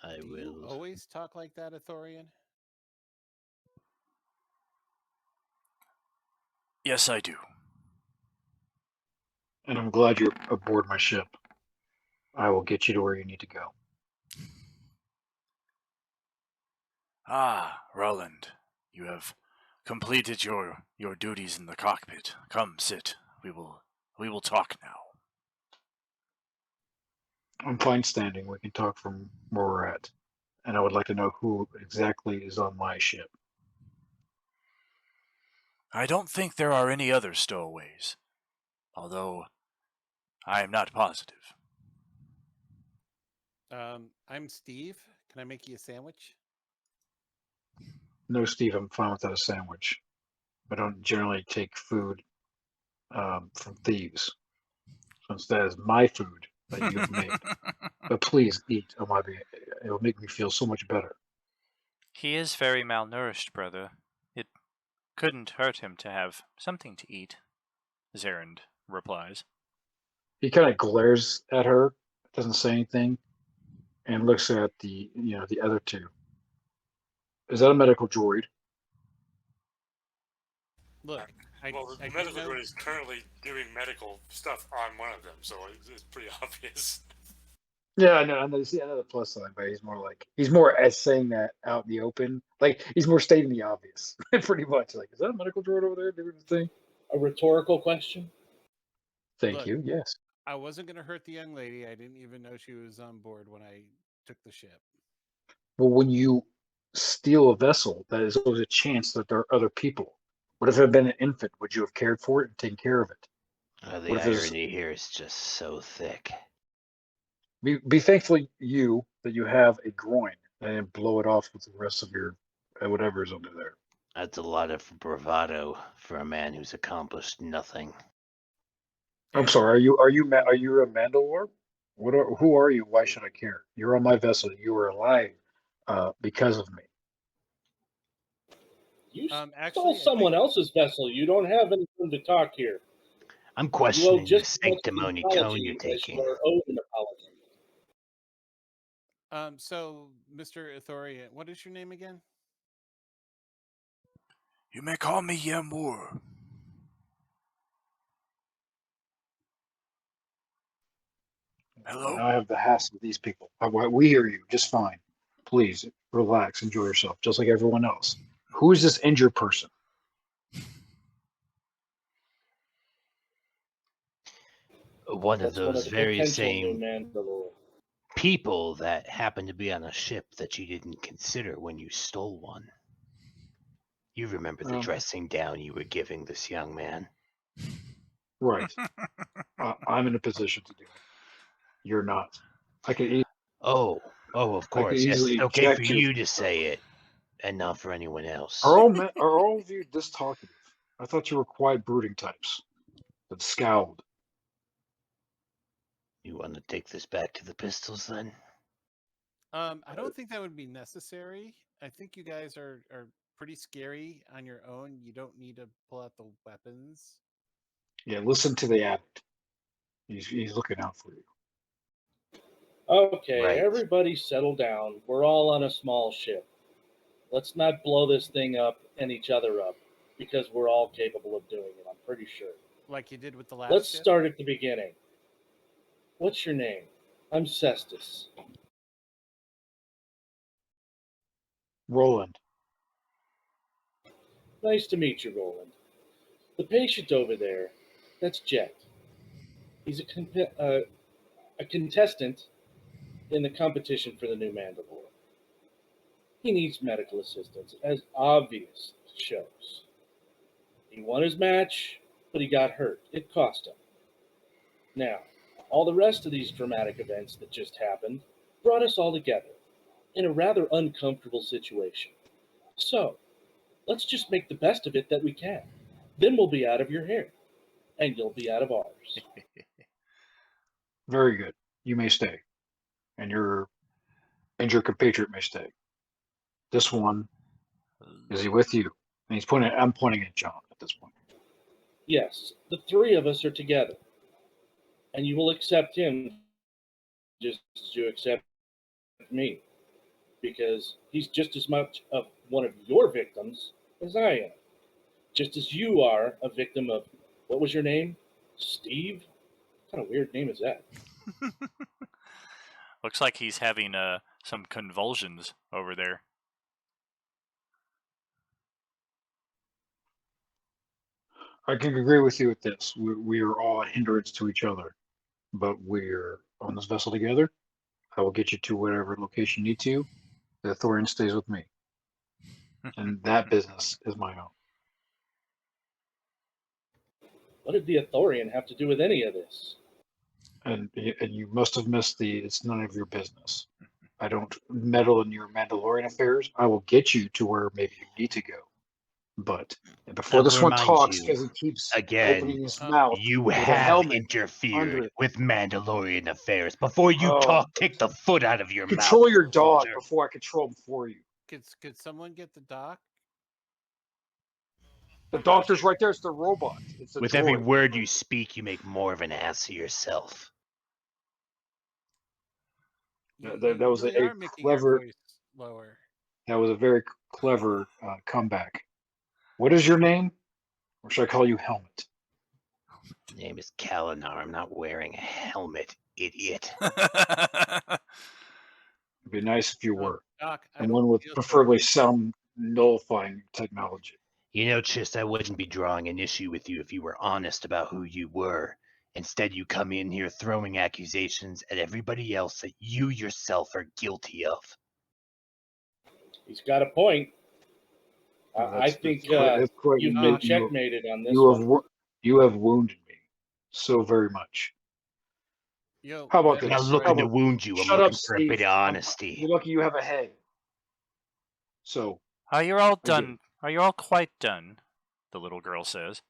I Do will. you always talk like that, Ithorian? Yes, I do. And I'm glad you're aboard my ship. I will get you to where you need to go. Ah, Roland, you have completed your duties in the cockpit. Come, sit. We will talk now. I'm fine standing. We can talk from where we're at. And I would like to know who exactly is on my ship. I don't think there are any other stowaways, although I am not positive. I'm Steve. Can I make you a sandwich? No, Steve, I'm fine without a sandwich. I don't generally take food from thieves. Since that is my food that you've made. But please eat on my behalf. It will make me feel so much better. He is very malnourished, brother. It couldn't hurt him to have something to eat, Zerend replies. He kind of glares at her, doesn't say anything, and looks at the other two. Is that a medical droid? Look, Well, the I do medical know. droid is currently doing medical stuff on one of them, so it's pretty obvious. Yeah, I know. I know the plus side, but he's more as saying that out in the open. Like he's more stating the obvious, pretty much. Like, is that a medical droid over there doing the thing? A rhetorical question? Thank Look. you. Yes. I wasn't going to hurt the young lady. I didn't even know she was on board when I took the ship. Well, when you steal a vessel, that is always a chance that there are other people. What if it had been an infant? Would you have cared for it and taken care of it? The What if it's- irony here is just so thick. Be thankful you that you have a groin and then blow it off with the rest of your whatever's under there. That's a lot of bravado for a man who's accomplished nothing. I'm And- sorry. Are you a Mandalore? Who are you? Why should I care? You're on my vessel. You are alive because of me. You Actually, stole I someone think- else's vessel. You don't have anything to talk here. I'm You owe questioning the just as much sanctimony apology tone you're as taking. you are owed an apology. So, Mr. Ithorian, what is your name again? You may call me Yamur. Hello? Now I have the hassle of these people. We hear you just fine. Please relax, enjoy yourself, just like everyone else. Who is this injured person? One of That's one those of the very potential new same Mandalore. people that happened to be on a ship that you didn't consider when you stole one. You remember the dressing down you were giving this young man? Right. I'm in a position to do it. You're not. I could Oh, of I could course. Yes, easily it's okay for eject you you from to the say ship. it, and not for anyone else. Are all of you this talkative? I thought you were quiet, brooding types that scowled. You want to take this back to the pistols then? I don't think that would be necessary. I think you guys are pretty scary on your own. You don't need to pull out the weapons. Yeah, listen to the addict. He's looking out for you. Okay, Right. everybody settle down. We're all on a small ship. Let's not blow this thing up and each other up because we're all capable of doing it, I'm pretty sure. Like you did with the last Let's ship? start at the beginning. What's your name? I'm Cestus. Roland. Nice to meet you, Roland. The patient over there, that's Jet. He's a contestant in the competition for the new Mandalore. He needs medical assistance, as obvious shows. He won his match, but he got hurt. It cost him. Now, all the rest of these dramatic events that just happened brought us all together in a rather uncomfortable situation. So, let's just make the best of it that we can. Then we'll be out of your hair, and you'll be out of ours. Very good. You may stay. And your injured compatriot may stay. This one, is he with you? And I'm pointing at John at this point. Yes, the three of us are together, and you will accept him just as you accept me, because he's just as much of one of your victims as I am. Just as you are a victim of, what was your name? Steve? What kind of weird name is that? Looks like he's having some convulsions over there. I can agree with you with this. We are all a hindrance to each other, but we're on this vessel together. I will get you to whatever location you need to. The Thorian stays with me. And that business is my own. What did the Athorian have to do with any of this? And you must have missed it's none of your business. I don't meddle in your Mandalorian affairs. I will get you to where maybe you need to go. But before I'll this one remind talks, you, because he keeps again, opening his mouth you with a have helmet under interfered it. with Mandalorian affairs. Before you Oh, talk, take the foot out of your mouth. control your dog soldier. before I control him for you. Could someone get the doc? The doctor's right there. It's the robot. It's a With every droid. word you speak, you make more of an ass of yourself. You, That you was really a are making your clever. voice lower. That was a very clever comeback. What is your name? Or should I call you Helmet? Name is Kalinar. I'm not wearing a helmet, idiot. It'd be nice if you were. Doc, I And don't one with feel so preferably sound nullifying technology. You know, Chist, I wouldn't be drawing an issue with you if you were honest about who you were. Instead, you come in here throwing accusations at everybody else that you yourself are guilty of. He's got a point. I think that's quite- you've been checkmated on this one. You have wounded me so very much. Yo, How about Ben, I'm not this? Brad, looking to How about wound you. I'm shut up, looking for a Steve? bit of honesty. You're lucky you have a head. So You're all Again. done. Are you all quite done? The little girl says.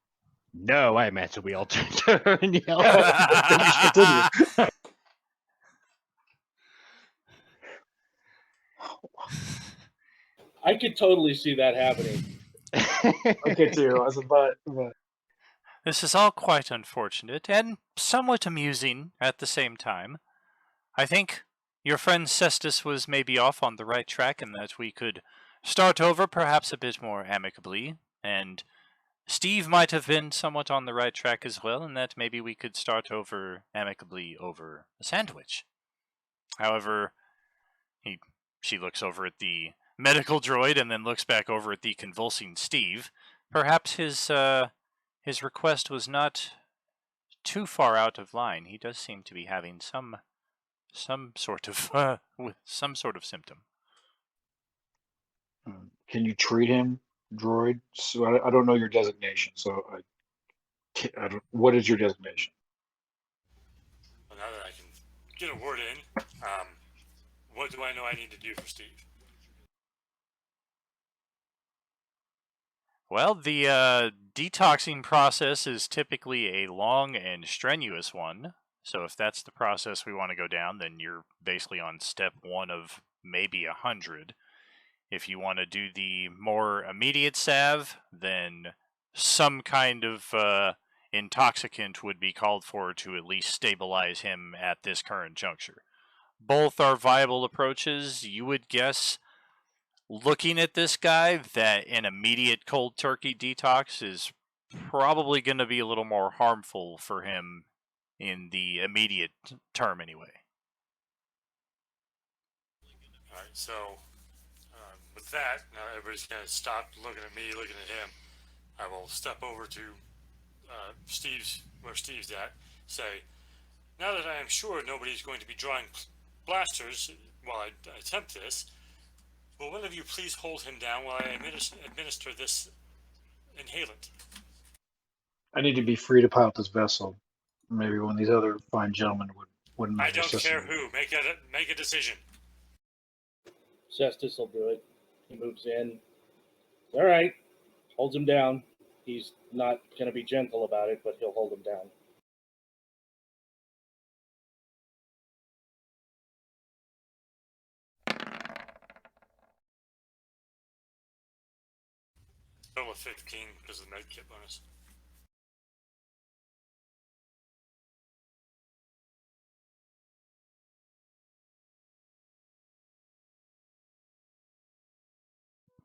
No, I imagine we all turn and yell. you should continue. I could totally see that happening. Okay, too. I was about. This is all quite unfortunate and somewhat amusing at the same time. I think your friend Cestus was maybe off on the right track and that we could start over perhaps a bit more amicably, and Steve might have been somewhat on the right track as well, and that maybe we could start over amicably over a sandwich. However, she looks over at the medical droid and then looks back over at the convulsing Steve. Perhaps his request was not too far out of line. He does seem to be having some sort of with some sort of symptom. Can you treat him, droid? So I don't know your designation. So I don't. What is your designation? Well, now that I can get a word in, what do I know I need to do for Steve? Well, the detoxing process is typically a long and strenuous one. So if that's the process we want to go down, then you're basically on step 1 of maybe 100. If you want to do the more immediate salve, then some kind of intoxicant would be called for to at least stabilize him at this current juncture. Both are viable approaches. You would guess, looking at this guy, that an immediate cold turkey detox is probably going to be a little more harmful for him in the immediate term anyway. All right, so with that, now everybody's going to stop looking at me, looking at him. I will step over to where Steve's at, say, now that I am sure nobody's going to be drawing blasters while I attempt this, will one of you please hold him down while I administer this inhalant? I need to be free to pilot this vessel. Maybe one of these other fine gentlemen wouldn't I mind don't assisting care me. who. Make a decision. Cestus will do it. He moves in. All right. Holds him down. He's not going to be gentle about it, but he'll hold him down. Total of 15 because of the med kit bonus.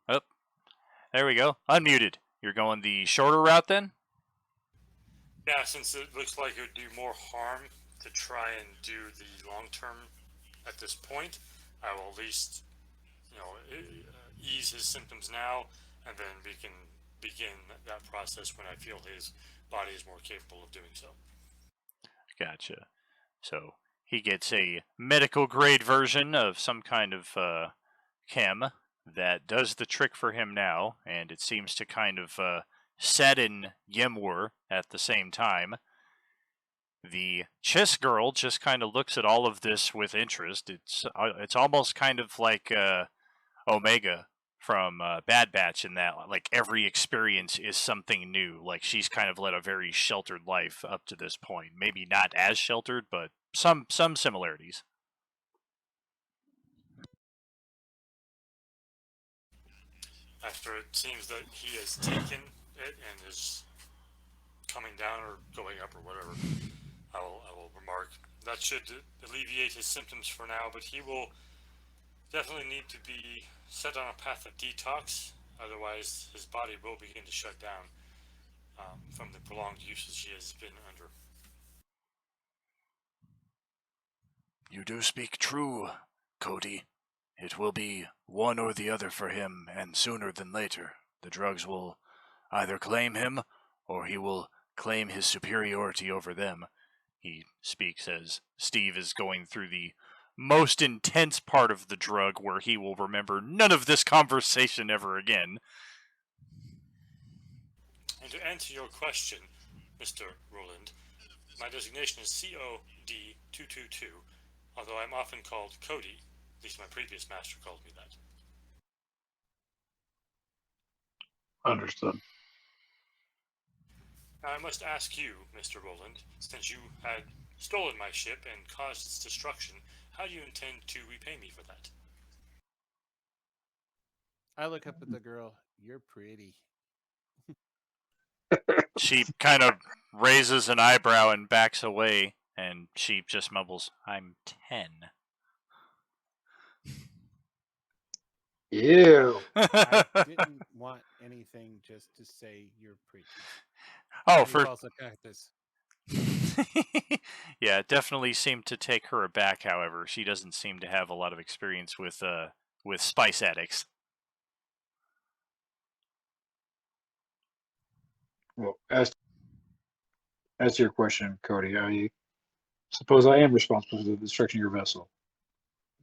Oh, there we go. Unmuted. You're going the shorter route then? Yeah, since it looks like it would do more harm to try and do the long term at this point, I will at least, ease his symptoms now, and then we can begin that process when I feel his body is more capable of doing so. Gotcha. So he gets a medical grade version of some kind of chem that does the trick for him now, and it seems to kind of sadden Yemwer at the same time. The Chiss girl just kind of looks at all of this with interest. It's almost kind of like Omega from Bad Batch in that, like, every experience is something new. Like, she's kind of led a very sheltered life up to this point. Maybe not as sheltered, but some similarities. After it seems that he has taken it and is coming down or going up or whatever, I will remark that should alleviate his symptoms for now, but he will definitely need to be set on a path of detox, otherwise his body will begin to shut down from the prolonged usage he has been under. You do speak true, Cody. It will be one or the other for him, and sooner than later. The drugs will either claim him, or he will claim his superiority over them. He speaks as Steve is going through the most intense part of the drug where he will remember none of this conversation ever again. And to answer your question, Mr. Roland, my designation is CO D222, although I'm often called Cody. At least my previous master called me that. Understood. Now I must ask you, Mr. Roland, since you had stolen my ship and caused its destruction, how do you intend to repay me for that? I look up at the girl. You're pretty. She kind of raises an eyebrow and backs away, and she just mumbles, "I'm 10." Ew. I didn't want anything, just to say you're pretty. Oh, And he for calls a cactus. yeah, it definitely seemed to take her aback. However, she doesn't seem to have a lot of experience with spice addicts. Well, as to your question, Cody, I suppose I am responsible for the destruction of your vessel.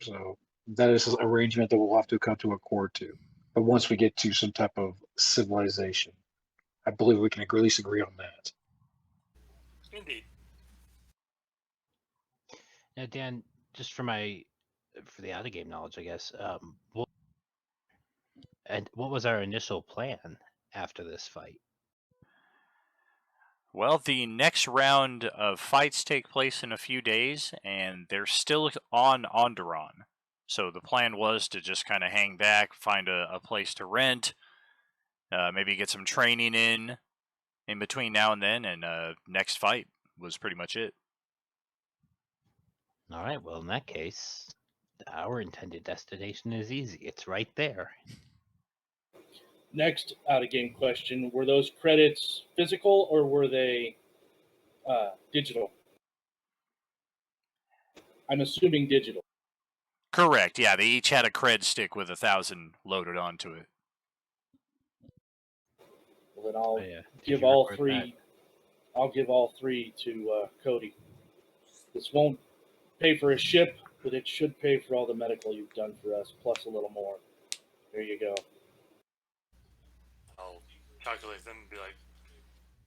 So that is an arrangement that we'll have to come to accord to. But once we get to some type of civilization, I believe we can at least agree on that. Indeed. Now, Dan, just for the out of game knowledge, I guess. What was our initial plan after this fight? Well, the next round of fights take place in a few days, and they're still on Onderon. So the plan was to just kind of hang back, find a place to rent, maybe get some training in between now and then, and next fight was pretty much it. All right. Well, in that case, our intended destination is easy. It's right there. Next out of game question: were those credits physical or were they digital? I'm assuming digital. Correct. Yeah, they each had a cred stick with 1,000 loaded onto it. Well, then I'll Did give you all record three. I'll give all three to Cody. This won't pay for a ship, but it should pay for all the medical you've done for us, plus a little more. There you go. I'll calculate them and be like,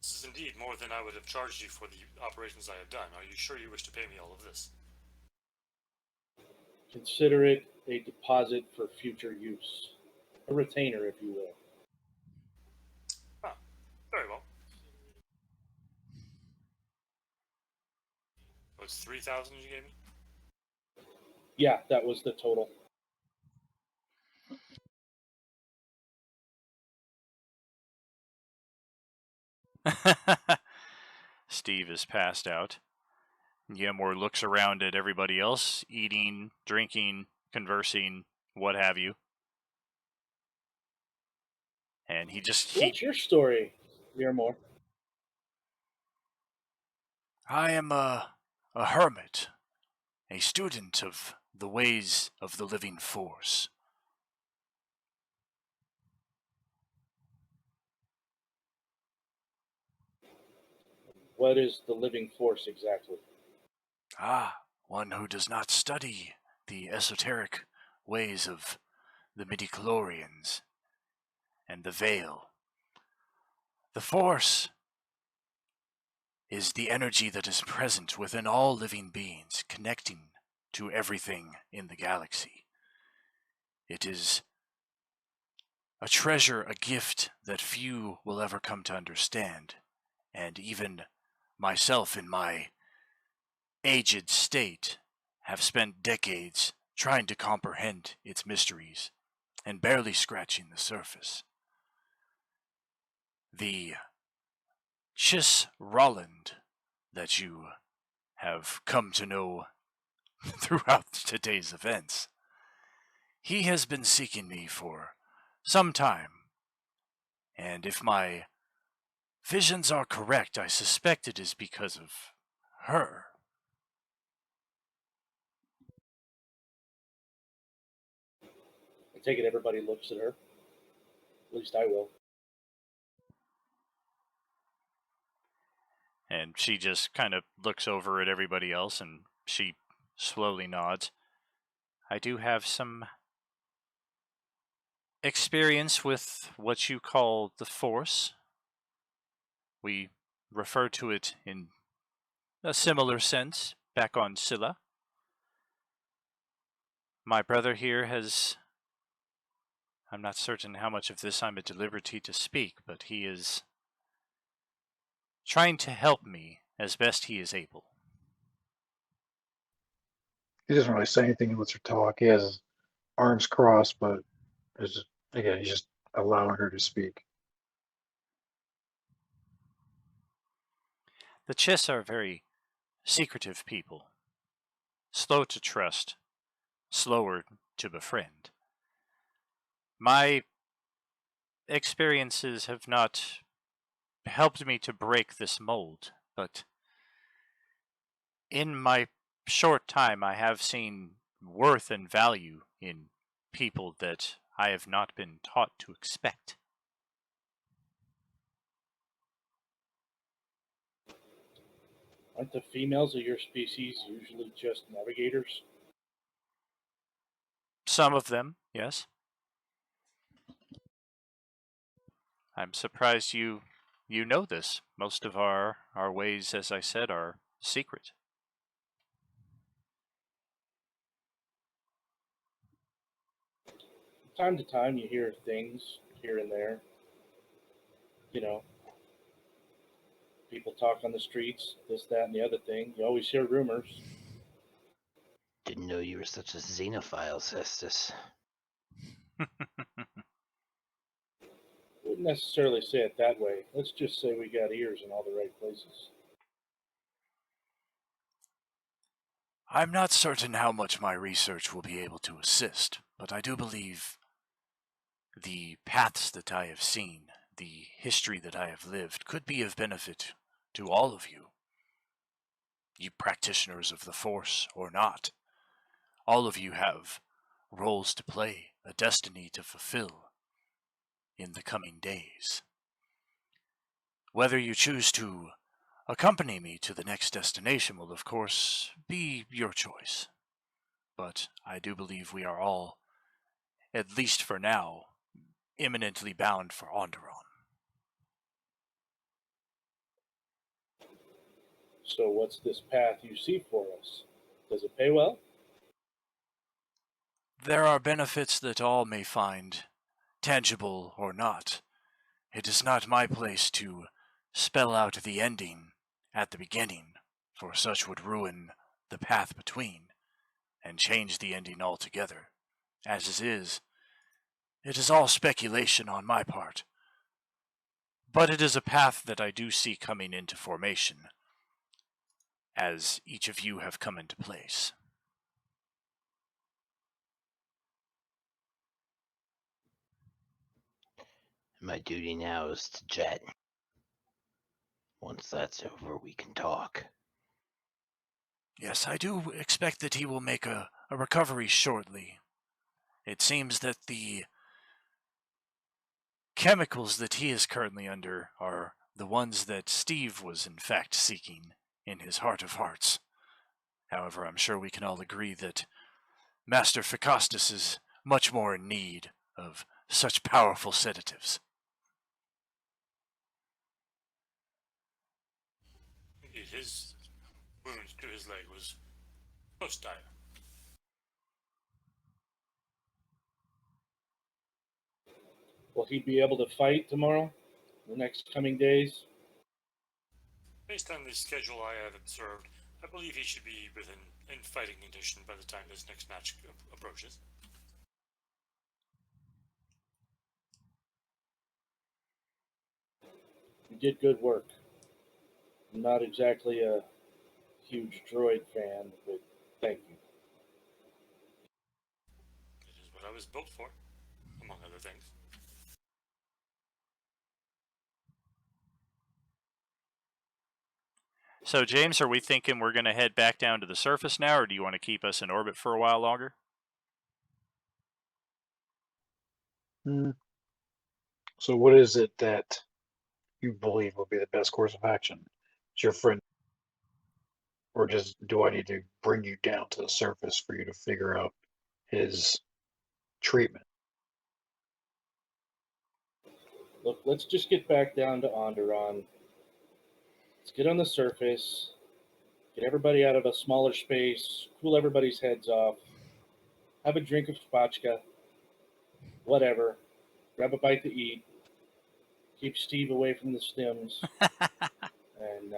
this is indeed more than I would have charged you for the operations I have done. Are you sure you wish to pay me all of this? Consider it a deposit for future use. A retainer, if you will. Ah, very well. Oh, it's 3,000 you gave me? Yeah, that was the total. Steve is passed out. Yemor looks around at everybody else, eating, drinking, conversing, what have you. And he just So what's your story, Miramore? I am a hermit, a student of the ways of the living force. What is the living force exactly? Ah, one who does not study the esoteric ways of the midichlorians and the veil. The force is the energy that is present within all living beings, connecting to everything in the galaxy. It is a treasure, a gift that few will ever come to understand, and even myself in my aged state have spent decades trying to comprehend its mysteries and barely scratching the surface. The Chis Roland that you have come to know throughout today's events, he has been seeking me for some time, and if my visions are correct, I suspect it is because of her. I take it everybody looks at her. At least I will. And she just kind of looks over at everybody else and she slowly nods. I do have some experience with what you call the Force. We refer to it in a similar sense. back on Scylla. My brother here has... I'm not certain how much of this I'm at liberty to speak, but he is trying to help me as best he is able. He doesn't really say anything unless her talk. He has his arms crossed, but again, he's just allowing her to speak. The Chiss are very secretive people, slow to trust, slower to befriend. My experiences have not helped me to break this mold, but in my short time I have seen worth and value in people that I have not been taught to expect. Aren't the females of your species usually just navigators? Some of them, yes. I'm surprised you know this. Most of our ways, as I said, are secret. From time to time, you hear things here and there. You know, people talk on the streets, this, that, and the other thing. You always hear rumors. Didn't know you were such a xenophile, Cestus. Wouldn't necessarily say it that way. Let's just say we got ears in all the right places. I'm not certain how much my research will be able to assist, but I do believe the paths that I have seen, the history that I have lived, could be of benefit to all of you. You practitioners of the Force or not, all of you have roles to play, a destiny to fulfill in the coming days. Whether you choose to accompany me to the next destination will, of course, be your choice. But I do believe we are all, at least for now, imminently bound for Onderon. So, what's this path you see for us? Does it pay well? There are benefits that all may find, tangible or not. It is not my place to spell out the ending at the beginning, for such would ruin the path between, and change the ending altogether. As it is, it is all speculation on my part. But it is a path that I do see coming into formation, as each of you have come into place. My duty now is to jet. Once that's over, we can talk. Yes, I do expect that he will make a recovery shortly. It seems that the chemicals that he is currently under are the ones that Steve was in fact seeking in his heart of hearts. However, I'm sure we can all agree that Master Ficostus is much more in need of such powerful sedatives. Indeed, his wound to his leg was most dire. Will he be able to fight tomorrow? The next coming days? Based on the schedule I have observed, I believe he should be in fighting condition by the time this next match approaches. You did good work. I'm not exactly a huge droid fan, but thank you. It is what I was built for, among other things. So, James, are we thinking we're going to head back down to the surface now, or do you want to keep us in orbit for a while longer? So what is it that you believe will be the best course of action? Is your friend, or just do I need to bring you down to the surface for you to figure out his treatment? Look, let's just get back down to Onderon. Let's get on the surface, get everybody out of a smaller space, cool everybody's heads off, have a drink of spotchka, whatever, grab a bite to eat, keep Steve away from the stims, and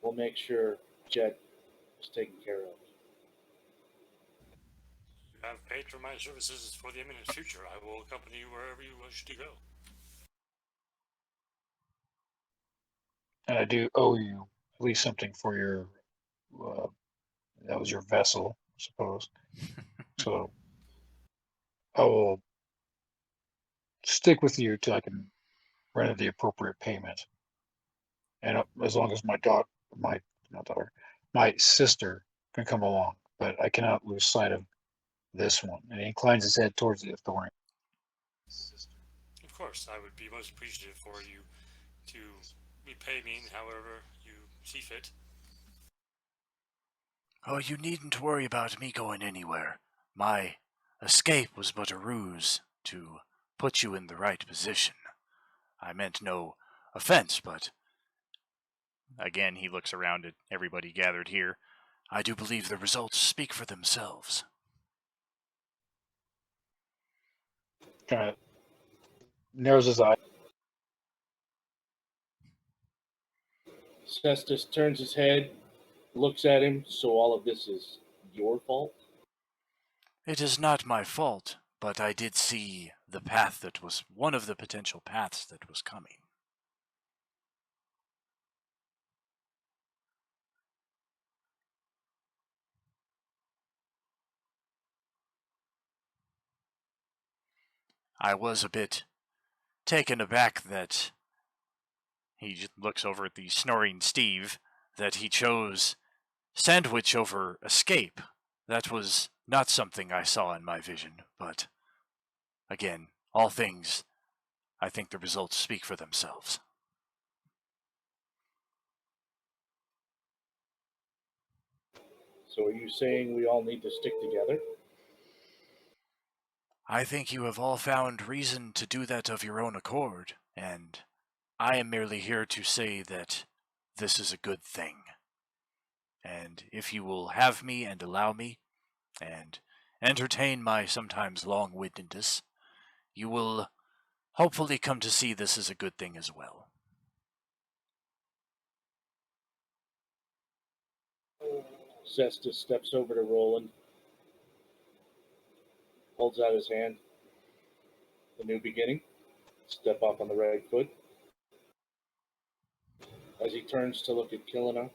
we'll make sure Jet is taken care of. You have paid for my services for the imminent future. I will accompany you wherever you wish to go. And I do owe you at least something for your, uh, that was your vessel, I suppose. So I will stick with you till I can render the appropriate payment. And as long as my not daughter, my sister can come along, but I cannot lose sight of this one. And he inclines his head towards the Thorian. Of course, I would be most appreciative for you to repay me however you see fit. Oh, you needn't worry about me going anywhere. My escape was but a ruse to put you in the right position. I meant no offense, but again, he looks around at everybody gathered here. I do believe the results speak for themselves. Kind of narrows his eye. Cestus turns his head, looks at him. So all of this is your fault? It is not my fault, but I did see the path that was one of the potential paths that was coming. I was a bit taken aback that he just looks over at the snoring Steve, that he chose sandwich over escape. That was not something I saw in my vision, but again, all things, I think the results speak for themselves. So are you saying we all need to stick together? I think you have all found reason to do that of your own accord, and I am merely here to say that this is a good thing. And if you will have me and allow me, and entertain my sometimes long-windedness, you will hopefully come to see this as a good thing as well. Cestus steps over to Roland, holds out his hand. The new beginning. Step off on the right foot. As he turns to look at Kalinar,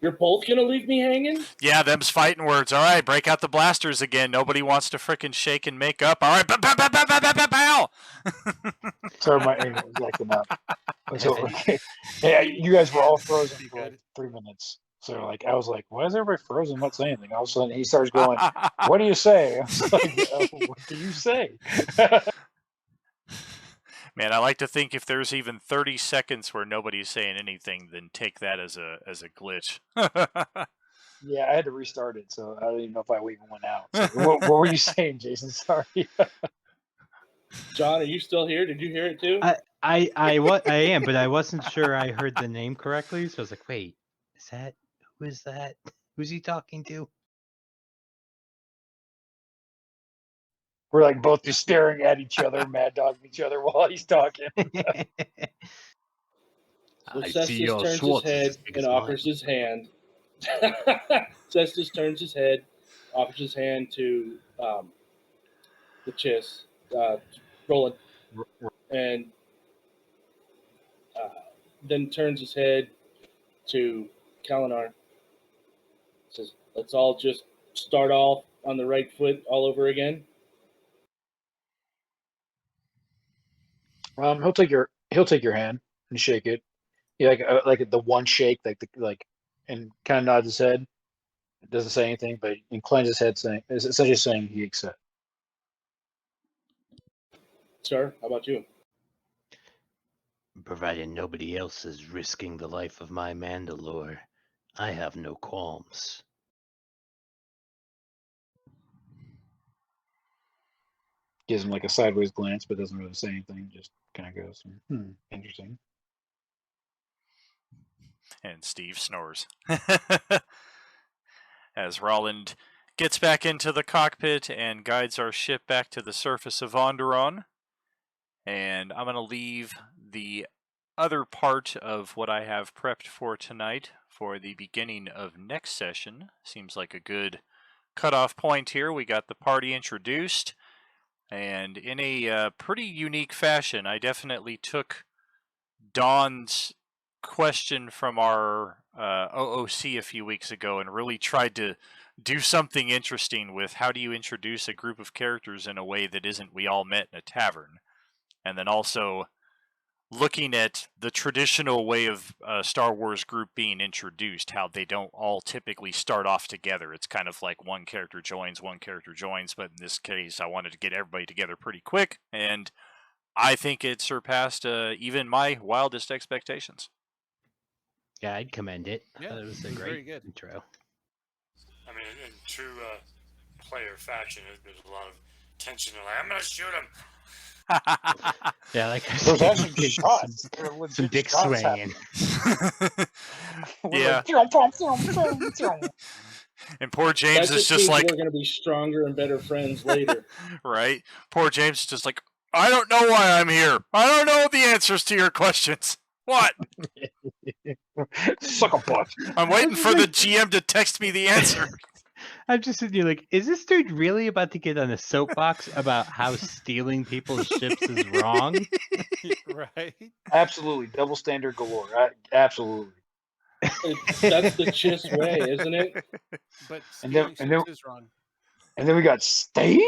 you're both gonna leave me hanging? Yeah, them's fighting words. All right, break out the blasters again. Nobody wants to frickin' shake and make up. All right, pow, pow, pow, pow, pow, pow, pow. Sorry, my internet was acting up. So, yeah, you guys were all frozen You for like good? 3 minutes. So, like, I was like, "Why is everybody frozen? I'm not saying anything." All of a sudden, he starts going, "What do you say?" I was like, "What do you say?" Man, I like to think if there's even 30 seconds where nobody's saying anything, then take that as a glitch. Yeah, I had to restart it, so I don't even know if I even went out. So, what were you saying, Jason? Sorry. John, are you still here? Did you hear it too? I am, but I wasn't sure I heard the name correctly, so I was like, wait, who is that? Who's he talking to? We're like both just staring at each other, mad dogging each other while he's talking. So I see Cestus your turns his Schwartz is head as big and as offers mine. his hand. Cestus turns his head, offers his hand to the Chiss, Roland, and then turns his head to Kalinar. Says, "Let's all just start off on the right foot all over again." He'll take your hand and shake it. Yeah, like the one shake, and kind of nods his head. Doesn't say anything, but inclines his head, saying, is essentially saying he accepts. Sir, how about you? Provided nobody else is risking the life of my Mandalore, I have no qualms. gives him like a sideways glance, but doesn't really say anything. Just kind of goes, interesting. And Steve snores. As Roland gets back into the cockpit and guides our ship back to the surface of Onderon. And I'm going to leave the other part of what I have prepped for tonight for the beginning of next session. Seems like a good cutoff point here. We got the party introduced, and in a pretty unique fashion, I definitely took Dawn's question from our OOC a few weeks ago and really tried to do something interesting with how do you introduce a group of characters in a way that isn't we all met in a tavern. And then also looking at the traditional way of a Star Wars group being introduced, how they don't all typically start off together. It's kind of like one character joins, but in this case, I wanted to get everybody together pretty quick, and I think it surpassed even my wildest expectations. Yeah, I'd commend it. Yeah, It was a it was very great good. intro. I mean, in true player fashion, there's a lot of tension. They're like, I'm gonna shoot him. Yeah, like There's actually shots. There are some legit dick shots swinging. We're Yeah. like, "Pew, pew, pew, pew, pew." And poor James That is just just means like, we're going to be stronger and better friends later. right? Poor James is just like, I don't know why I'm here. I don't know the answers to your questions. What? Suck a butt. I'm waiting for the GM to text me the answer. I'm just sitting here like, is this dude really about to get on a soapbox about how stealing people's ships is wrong? Right? Absolutely, double standard galore. Absolutely. That's the Chiss way, isn't it? But And then- stealing and then- ships is wrong. And then we got Steve.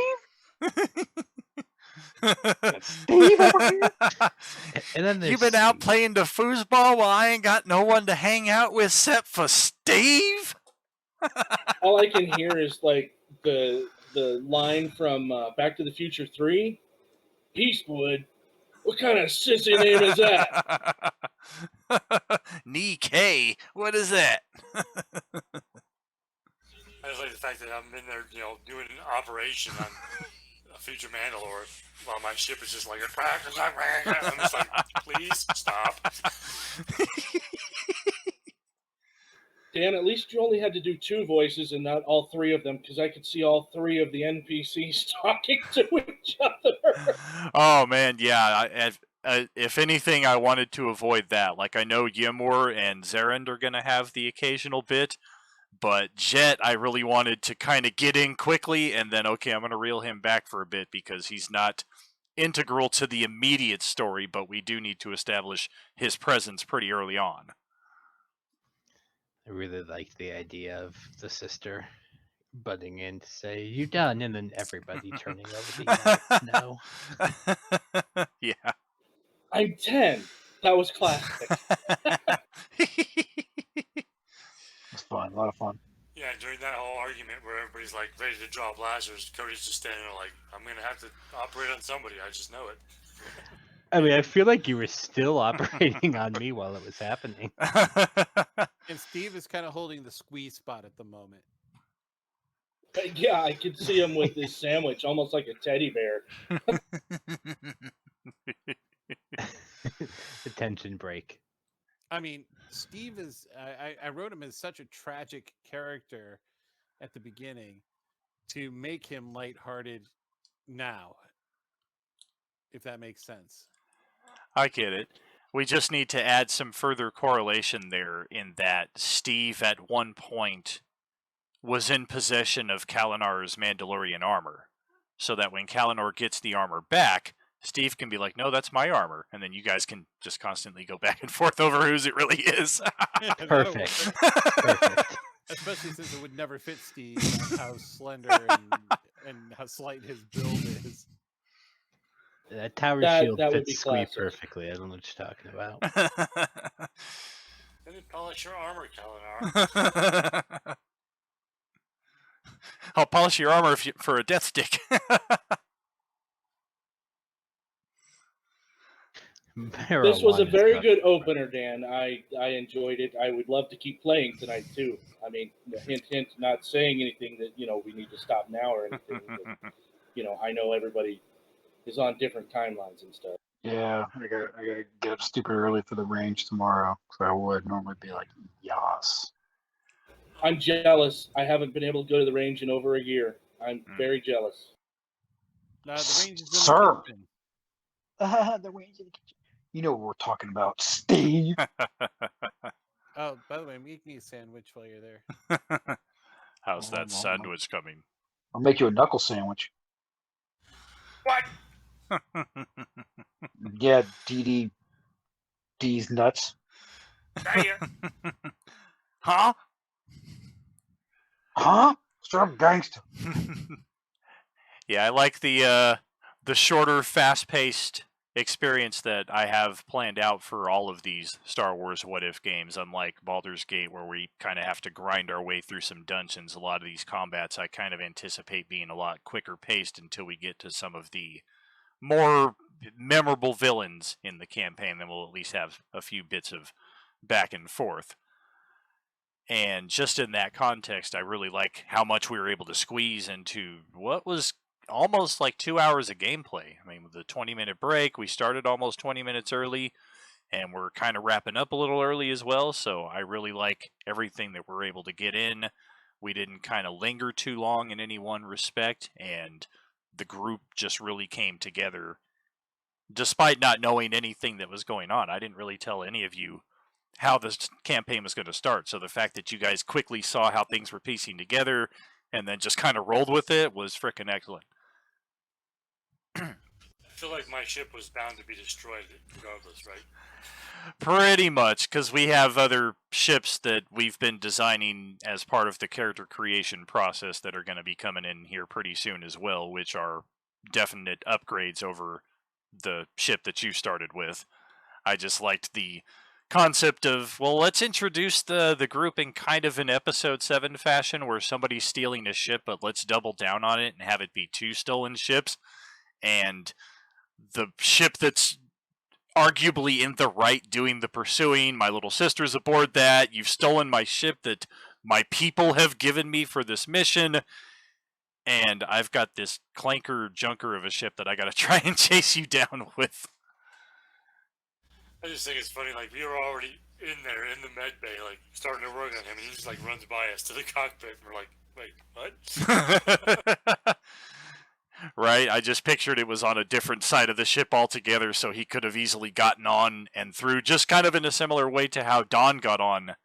Got Steve over here. And then You there's been out Steve. playing the foosball while I ain't got no one to hang out with except for Steve? All I can hear is like the line from Back to the Future 3. Eastwood. What kind of sissy name is that? Knee K. What is that? I just like the fact that I'm in there, doing an operation on a future Mandalore while my ship is just like, I'm just like, please stop. Dan, at least you only had to do 2 voices and not all 3 of them, because I could see all 3 of the NPCs talking to each other. Oh man, yeah. If anything, I wanted to avoid that. Like I know Ymor and Zerend are gonna have the occasional bit, but Jet, I really wanted to kind of get in quickly, and then okay, I'm gonna reel him back for a bit because he's not integral to the immediate story, but we do need to establish his presence pretty early on. I really like the idea of the sister butting in to say, "You done?" and then everybody turning over the units. No. Yeah. I'm 10. That was classic. It's fun. A lot of fun. Yeah, during that whole argument where everybody's like ready to draw blasters, Cody's just standing there like, I'm gonna have to operate on somebody. I just know it. I mean, I feel like you were still operating on me while it was happening. And Steve is kind of holding the squeeze spot at the moment. Yeah, I could see him with his sandwich, almost like a teddy bear. Attention break. I mean, Steve is. I wrote him as such a tragic character at the beginning to make him lighthearted now, if that makes sense. I get it. We just need to add some further correlation there in that Steve at one point was in possession of Kalinar's Mandalorian armor. So that when Kalinar gets the armor back, Steve can be like, no, that's my armor. And then you guys can just constantly go back and forth over whose it really is. That'll Perfect. work. Perfect. Especially since it would never fit Steve on how slender and how slight his build is. That tower That shield would fits be Squee classic. perfectly. I don't know what you're talking about. Let me polish your armor, Kalinar. I'll polish your armor for a death stick. This was a Marijuana's very not- good opener, Dan. I enjoyed it. I would love to keep playing tonight too. I mean, hint, hint, not saying anything that we need to stop now or anything. But, I know everybody is on different timelines and stuff. Yeah, I gotta get up stupid early for the range tomorrow. So I would normally be like, yas. I'm jealous. I haven't been able to go to the range in over a year. I'm very jealous. The range is in the Sir. kitchen. The range in the kitchen. You know what we're talking about, Steve. Oh, by the way, make me a sandwich while you're there. How's that sandwich coming? I'll make you a knuckle sandwich. What? Yeah, D's nuts. Huh? Huh? Straight gangster. Yeah, I like the shorter, fast-paced experience that I have planned out for all of these Star Wars What If games, unlike Baldur's Gate, where we kind of have to grind our way through some dungeons. A lot of these combats I kind of anticipate being a lot quicker paced until we get to some of the more memorable villains in the campaign. Then we'll at least have a few bits of back and forth. And just in that context, I really like how much we were able to squeeze into what was almost like 2 hours of gameplay. I mean, with the 20-minute break, we started almost 20 minutes early, and we're kind of wrapping up a little early as well. So I really like everything that we're able to get in. We didn't kind of linger too long in any one respect, and the group just really came together despite not knowing anything that was going on. I didn't really tell any of you how this campaign was going to start. So the fact that you guys quickly saw how things were piecing together and then just kind of rolled with it was freaking excellent. I feel like my ship was bound to be destroyed regardless, right? Pretty much, because we have other ships that we've been designing as part of the character creation process that are going to be coming in here pretty soon as well, which are definite upgrades over the ship that you started with. I just liked the concept of, well, let's introduce the group in kind of an episode 7 fashion where somebody's stealing a ship, but let's double down on it and have it be 2 stolen ships. And the ship that's arguably in the right doing the pursuing, my little sister's aboard that. You've stolen my ship that my people have given me for this mission. And I've got this clanker junker of a ship that I gotta try and chase you down with. I just think it's funny, like, we were already in there, in the med bay, like, starting to work on him, and he just, like, runs by us to the cockpit, and we're like, wait, what? Right? I just pictured it was on a different side of the ship altogether, so he could have easily gotten on and through, just kind of in a similar way to how Don got on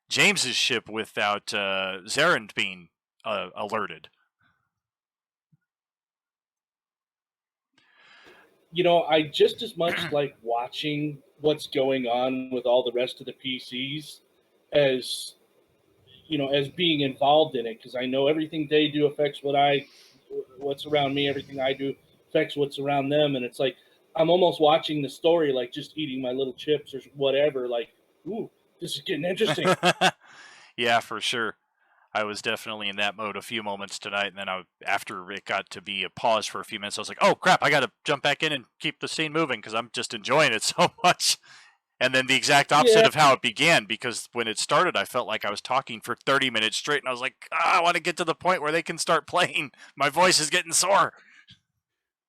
James's ship without Zarand being alerted. You know, I just as much like watching what's going on with all the rest of the PCs as, you know, as being involved in it, because I know everything they do affects what's around me. Everything I do affects what's around them, and it's like I'm almost watching the story, like just eating my little chips or whatever. Like, ooh, this is getting interesting. Yeah, for sure. I was definitely in that mode a few moments tonight, and then after it got to be a pause for a few minutes, I was like, oh crap, I gotta jump back in and keep the scene moving because I'm just enjoying it so much. And then the exact opposite of how it began, because when it started, I felt like I was talking for 30 minutes straight, and I was like, I want to get to the point where they can start playing. My voice is getting sore.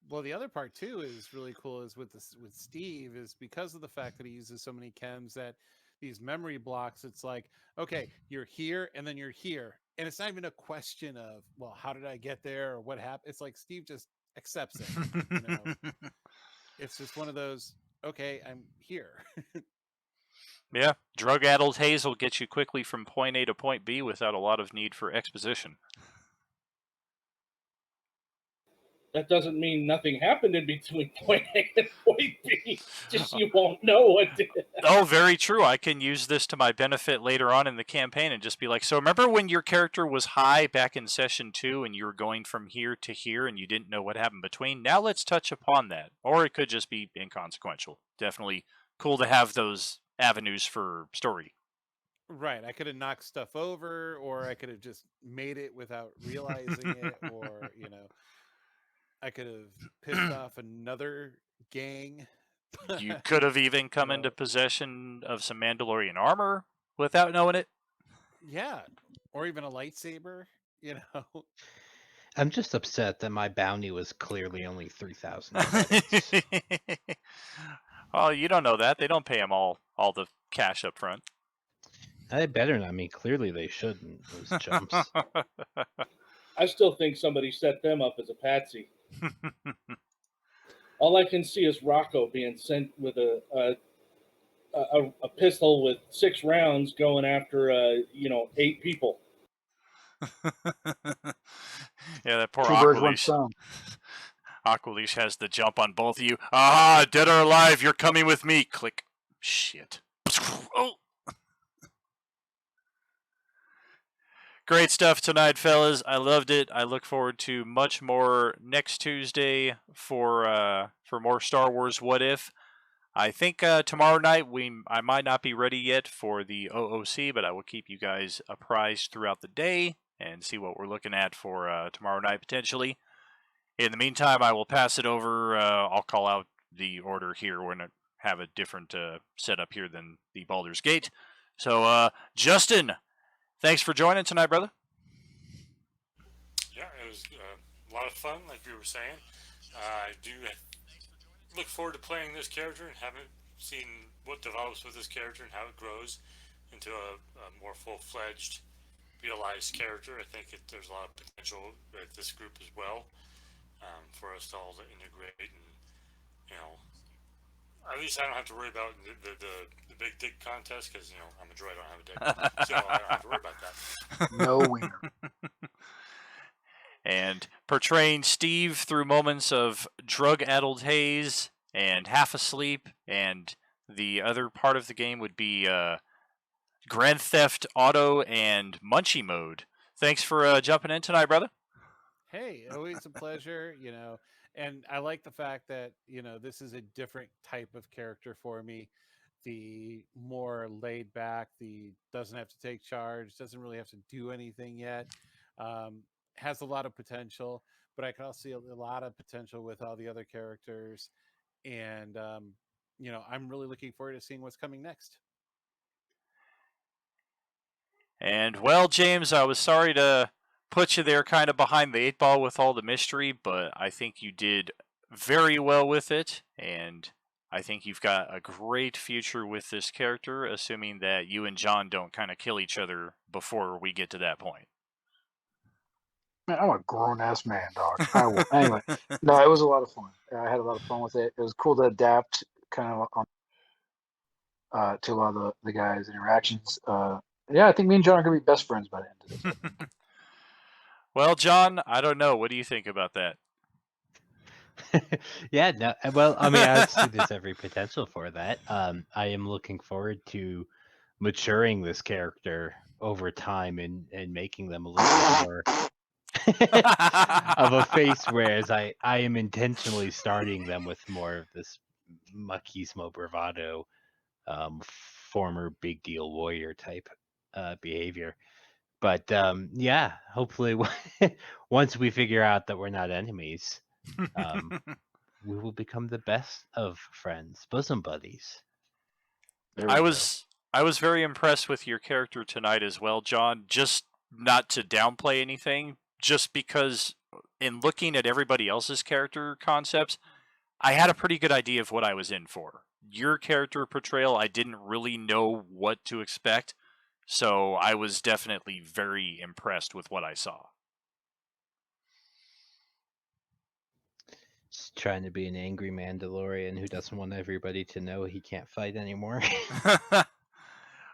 Well, the other part too is really cool is with Steve is because of the fact that he uses so many chems that these memory blocks, it's like, okay, you're here and then you're here. And it's not even a question of, well, how did I get there or what happened? It's like Steve just accepts it. You know? It's just one of those, okay, I'm here. Yeah, drug-addled haze will get you quickly from point A to point B without a lot of need for exposition. That doesn't mean nothing happened in between point A and point B. Just you won't know what did. Oh, very true. I can use this to my benefit later on in the campaign and just be like, so remember when your character was high back in session 2 and you were going from here to here and you didn't know what happened between? Now let's touch upon that. Or it could just be inconsequential. Definitely cool to have those avenues for story. Right. I could have knocked stuff over, or I could have just made it without realizing it, or, you know, I could have pissed off another gang. You could have even come into possession of some Mandalorian armor without knowing it. Yeah. Or even a lightsaber, you know. I'm just upset that my bounty was clearly only 3,000 credits. Oh, you don't know that. They don't pay him all the cash up front. I better not. I mean, clearly they shouldn't. Those chumps. I still think somebody set them up as a patsy. All I can see is Rocco being sent with a pistol with 6 rounds going after 8 people. Yeah, that poor Two birds, one Aqualeash. stone. Aqualeash has the jump on both of you. Ah, dead or alive, you're coming with me. Click. Shit. Oh. Great stuff tonight, fellas. I loved it. I look forward to much more next Tuesday for more Star Wars What If. I think tomorrow night I might not be ready yet for the OOC, but I will keep you guys apprised throughout the day and see what we're looking at for tomorrow night potentially. In the meantime, I will pass it over. I'll call out the order here. We're going to have a different setup here than the Baldur's Gate. So, Justin, thanks for joining tonight, brother. Yeah, it was a lot of fun, like we were saying. I do look forward to playing this character and haven't seen what develops with this character and how it grows into a more full-fledged, realized character. I think there's a lot of potential with this group as well, for us all to integrate and, at least I don't have to worry about the big dick contest because, I'm a droid, I don't have a dick. So I don't have to worry about that. No wiener. And portraying Steve through moments of drug-addled haze and half asleep, and the other part of the game would be Grand Theft Auto and Munchie Mode. Thanks for jumping in tonight, brother. Hey, always a pleasure, and I like the fact that, this is a different type of character for me. The more laid back, the doesn't have to take charge, doesn't really have to do anything yet. Has a lot of potential, but I can also see a lot of potential with all the other characters. And, I'm really looking forward to seeing what's coming next. And, well, James, I was sorry to put you there kind of behind the 8 ball with all the mystery, but I think you did very well with it, and I think you've got a great future with this character, assuming that you and John don't kind of kill each other before we get to that point. Man, I'm a grown ass man, dog. I will. Anyway, no, it was a lot of fun. I had a lot of fun with it. It was cool to adapt kind of to a lot of the guys' interactions. Yeah, I think me and John are gonna be best friends by the end of this. Well, John, I don't know. What do you think about that? Yeah, no. Well, I mean, I see there's every potential for that. I am looking forward to maturing this character over time and making them a little bit more of a face, whereas I am intentionally starting them with more of this machismo bravado, former big deal warrior type behavior. But yeah, hopefully once we figure out that we're not enemies, we will become the best of friends, bosom buddies. There we I go. was very impressed with your character tonight as well, John. Just not to downplay anything, just because in looking at everybody else's character concepts, I had a pretty good idea of what I was in for. Your character portrayal, I didn't really know what to expect, so I was definitely very impressed with what I saw. Just trying to be an angry Mandalorian who doesn't want everybody to know he can't fight anymore.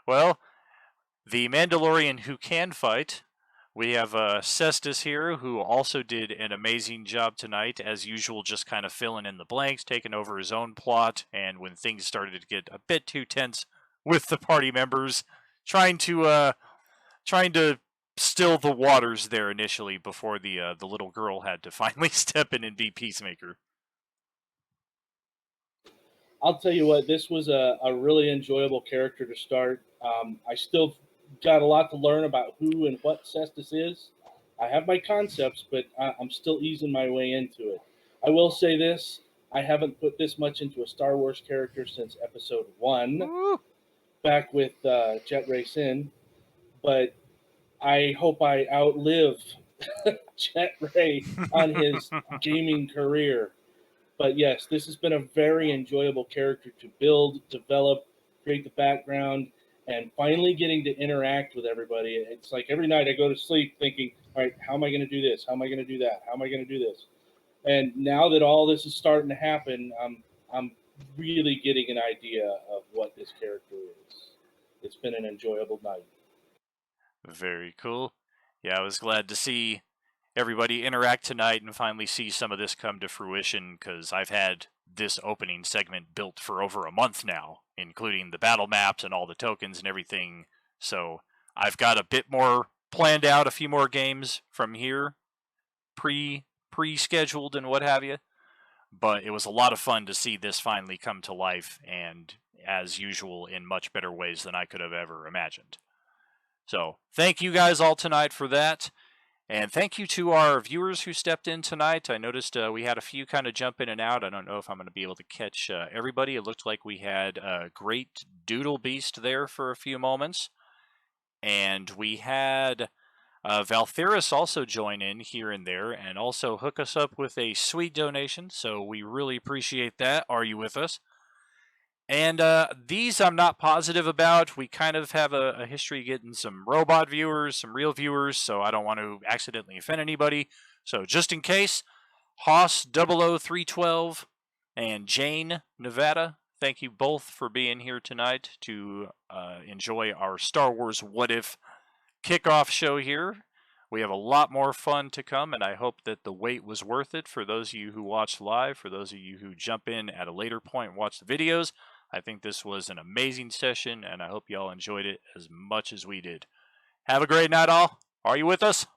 Well, the Mandalorian who can fight, we have Cestus here, who also did an amazing job tonight, as usual, just kind of filling in the blanks, taking over his own plot, and when things started to get a bit too tense with the party members, trying to still the waters there initially before the little girl had to finally step in and be peacemaker. I'll tell you what, this was a really enjoyable character to start. I still got a lot to learn about who and what Cestus is. I have my concepts, but I'm still easing my way into it. I will say this, I haven't put this much into a Star Wars character since episode 1, Woo! back with Jet Race In, but I hope I outlive Jet Ray on his gaming career. But yes, this has been a very enjoyable character to build, develop, create the background, and finally getting to interact with everybody. It's like every night I go to sleep thinking, all right, how am I going to do this? How am I going to do that? How am I going to do this? And now that all this is starting to happen, I'm really getting an idea of what this character is. It's been an enjoyable night. Very cool. Yeah, I was glad to see everybody interact tonight and finally see some of this come to fruition, because I've had this opening segment built for over a month now, including the battle maps and all the tokens and everything. So I've got a bit more planned out, a few more games from here, pre-scheduled and what have you. But it was a lot of fun to see this finally come to life, and as usual, in much better ways than I could have ever imagined. So thank you guys all tonight for that. And thank you to our viewers who stepped in tonight. I noticed we had a few kind of jump in and out. I don't know if I'm going to be able to catch everybody. It looked like we had a great Doodle Beast there for a few moments. And we had Valtheris also join in here and there and also hook us up with a sweet donation. So we really appreciate that. Are you with us? And these I'm not positive about. We kind of have a history getting some robot viewers, some real viewers, so I don't want to accidentally offend anybody. So just in case, Haas 00312 and Jane Nevada, thank you both for being here tonight to enjoy our Star Wars What If kickoff show here. We have a lot more fun to come, and I hope that the wait was worth it for those of you who watched live, for those of you who jump in at a later point and watch the videos. I think this was an amazing session, and I hope you all enjoyed it as much as we did. Have a great night, all. Are you with us?